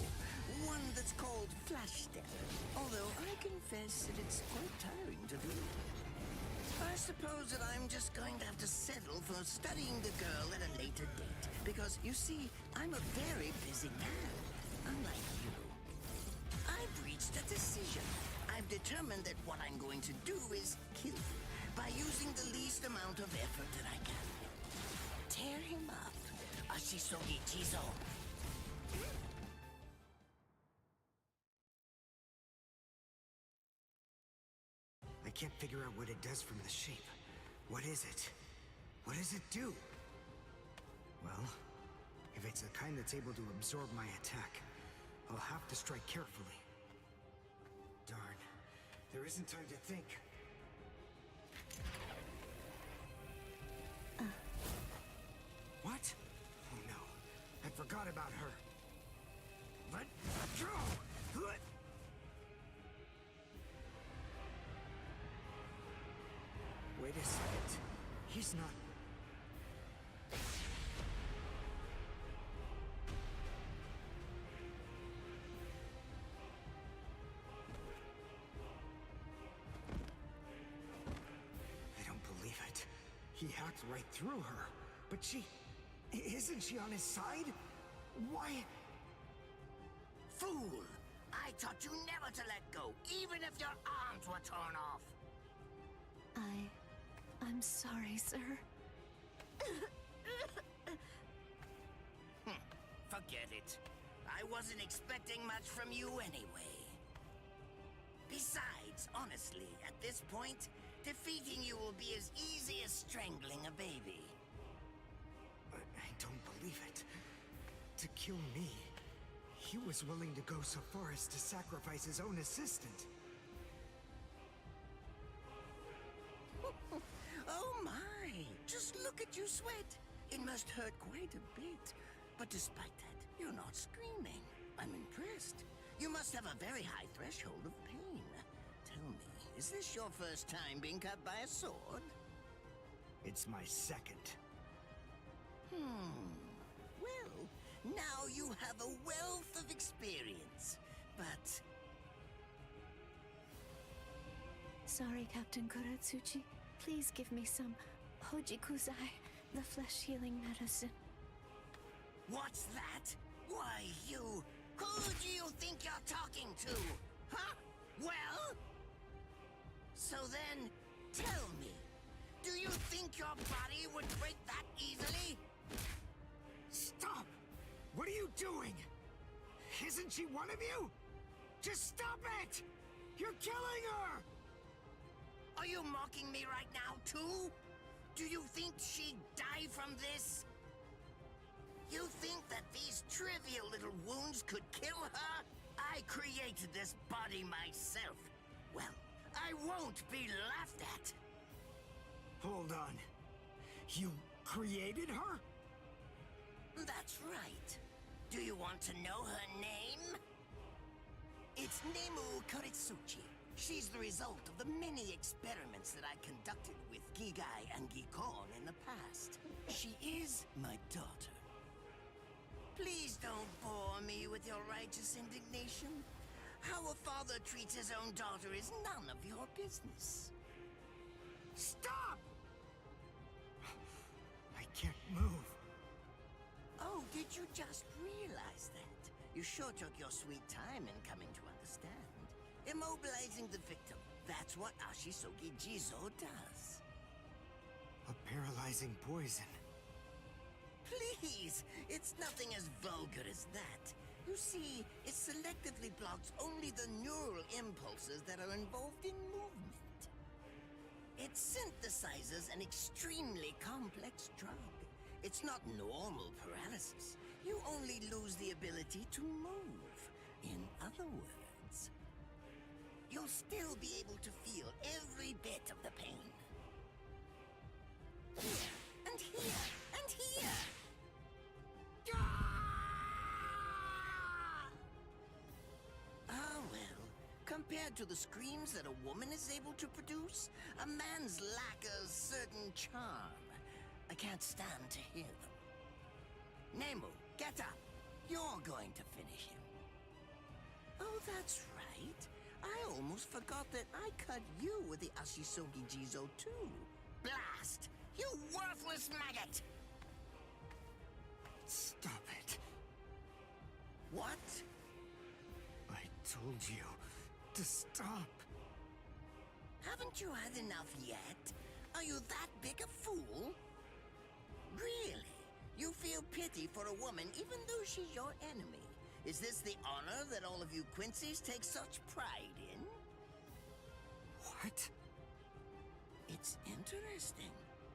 one that's called Flash Step, although I confess that it's quite tiring to do. I suppose that I'm just going to have to settle for studying the girl at a later date, because, you see, I'm a very busy man, unlike you. reached a decision. I've determined that what I'm going to do is kill him by using the least amount of effort that I can. Tear him up. Ashisogi Jizo. I can't figure out what it does from the shape. What is it? What does it do? Well, if it's the kind that's able to absorb my attack, I'll have to strike carefully. Darn, there isn't time to think. What? Oh no, I forgot about her. Let go! Wait a second. He's not... I don't believe it. He hacked right through her. But she... Isn't she on his side? Why... Fool! I taught you never to let go, even if your arms were torn off. I'm sorry, sir. Forget it. I wasn't expecting much from you anyway. Besides, honestly, at this point, defeating you will be as easy as strangling a baby. I don't believe it. To kill me, he was willing to go so far as to sacrifice his own assistant. Oh my! Just look at you sweat. It must hurt quite a bit. But despite that, you're not screaming. I'm impressed. You must have a very high threshold of pain. Tell me, is this your first time being cut by a sword? It's my second. Well, now you have a wealth of experience. But... Sorry, Captain Kuratsuchi. Please give me some Hojikuzai, the flesh-healing medicine. What's that? Why, you... Who do you think you're talking to? Huh? Well? So then, tell me, do you think your body would break that easily? Stop! What are you doing? Isn't she one of you? Just stop it! You're killing her! Are you mocking me right now, too? Do you think she'd die from this? You think that these trivial little wounds could kill her? I created this body myself. Well, I won't be laughed at. Hold on. You created her? That's right. Do you want to know her name? It's Nemu Kuritsuchi. She's the result of the many experiments that I conducted with Gigai and Gikon in the past. She is my daughter. Please don't bore me with your righteous indignation. How a father treats his own daughter is none of your business. Stop! I can't move. Oh, did you just realize that? You sure took your sweet time in coming to understand. Immobilizing the victim. That's what Ashisogi Jizo does. A paralyzing poison. Please! It's nothing as vulgar as that. You see, it selectively blocks only the neural impulses that are involved in movement. It synthesizes an extremely complex drug. It's not normal paralysis. You only lose the ability to move. In other words, you'll still be able to feel every bit of the pain. Here, and here, and here! Ah, well, compared to the screams that a woman is able to produce, a man's lack a certain charm. I can't stand to hear them. Nemu, get up. You're going to finish him. Oh, that's right. I almost forgot that I cut you with the Ashisogi Jizo too. Blast! You worthless maggot! Stop it. What? I told you to stop. Haven't you had enough yet? Are you that big a fool? Really? You feel pity for a woman even though she's your enemy? Is this the honor that all of you Quincy's take such pride in? What? It's interesting.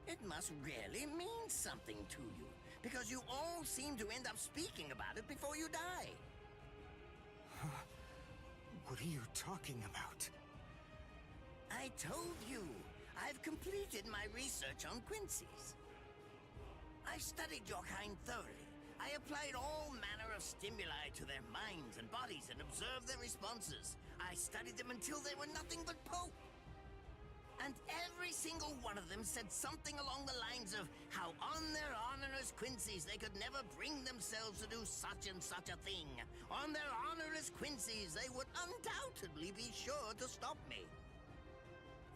It must really mean something to you, because you all seem to end up speaking about it before you die. What are you talking about? I told you, I've completed my research on Quincy's. I studied your kind thoroughly. I applied all manner of stimuli to their minds and bodies and observed their responses. I studied them until they were nothing but pulp. And every single one of them said something along the lines of how on their honor as Quincy's they could never bring themselves to do such and such a thing. On their honor as Quincy's they would undoubtedly be sure to stop me.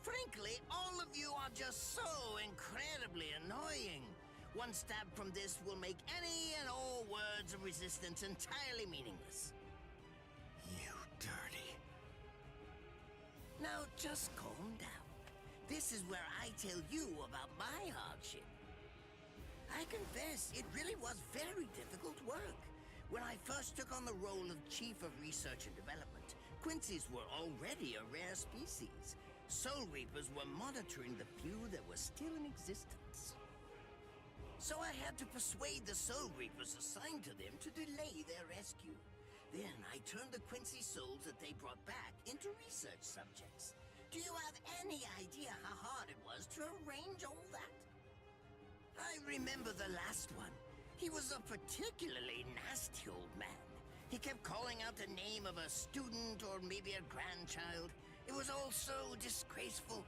Frankly, all of you are just so incredibly annoying. One stab from this will make any and all words of resistance entirely meaningless. You dirty. Now just calm down. This is where I tell you about my hardship. I confess, it really was very difficult work. When I first took on the role of Chief of Research and Development, Quincy's were already a rare species. Soul Reapers were monitoring the few that were still in existence. So I had to persuade the Soul Reapers assigned to them to delay their rescue. Then I turned the Quincy souls that they brought back into research subjects. Do you have any idea how hard it was to arrange all that? I remember the last one. He was a particularly nasty old man. He kept calling out the name of a student or maybe a grandchild. It was all so disgraceful.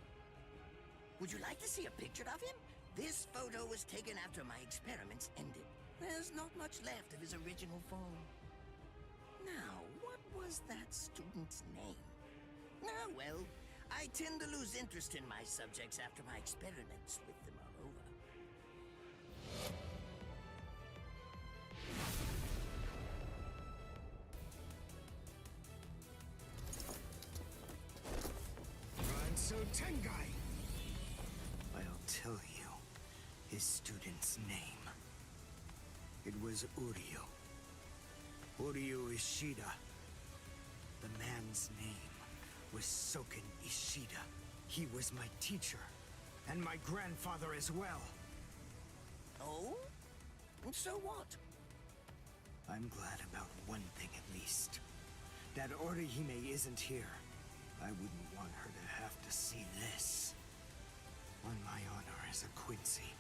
Would you like to see a picture of him? This photo was taken after my experiments ended. There's not much left of his original form. Now, what was that student's name? Ah, well, I tend to lose interest in my subjects after my experiments with them are over. Ranso Tengai! I'll tell you his student's name. It was Uryu. Uryu Ishida. The man's name was Soken Ishida. He was my teacher, and my grandfather as well. Oh? And so what? I'm glad about one thing at least. That Orihime isn't here. I wouldn't want her to have to see this. On my honor as a Quincy,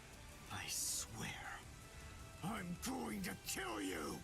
I swear, I'm going to kill you!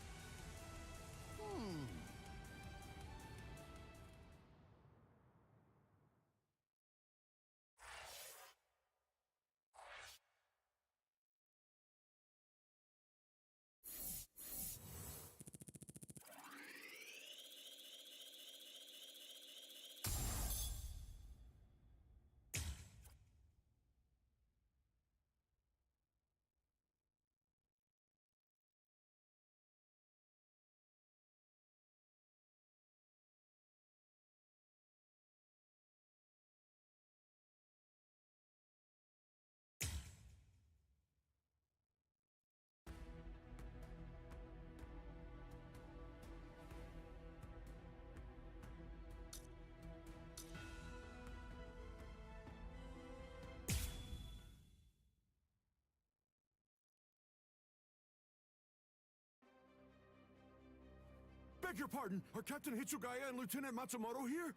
Beg your pardon, are Captain Hitsugaya and Lieutenant Matsumoto here?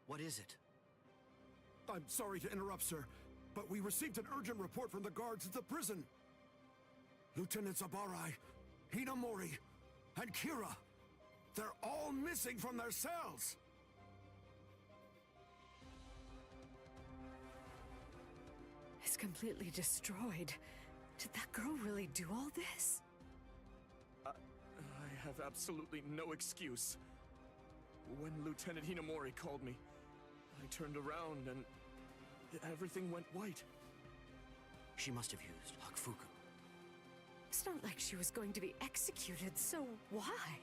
What is it? I'm sorry to interrupt, sir, but we received an urgent report from the guards at the prison. Lieutenant Zabarai, Hinamori, and Kira, they're all missing from their cells! It's completely destroyed. Did that girl really do all this? I have absolutely no excuse. When Lieutenant Hinamori called me, I turned around and everything went white. She must have used Hakufuku. It's not like she was going to be executed, so why?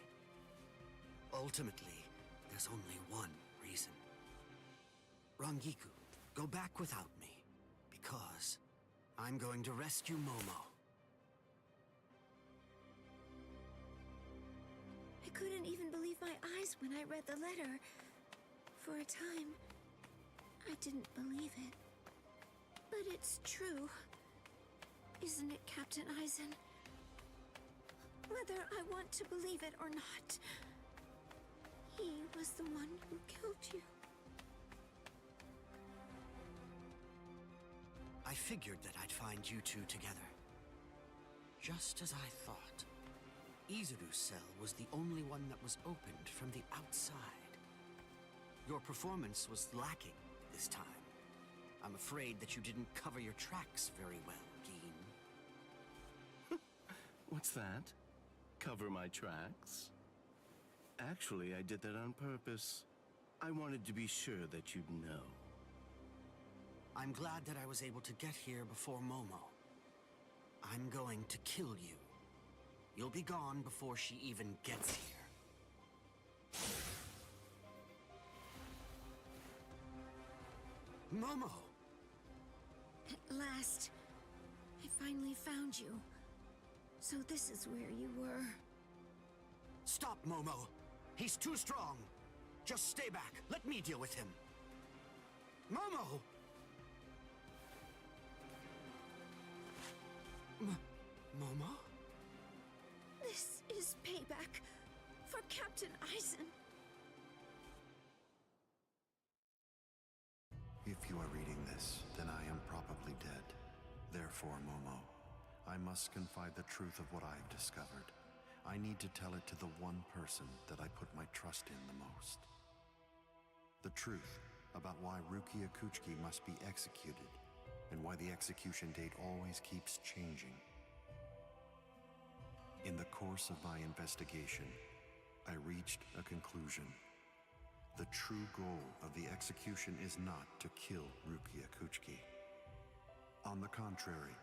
Ultimately, There's only one reason. Rangiku, go back without me, because I'm going to rescue Momo. I couldn't even believe my eyes when I read the letter. For a time, I didn't believe it. But it's true. Isn't it, Captain Eisen? Whether I want to believe it or not, he was the one who killed you. I figured that I'd find you two together. Just as I thought. Izuru's cell was the only one that was opened from the outside. Your performance was lacking this time. I'm afraid that you didn't cover your tracks very well, Geen. What's that? Cover my tracks? Actually, I did that on purpose. I wanted to be sure that you'd know. I'm glad that I was able to get here before Momo. I'm going to kill you. You'll be gone before she even gets here. Momo! At last, I finally found you. So this is where you were. Stop, Momo! He's too strong! Just stay back. Let me deal with him. Momo! Momo? This is payback for Captain Eisen. If you are reading this, then I am probably dead. Therefore, Momo, I must confide the truth of what I have discovered. I need to tell it to the one person that I put my trust in the most. The truth about why Rukia Kuchiki must be executed, and why the execution date always keeps changing. In the course of my investigation, I reached a conclusion. The true goal of the execution is not to kill Rukia Kuchiki. On the contrary,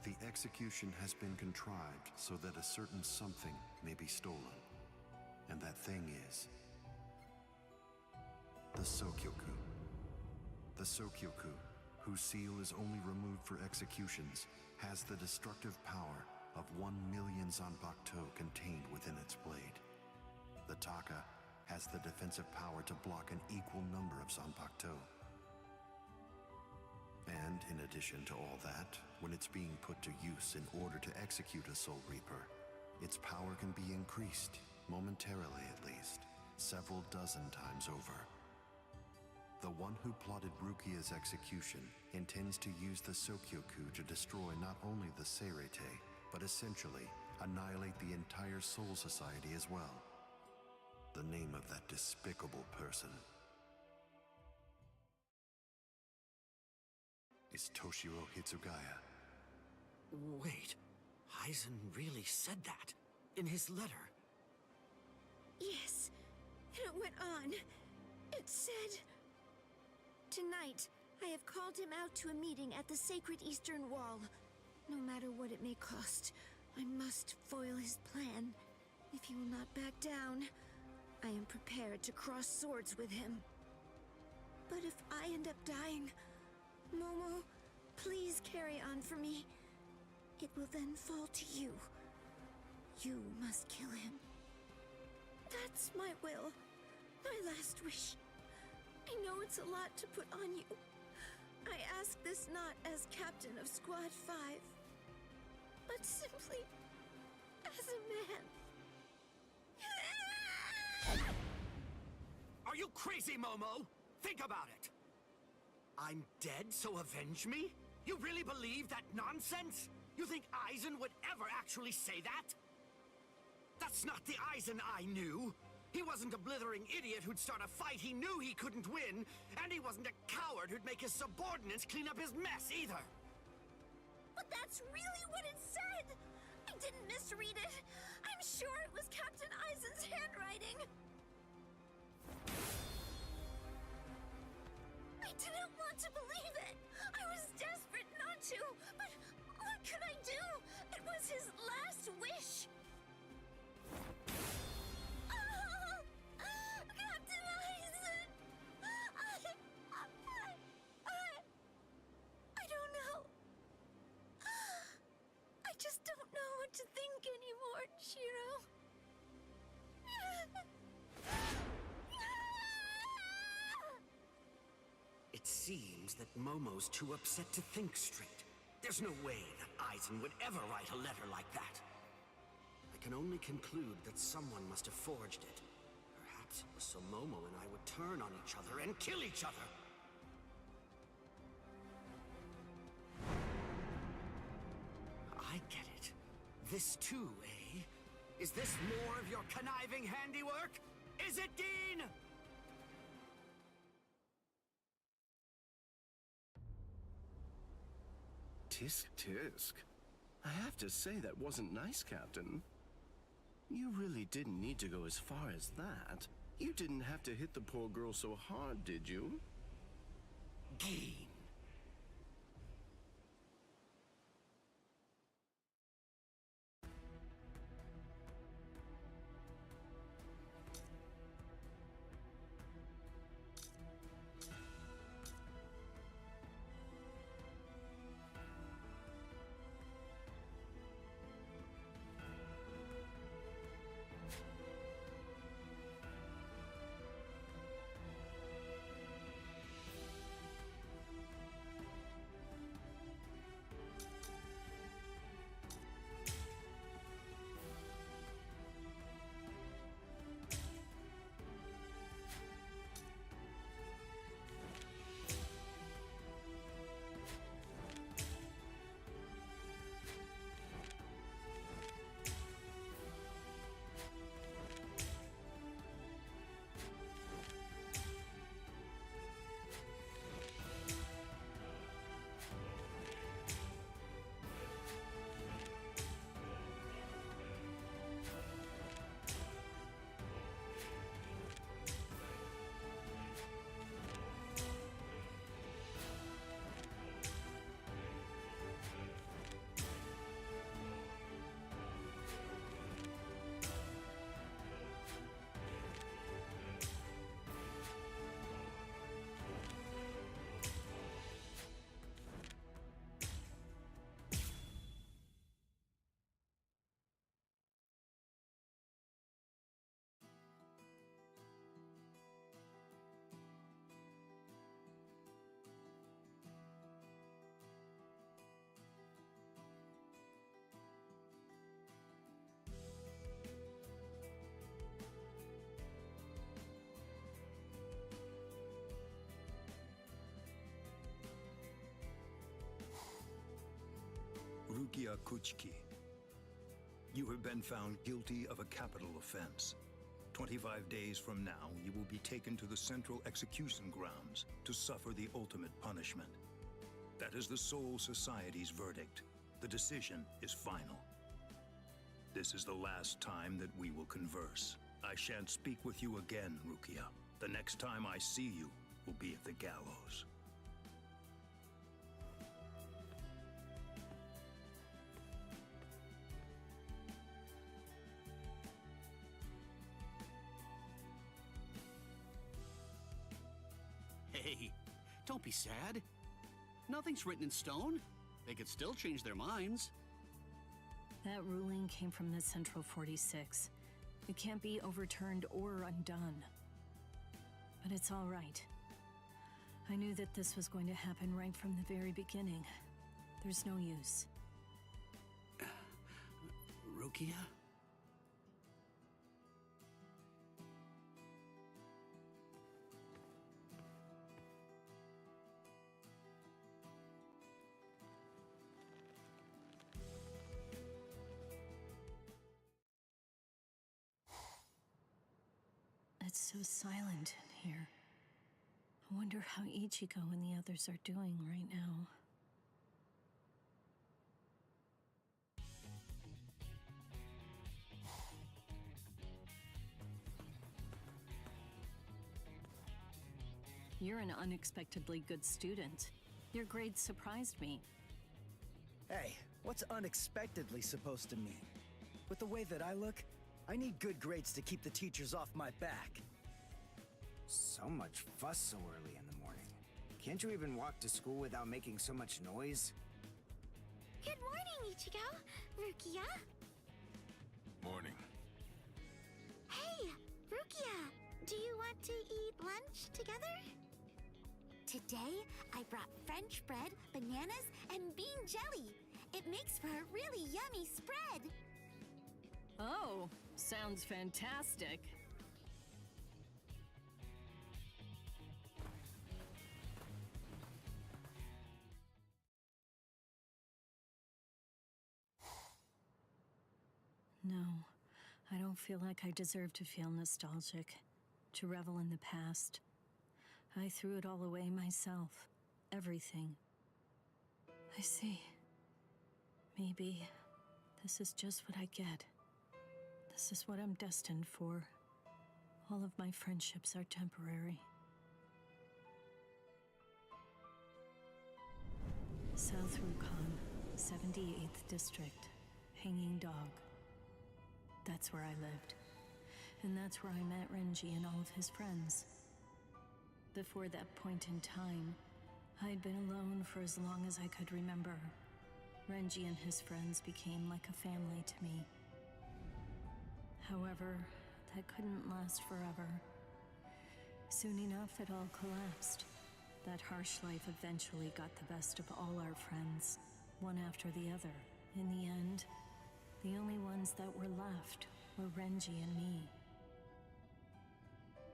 the execution has been contrived so that a certain something may be stolen. And that thing is the Sokyoku. The Sokyoku, whose seal is only removed for executions, has the destructive power of 1 million Zanpakuto contained within its blade. The Taka has the defensive power to block an equal number of Zanpakuto. And in addition to all that, when it's being put to use in order to execute a Soul Reaper, its power can be increased, momentarily at least, several dozen times over. The one who plotted Rukia's execution intends to use the Sokyoku to destroy not only the Seirete, but essentially annihilate the entire Soul Society as well. The name of that despicable person is Toshiro Hitsugaya. Wait, Eisen really said that in his letter? Yes, and it went on. It said, "Tonight, I have called him out to a meeting at the Sacred Eastern Wall. No matter what it may cost, I must foil his plan. If he will not back down, I am prepared to cross swords with him. But if I end up dying, Momo, please carry on for me. It will then fall to you. You must kill him. That's my will, my last wish. I know it's a lot to put on you. I ask this not as captain of Squad 5, but simply as a man." Are you crazy, Momo? Think about it. I'm dead, so avenge me? You really believe that nonsense? You think Eisen would ever actually say that? That's not the Eisen I knew. He wasn't a blithering idiot who'd start a fight he knew he couldn't win, and he wasn't a coward who'd make his subordinates clean up his mess either. But that's really what it said! I didn't misread it. I'm sure it was Captain Eisen's handwriting. I didn't want to believe it. I was desperate not to, but what could I do? It was his last wish. Oh, Captain just don't know what to think anymore, Shiro. It seems that Momo's too upset to think straight. There's no way that Aizen would ever write a letter like that. I can only conclude that someone must have forged it. Perhaps it was so Momo and I would turn on each other and kill each other. I get it. This too, eh? Is this more of your conniving handiwork? Is it, Dean? Tisk tisk. I have to say that wasn't nice, Captain. You really didn't need to go as far as that. You didn't have to hit the poor girl so hard, did you? Dean. Rukia Kuchiki, you have been found guilty of a capital offense. 25 days from now, you will be taken to the Central Execution Grounds to suffer the ultimate punishment. That is the Soul Society's verdict. The decision is final. This is the last time that we will converse. I shan't speak with you again, Rukia. The next time I see you will be at the gallows. Hey, don't be sad. Nothing's written in stone. They could still change their minds. That ruling came from the Central 46. It can't be overturned or undone. But it's all right. I knew that this was going to happen right from the very beginning. There's no use. Rukia? It's so silent in here. I wonder how Ichigo and the others are doing right now. You're an unexpectedly good student. Your grades surprised me. Hey, what's unexpectedly supposed to mean? With the way that I look, I need good grades to keep the teachers off my back. So much fuss so early in the morning. Can't you even walk to school without making so much noise? Good morning, Ichigo. Rukia. Morning. Hey, Rukia. Do you want to eat lunch together? Today, I brought French bread, bananas, and bean jelly. It makes for a really yummy spread. Oh, sounds fantastic. No, I don't feel like I deserve to feel nostalgic, to revel in the past. I threw it all away myself. Everything. I see. Maybe this is just what I get. This is what I'm destined for. All of my friendships are temporary. South Rukon, 78th District, Hanging Dog. That's where I lived. And that's where I met Renji and all of his friends. Before that point in time, I'd been alone for as long as I could remember. Renji and his friends became like a family to me. However, that couldn't last forever. Soon enough, it all collapsed. That harsh life eventually got the best of all our friends, one after the other. In the end, the only ones that were left were Renji and me.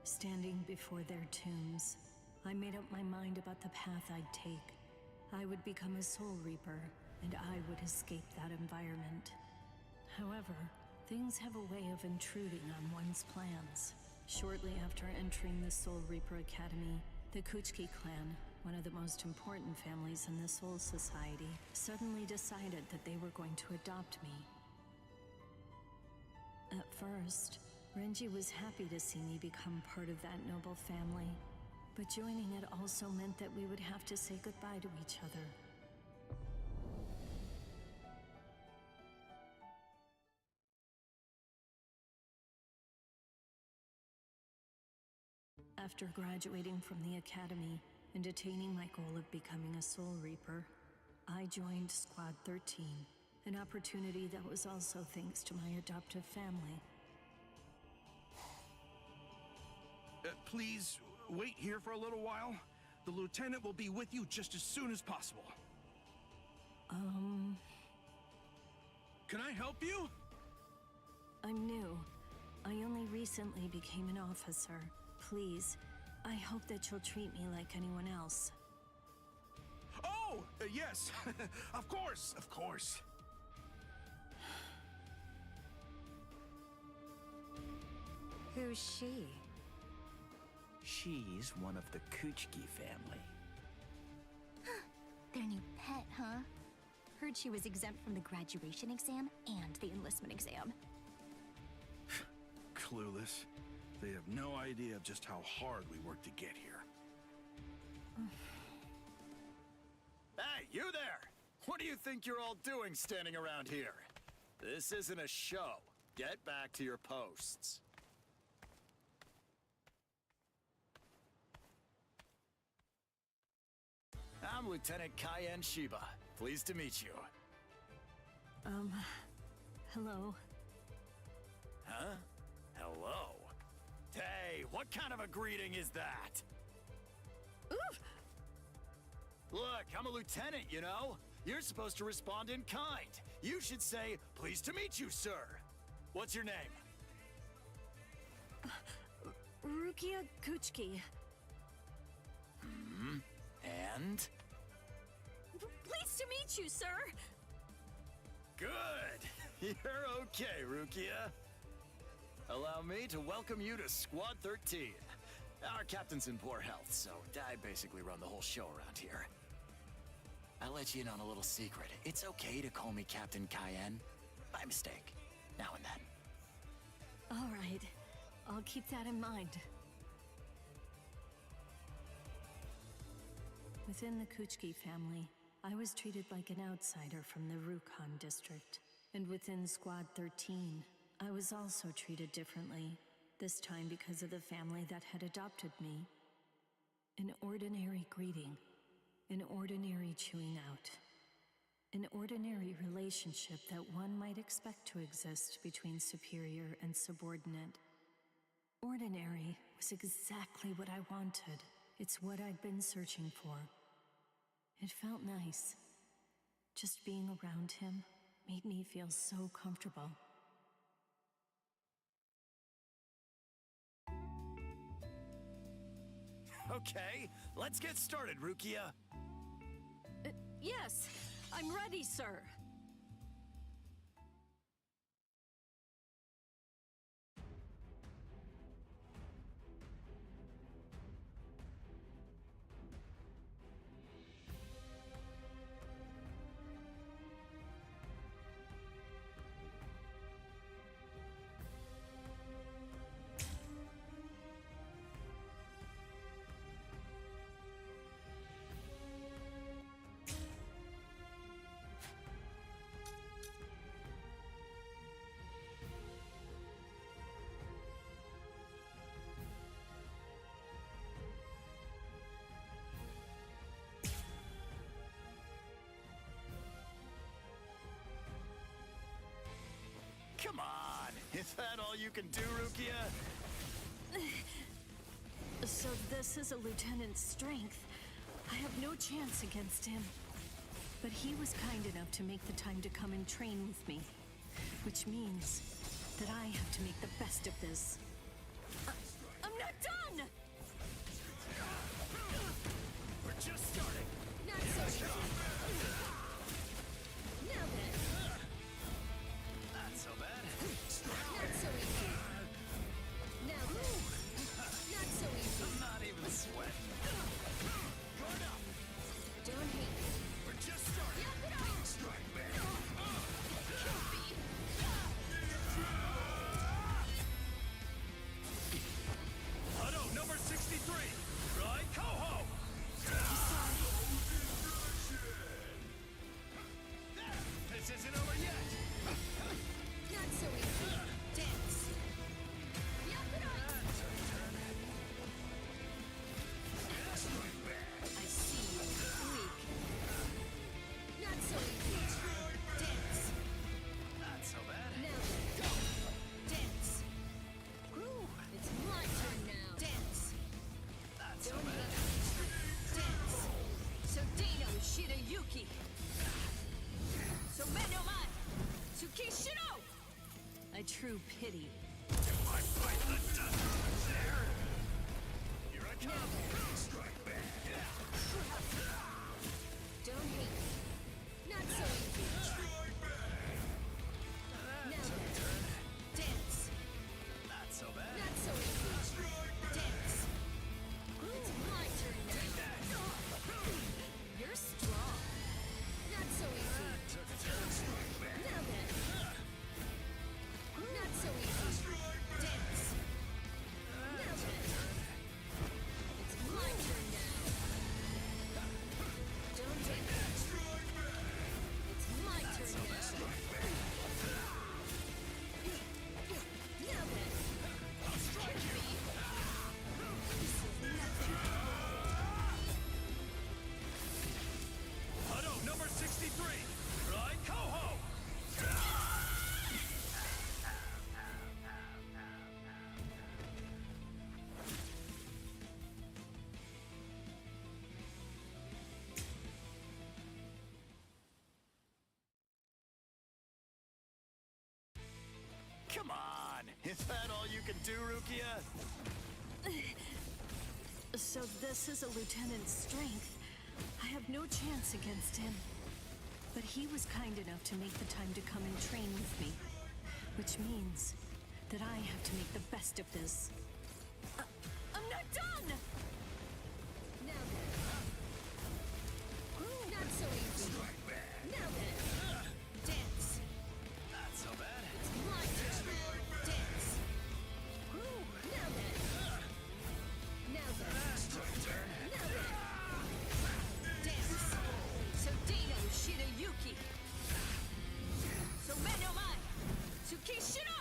Standing before their tombs, I made up my mind about the path I'd take. I would become a Soul Reaper, and I would escape that environment. However, things have a way of intruding on one's plans. Shortly after entering the Soul Reaper Academy, the Kuchiki clan, one of the most important families in the Soul Society, suddenly decided that they were going to adopt me. At first, Renji was happy to see me become part of that noble family, but joining it also meant that we would have to say goodbye to each other. After graduating from the academy and attaining my goal of becoming a Soul Reaper, I joined Squad 13, an opportunity that was also thanks to my adoptive family. Please, wait here for a little while. The lieutenant will be with you just as soon as possible. Can I help you? I'm new. I only recently became an officer. Please, I hope that you'll treat me like anyone else. Oh, yes. Of course, of course. Who's she? She's one of the Kuchiki family. Their new pet, huh? Heard she was exempt from the graduation exam and the enlistment exam. Clueless. They have no idea of just how hard we worked to get here. Hey, you there! What do you think you're all doing standing around here? This isn't a show. Get back to your posts. I'm Lieutenant Cayenne Shiba. Pleased to meet you. Hello. Huh? Hello? Hey, what kind of a greeting is that? Oof! Look, I'm a lieutenant, you know? You're supposed to respond in kind. You should say, pleased to meet you, sir. What's your name? Rukia Kuchiki. And? Pleased to meet you, sir! Good! You're okay, Rukia. Allow me to welcome you to Squad 13. Our captain's in poor health, so I basically run the whole show around here. I'll let you in on a little secret. It's okay to call me Captain Cayenne. By mistake. Now and then. All right. I'll keep that in mind. Within the Kuchiki family, I was treated like an outsider from the Rukon district. And within Squad 13, I was also treated differently, this time because of the family that had adopted me. An ordinary greeting, an ordinary chewing out. An ordinary relationship that one might expect to exist between superior and subordinate. Ordinary was exactly what I wanted. It's what I'd been searching for. It felt nice. Just being around him made me feel so comfortable. Okay, let's get started, Rukia. Yes, I'm ready, sir. Come on! Is that all you can do, Rukia? So this is a lieutenant's strength. I have no chance against him. But he was kind enough to make the time to come and train with me. Which means that I have to make the best of this. I'm not done! We're just starting. Not so easy. Now then. Not so bad. Not so easy. Now then. Not so easy. I'm not even sweating. Guard up. Don't hate me. We're just starting. Yap it up. Strike back. Can't be. Huddle number 63, Ride Coho! This isn't over yet. Not so easy. Dance. Yap it up. I see you. Weak. Not so easy. Dance. Not so bad. Now then. Dance. Ooh, it's my turn now. Dance. Not so Don't bad. hate me. Dance. So Dino Shirayuki. So Menomai. Tsukishiro. A true pity. I fight the dust there! Here I Now come. then. Strike back. Don't hate me. Not so easy. Now then. Dance. Not so bad. Not so easy. Dance. It's my turn now. You're strong. Not so easy. Now then. Not so easy. Dance. Now then. It's my turn now. Don't hit me. It's my turn now. Now then. Can't be. This is nothing. Huddle number 63, Ride Coho! Come on! Is that all you can do, Rukia? So this is a lieutenant's strength. I have no chance against him. But he was kind enough to make the time to come and train with me. Which means that I have to make the best of this. I'm not done! Now then. Not so easy. Now then. Dance. Not so bad. It's my turn. Dance. Now then. Now then. Now then. Dance. So Dino Shirayuki. So Menomai. Tsukishiro.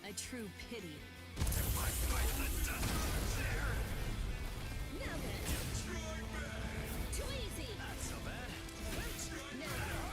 A true pity. I fight the dust there! Now then. Too easy. Not so bad. Now then.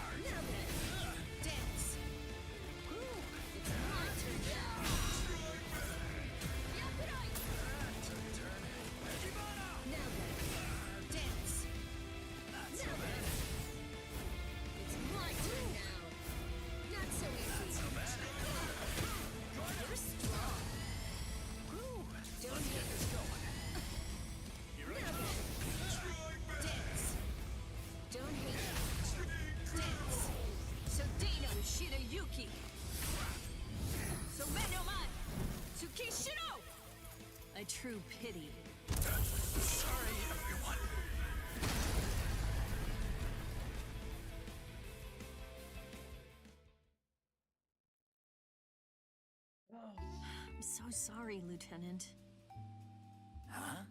Kishino! A true pity. Sorry, everyone. I'm so sorry, Lieutenant. Huh?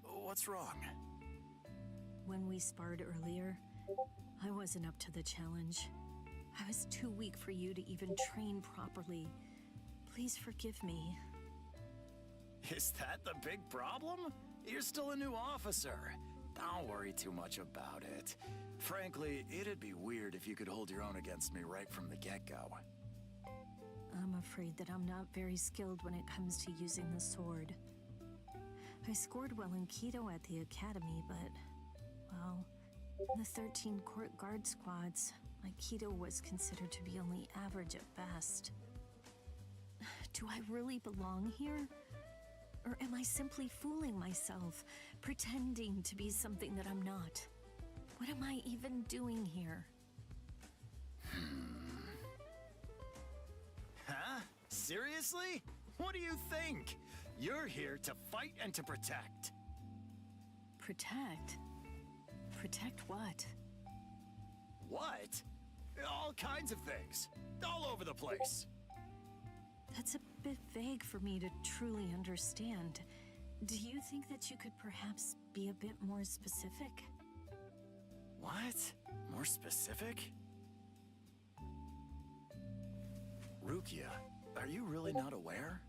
What's wrong? When we sparred earlier, I wasn't up to the challenge. I was too weak for you to even train properly. Please forgive me. Is that the big problem? You're still a new officer. Don't worry too much about it. Frankly, it'd be weird if you could hold your own against me right from the get-go. I'm afraid that I'm not very skilled when it comes to using the sword. I scored well in Kido at the academy, but, well, in the 13 court guard squads, my Kido was considered to be only average at best. Do I really belong here? Or am I simply fooling myself, pretending to be something that I'm not? What am I even doing here? Huh? Seriously? What do you think? You're here to fight and to protect. Protect? Protect what? What? All kinds of things. All over the place. That's a bit vague for me to truly understand. Do you think that you could perhaps be a bit more specific? What? More specific? Rukia, are you really not aware?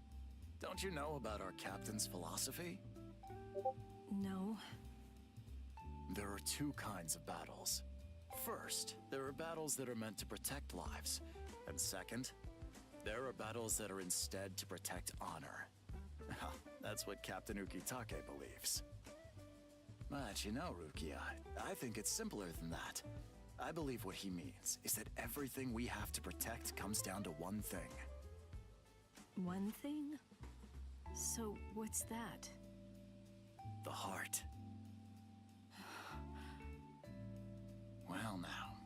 Don't you know about our captain's philosophy? No. There are two kinds of battles. First, there are battles that are meant to protect lives. And second, there are battles that are instead to protect honor. That's what Captain Ukitake believes. But you know, Rukia, I think it's simpler than that. I believe what he means is that everything we have to protect comes down to one thing. One thing? So what's that? The heart. Well now,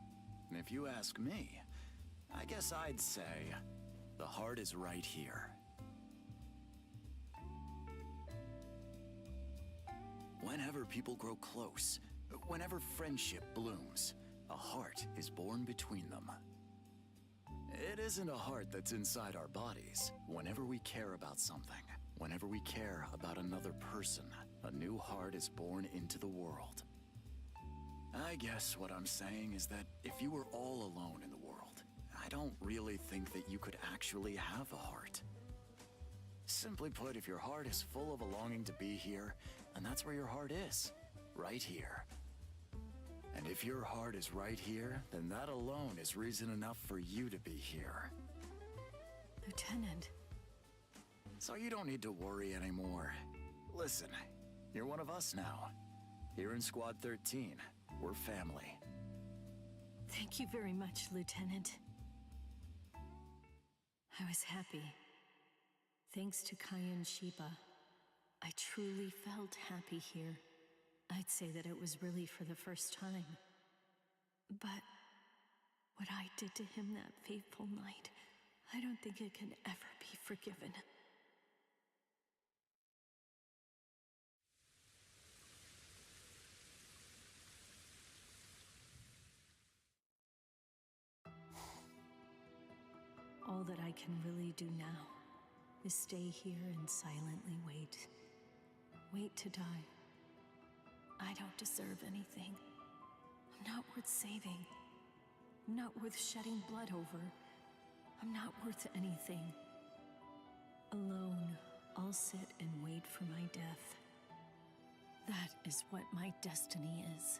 if you ask me, I guess I'd say the heart is right here. Whenever people grow close, whenever friendship blooms, a heart is born between them. It isn't a heart that's inside our bodies. Whenever we care about something, whenever we care about another person, a new heart is born into the world. I guess what I'm saying is that if you were all alone in the world, I don't really think that you could actually have a heart. Simply put, if your heart is full of a longing to be here, and that's where your heart is, right here. And if your heart is right here, then that alone is reason enough for you to be here. Lieutenant. So you don't need to worry anymore. Listen, you're one of us now. Here in Squad 13, we're family. Thank you very much, Lieutenant. I was happy. Thanks to Kai and Shiba, I truly felt happy here. I'd say that it was really for the first time. But what I did to him that fateful night, I don't think it can ever be forgiven. All that I can really do now is stay here and silently wait. Wait to die. I don't deserve anything. I'm not worth saving. I'm not worth shedding blood over. I'm not worth anything. Alone, I'll sit and wait for my death. That is what my destiny is.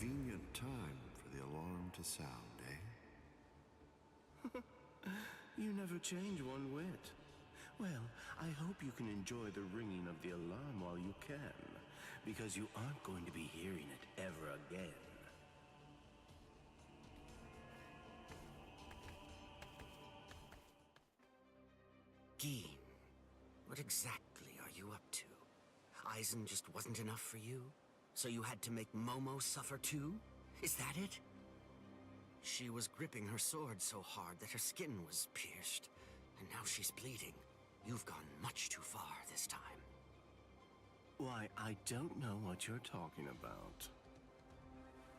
convenient time for the alarm to sound, eh? You never change one whit. Well, I hope you can enjoy the ringing of the alarm while you can, because you aren't going to be hearing it ever again. Geen, what exactly are you up to? Eisen just wasn't enough for you? So you had to make Momo suffer too? Is that it? She was gripping her sword so hard that her skin was pierced, and now she's bleeding. You've gone much too far this time. Why, I don't know what you're talking about.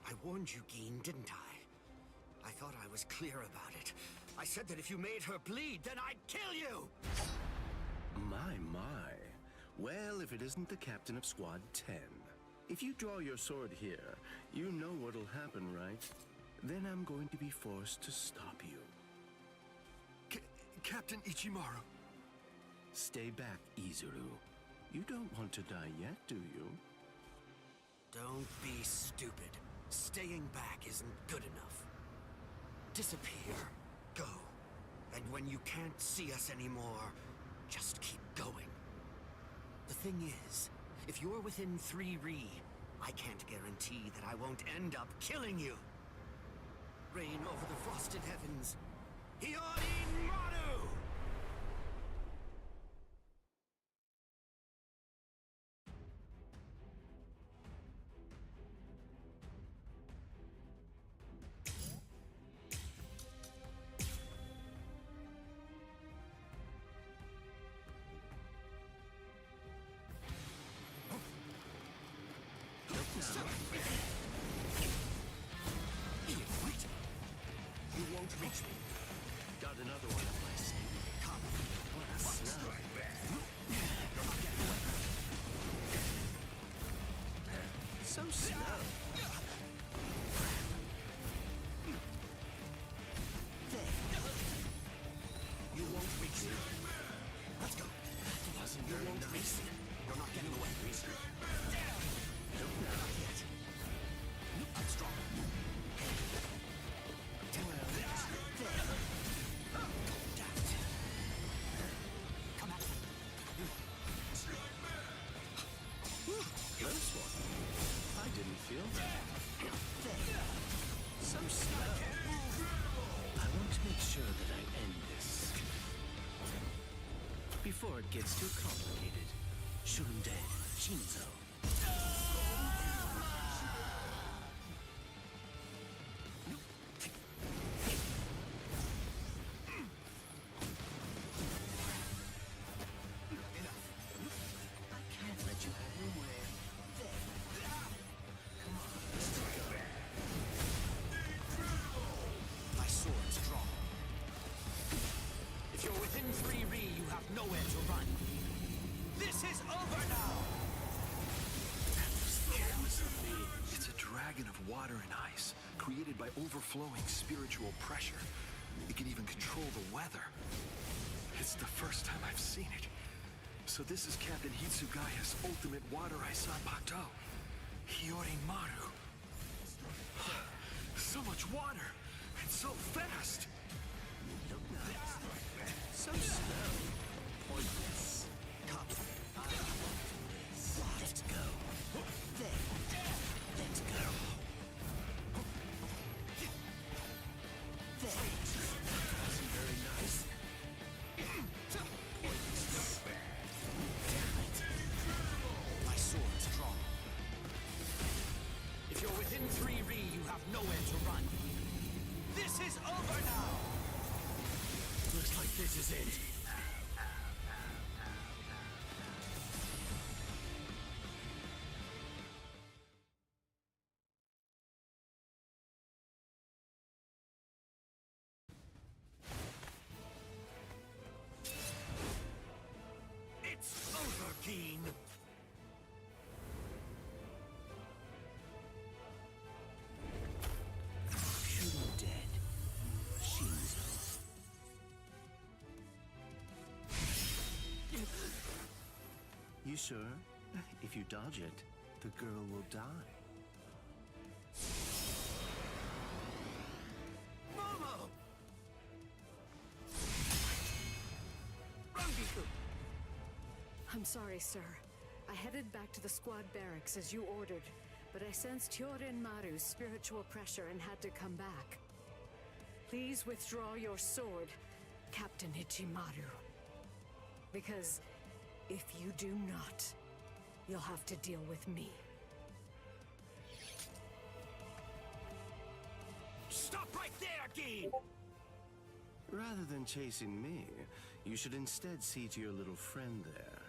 I warned you, Geen, didn't I? I thought I was clear about it. I said that if you made her bleed, then I'd kill you! My. Well, if it isn't the captain of Squad 10. If you draw your sword here, you know what'll happen, right? Then I'm going to be forced to stop you. Captain Ichimaru. Stay back, Izuru. You don't want to die yet, do you? Don't be stupid. Staying back isn't good enough. Disappear. Go. And when you can't see us anymore, just keep going. The thing is, if you're within 3 Ri, I can't guarantee that I won't end up killing you. Reign over the frosted heavens. Hiyori Maru! Reach me. Got another one up my sleeve. Come. What a snub. So slow. There. You won't reach me. Let's go. That wasn't very nice. You're not getting away. Nope, not yet. I'm strong. Close one. I didn't feel that. So slow. I want to make sure that I end this before it gets too complicated. Shunde Shinzo. Overflowing spiritual pressure. It can even control the weather. It's the first time I've seen it. So this is Captain Hitsugaya's ultimate water ice Zanpakuto. Hiyori Maru. So much water, and so fast. So slow. Pointless. Come. Let's go. There. Let's go. Wasn't very nice. Damn it. My sword's drawn. If you're within 3 Ri, you have nowhere to run. This is over now! Looks like this is it. You sure? If you dodge it, the girl will die. I'm sorry, sir. I headed back to the squad barracks as you ordered, but I sensed Hyorin Maru's spiritual pressure and had to come back. Please withdraw your sword, Captain Ichimaru. Because if you do not, you'll have to deal with me. Stop right there, Gin! Rather than chasing me, you should instead see to your little friend there.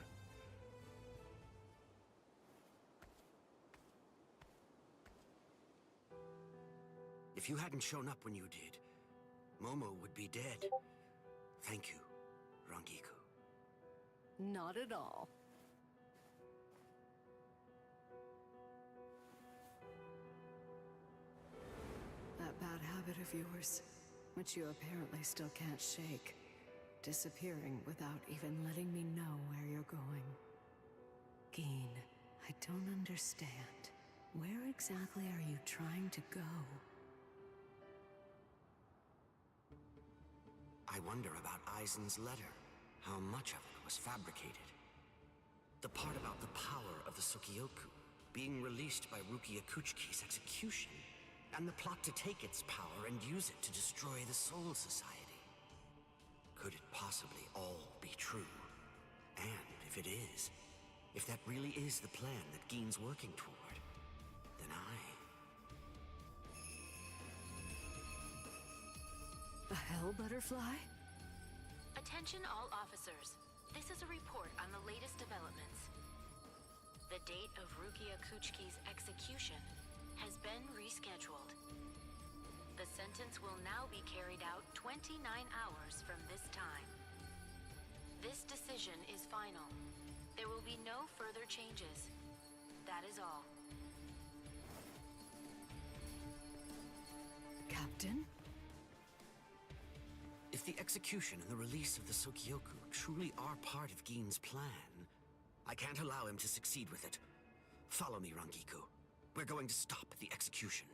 If you hadn't shown up when you did, Momo would be dead. Thank you, Rangiku. Not at all. That bad habit of yours, which you apparently still can't shake, disappearing without even letting me know where you're going. Gin, I don't understand. Where exactly are you trying to go? I wonder about Aizen's letter. How much of it was fabricated? The part about the power of the Sukioku being released by Rukia Kuchiki's execution, and the plot to take its power and use it to destroy the Soul Society. Could it possibly all be true? And if it is, if that really is the plan that Gin's working toward, then A hell butterfly? Attention all officers. This is a report on the latest developments. The date of Rukia Kuchiki's execution has been rescheduled. The sentence will now be carried out 29 hours from this time. This decision is final. There will be no further changes. That is all. Captain? if the execution and the release of the Sukioku truly are part of Gin's plan, I can't allow him to succeed with it. Follow me, Rangiku. We're going to stop the execution.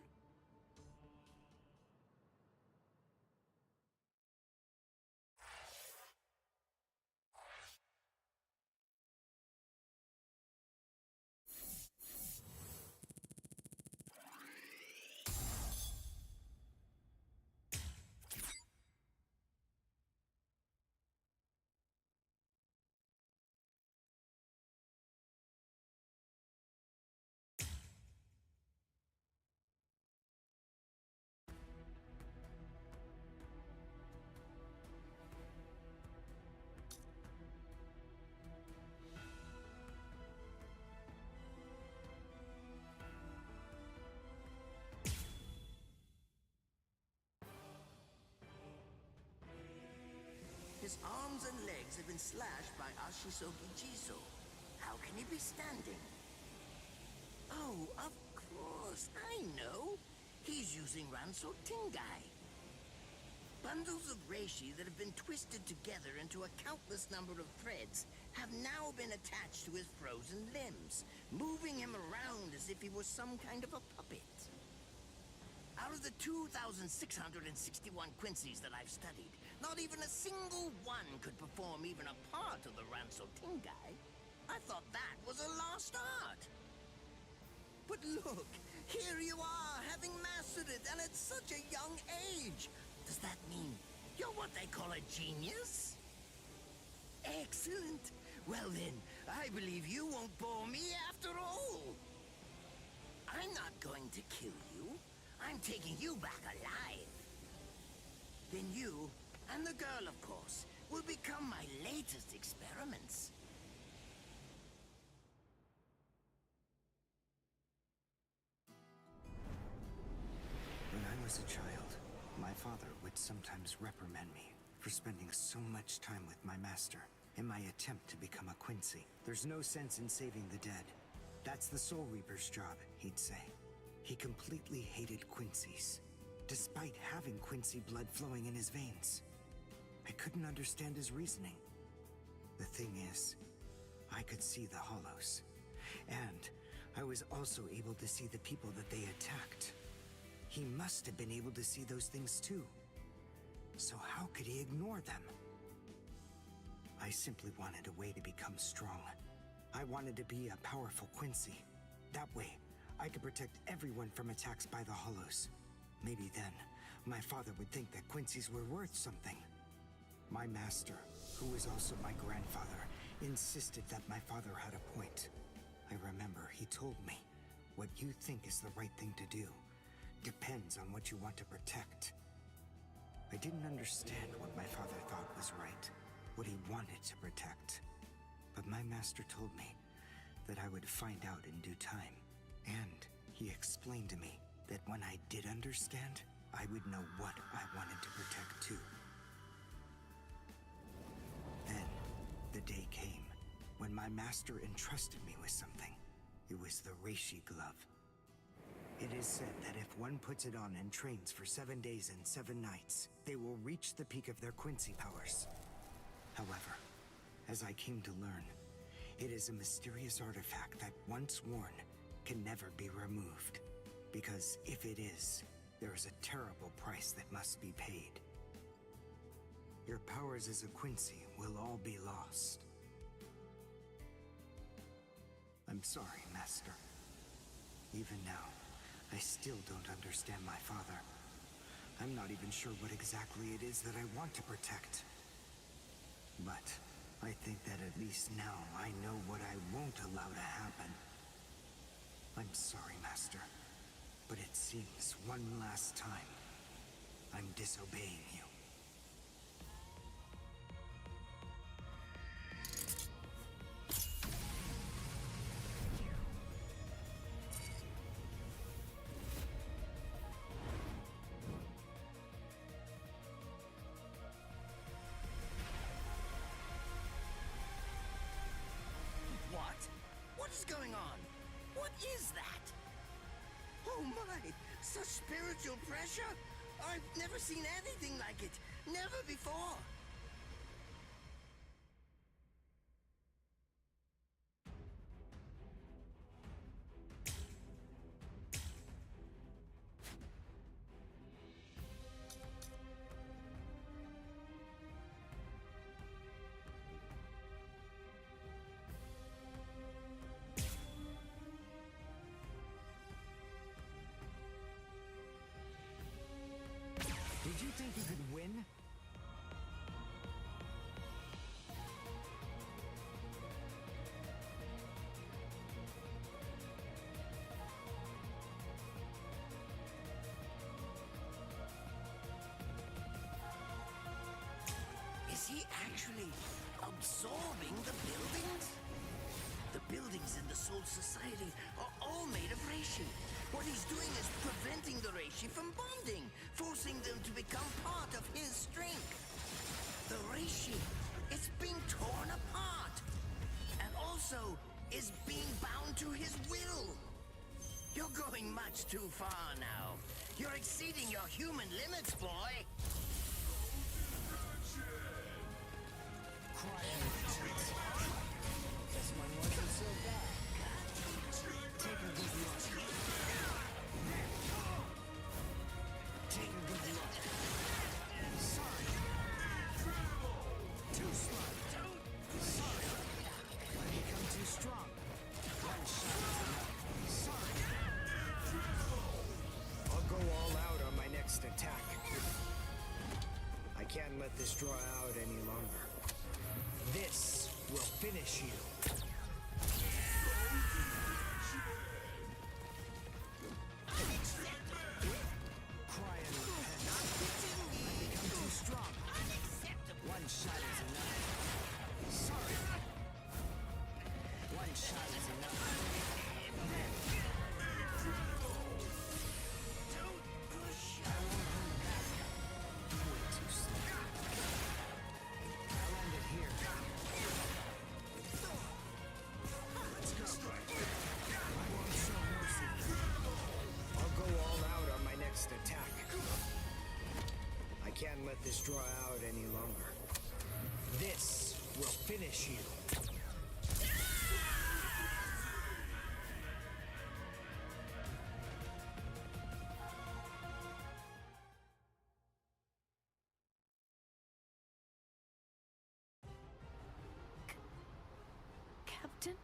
His arms and legs have been slashed by Ashisogi Jiso. How can he be standing? Oh, of course, I know. He's using Ranso Tingai. Bundles of reishi that have been twisted together into a countless number of threads have now been attached to his frozen limbs, moving him around as if he was some kind of a puppet. Out of the 2,661 Quincy's that I've studied, not even a single one could perform even a part of the Ranso Tingai. I thought that was a lost art. But look, here you are, having mastered it, and at such a young age. Does that mean you're what they call a genius? Excellent. Well then, I believe you won't bore me after all. I'm not going to kill you. I'm taking you back alive. Then you, and the girl of course, will become my latest experiments. When I was a child, my father would sometimes reprimand me for spending so much time with my master in my attempt to become a Quincy. There's no sense in saving the dead. That's the Soul Reaper's job, he'd say. He completely hated Quincy's, despite having Quincy blood flowing in his veins. I couldn't understand his reasoning. The thing is, I could see the hollows, and I was also able to see the people that they attacked. He must have been able to see those things too. So how could he ignore them? I simply wanted a way to become strong, I wanted to be a powerful Quincy. That way, I could protect everyone from attacks by the Hollows. Maybe then, my father would think that Quincy's were worth something. My master, who was also my grandfather, insisted that my father had a point. I remember he told me, what you think is the right thing to do depends on what you want to protect. I didn't understand what my father thought was right, what he wanted to protect. But my master told me that I would find out in due time. And he explained to me that when I did understand, I would know what I wanted to protect too. Then, the day came when my master entrusted me with something. It was the Reishi glove. It is said that if one puts it on and trains for 7 days and 7 nights, they will reach the peak of their Quincy powers. However, as I came to learn, it is a mysterious artifact that once worn can never be removed. Because if it is, there is a terrible price that must be paid. Your powers as a Quincy will all be lost. I'm sorry, Master. Even now, I still don't understand my father. I'm not even sure what exactly it is that I want to protect. But I think that at least now I know what I won't allow to happen. I'm sorry, Master, but it seems one last time I'm disobeying you. What is going on? What is that? Oh my! Such spiritual pressure? I've never seen anything like it. Never before. Did you think you could win? Is he actually absorbing the buildings? The buildings in the Soul Society are all made of Reishi. What he's doing is preventing the Reishi from bonding, forcing them to become part of his strength. The Reishi is being torn apart, and also is being bound to his will. You're going much too far now. You're exceeding your human limits, boy. This one wasn't so bad. Take a good look. Take a good look. Sorry. Too slow. Sorry. Let me become too strong. One shot is enough. Sorry. I'll go all out on my next attack. I can't let this draw out any longer. This will finish you. Cry and repent. I become too strong. One shot is enough. Sorry. One shot is enough. Don't push. I won't hold back. Way too slow. I'll end it here. Let's go. I won't show mercy. I'll go all out on my next attack. I can't let this draw out any longer. This will finish you. Captain?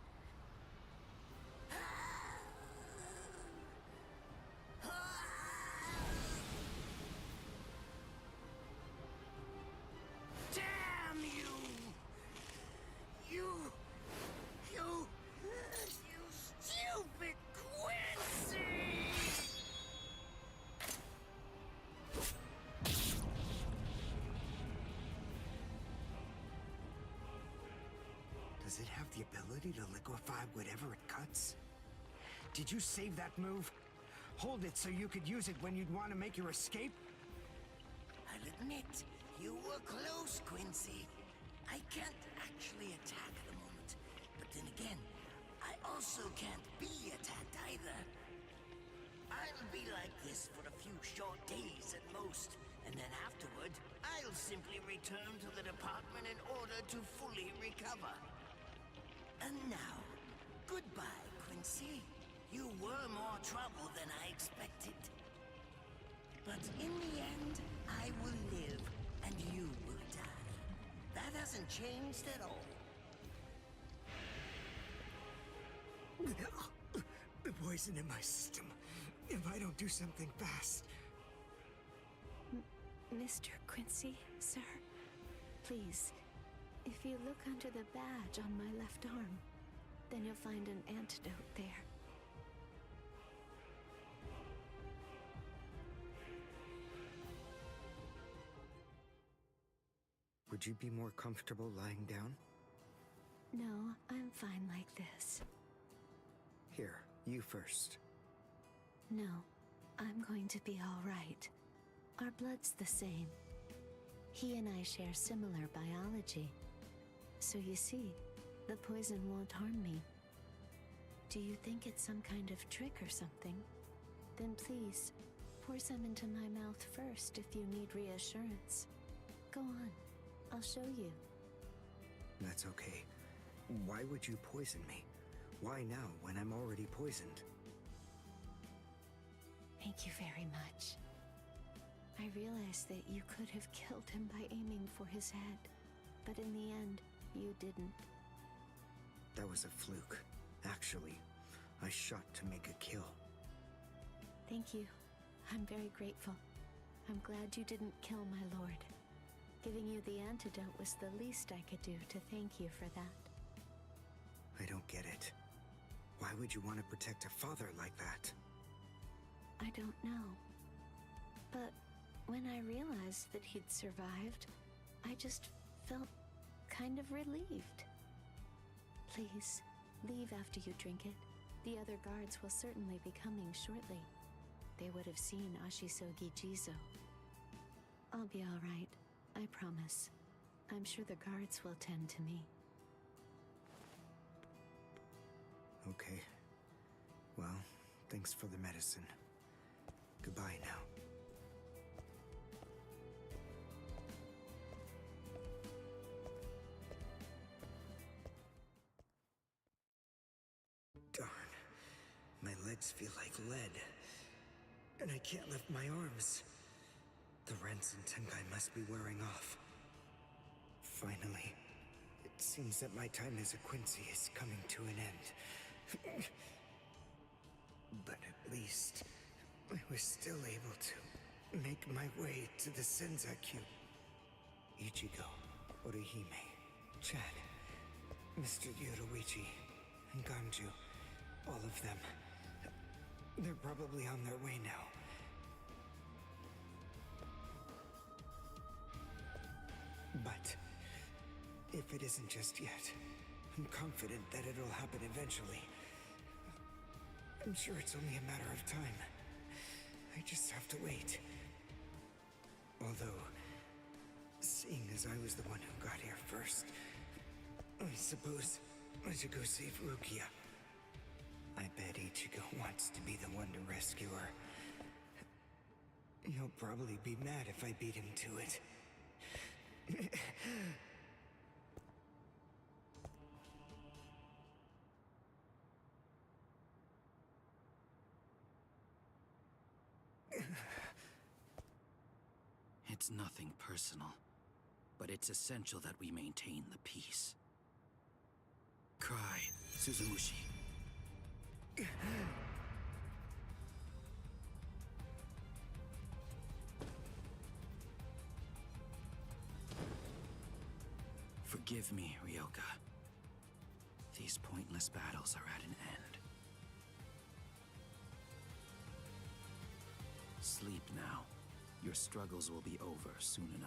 Does it have the ability to liquefy whatever it cuts? Did you save that move? Hold it so you could use it when you'd want to make your escape? I'll admit, you were close, Quincy. I can't actually attack at the moment. But then again, I also can't be attacked either. I'll be like this for a few short days at most, and then afterward, I'll simply return to the department in order to fully recover. And now, goodbye, Quincy. You were more trouble than I expected. But in the end, I will live, and you will die. That hasn't changed at all. The poison in my system. If I don't do something fast. Mr. Quincy, sir, please, if you look under the badge on my left arm, then you'll find an antidote there. Would you be more comfortable lying down? No, I'm fine like this. Here, you first. No, I'm going to be all right. Our blood's the same. He and I share similar biology. So you see, the poison won't harm me. Do you think it's some kind of trick or something? Then please, pour some into my mouth first if you need reassurance. Go on, I'll show you. That's okay. Why would you poison me? Why now, when I'm already poisoned? Thank you very much. I realized that you could have killed him by aiming for his head, but in the end, you didn't. That was a fluke. Actually, I shot to make a kill. Thank you. I'm very grateful. I'm glad you didn't kill my lord. Giving you the antidote was the least I could do to thank you for that. I don't get it. Why would you want to protect a father like that? I don't know. But when I realized that he'd survived, I just felt kind of relieved. Please, leave after you drink it. The other guards will certainly be coming shortly. They would have seen Ashisogi Jizo. I'll be all right, I promise. I'm sure the guards will tend to me. Okay. Well, thanks for the medicine. Goodbye now. Darn. My legs feel like lead. And I can't lift my arms. The rents in Tenkai must be wearing off. Finally, it seems that my time as a Quincy is coming to an end. But at least, I was still able to make my way to the Senzakyu. Ichigo, Orihime, Chad, Mr. Yoruichi, and Ganju, all of them. They're probably on their way now. But if it isn't just yet, I'm confident that it'll happen eventually. I'm sure it's only a matter of time. I just have to wait. Although, seeing as I was the one who got here first, I suppose I should go save Rukia. I bet Ichigo wants to be the one to rescue her. He'll probably be mad if I beat him to it. It's nothing personal, but it's essential that we maintain the peace. Cry, Suzumushi. Forgive me, Ryoka. These pointless battles are at an end. Sleep now. Your struggles will be over soon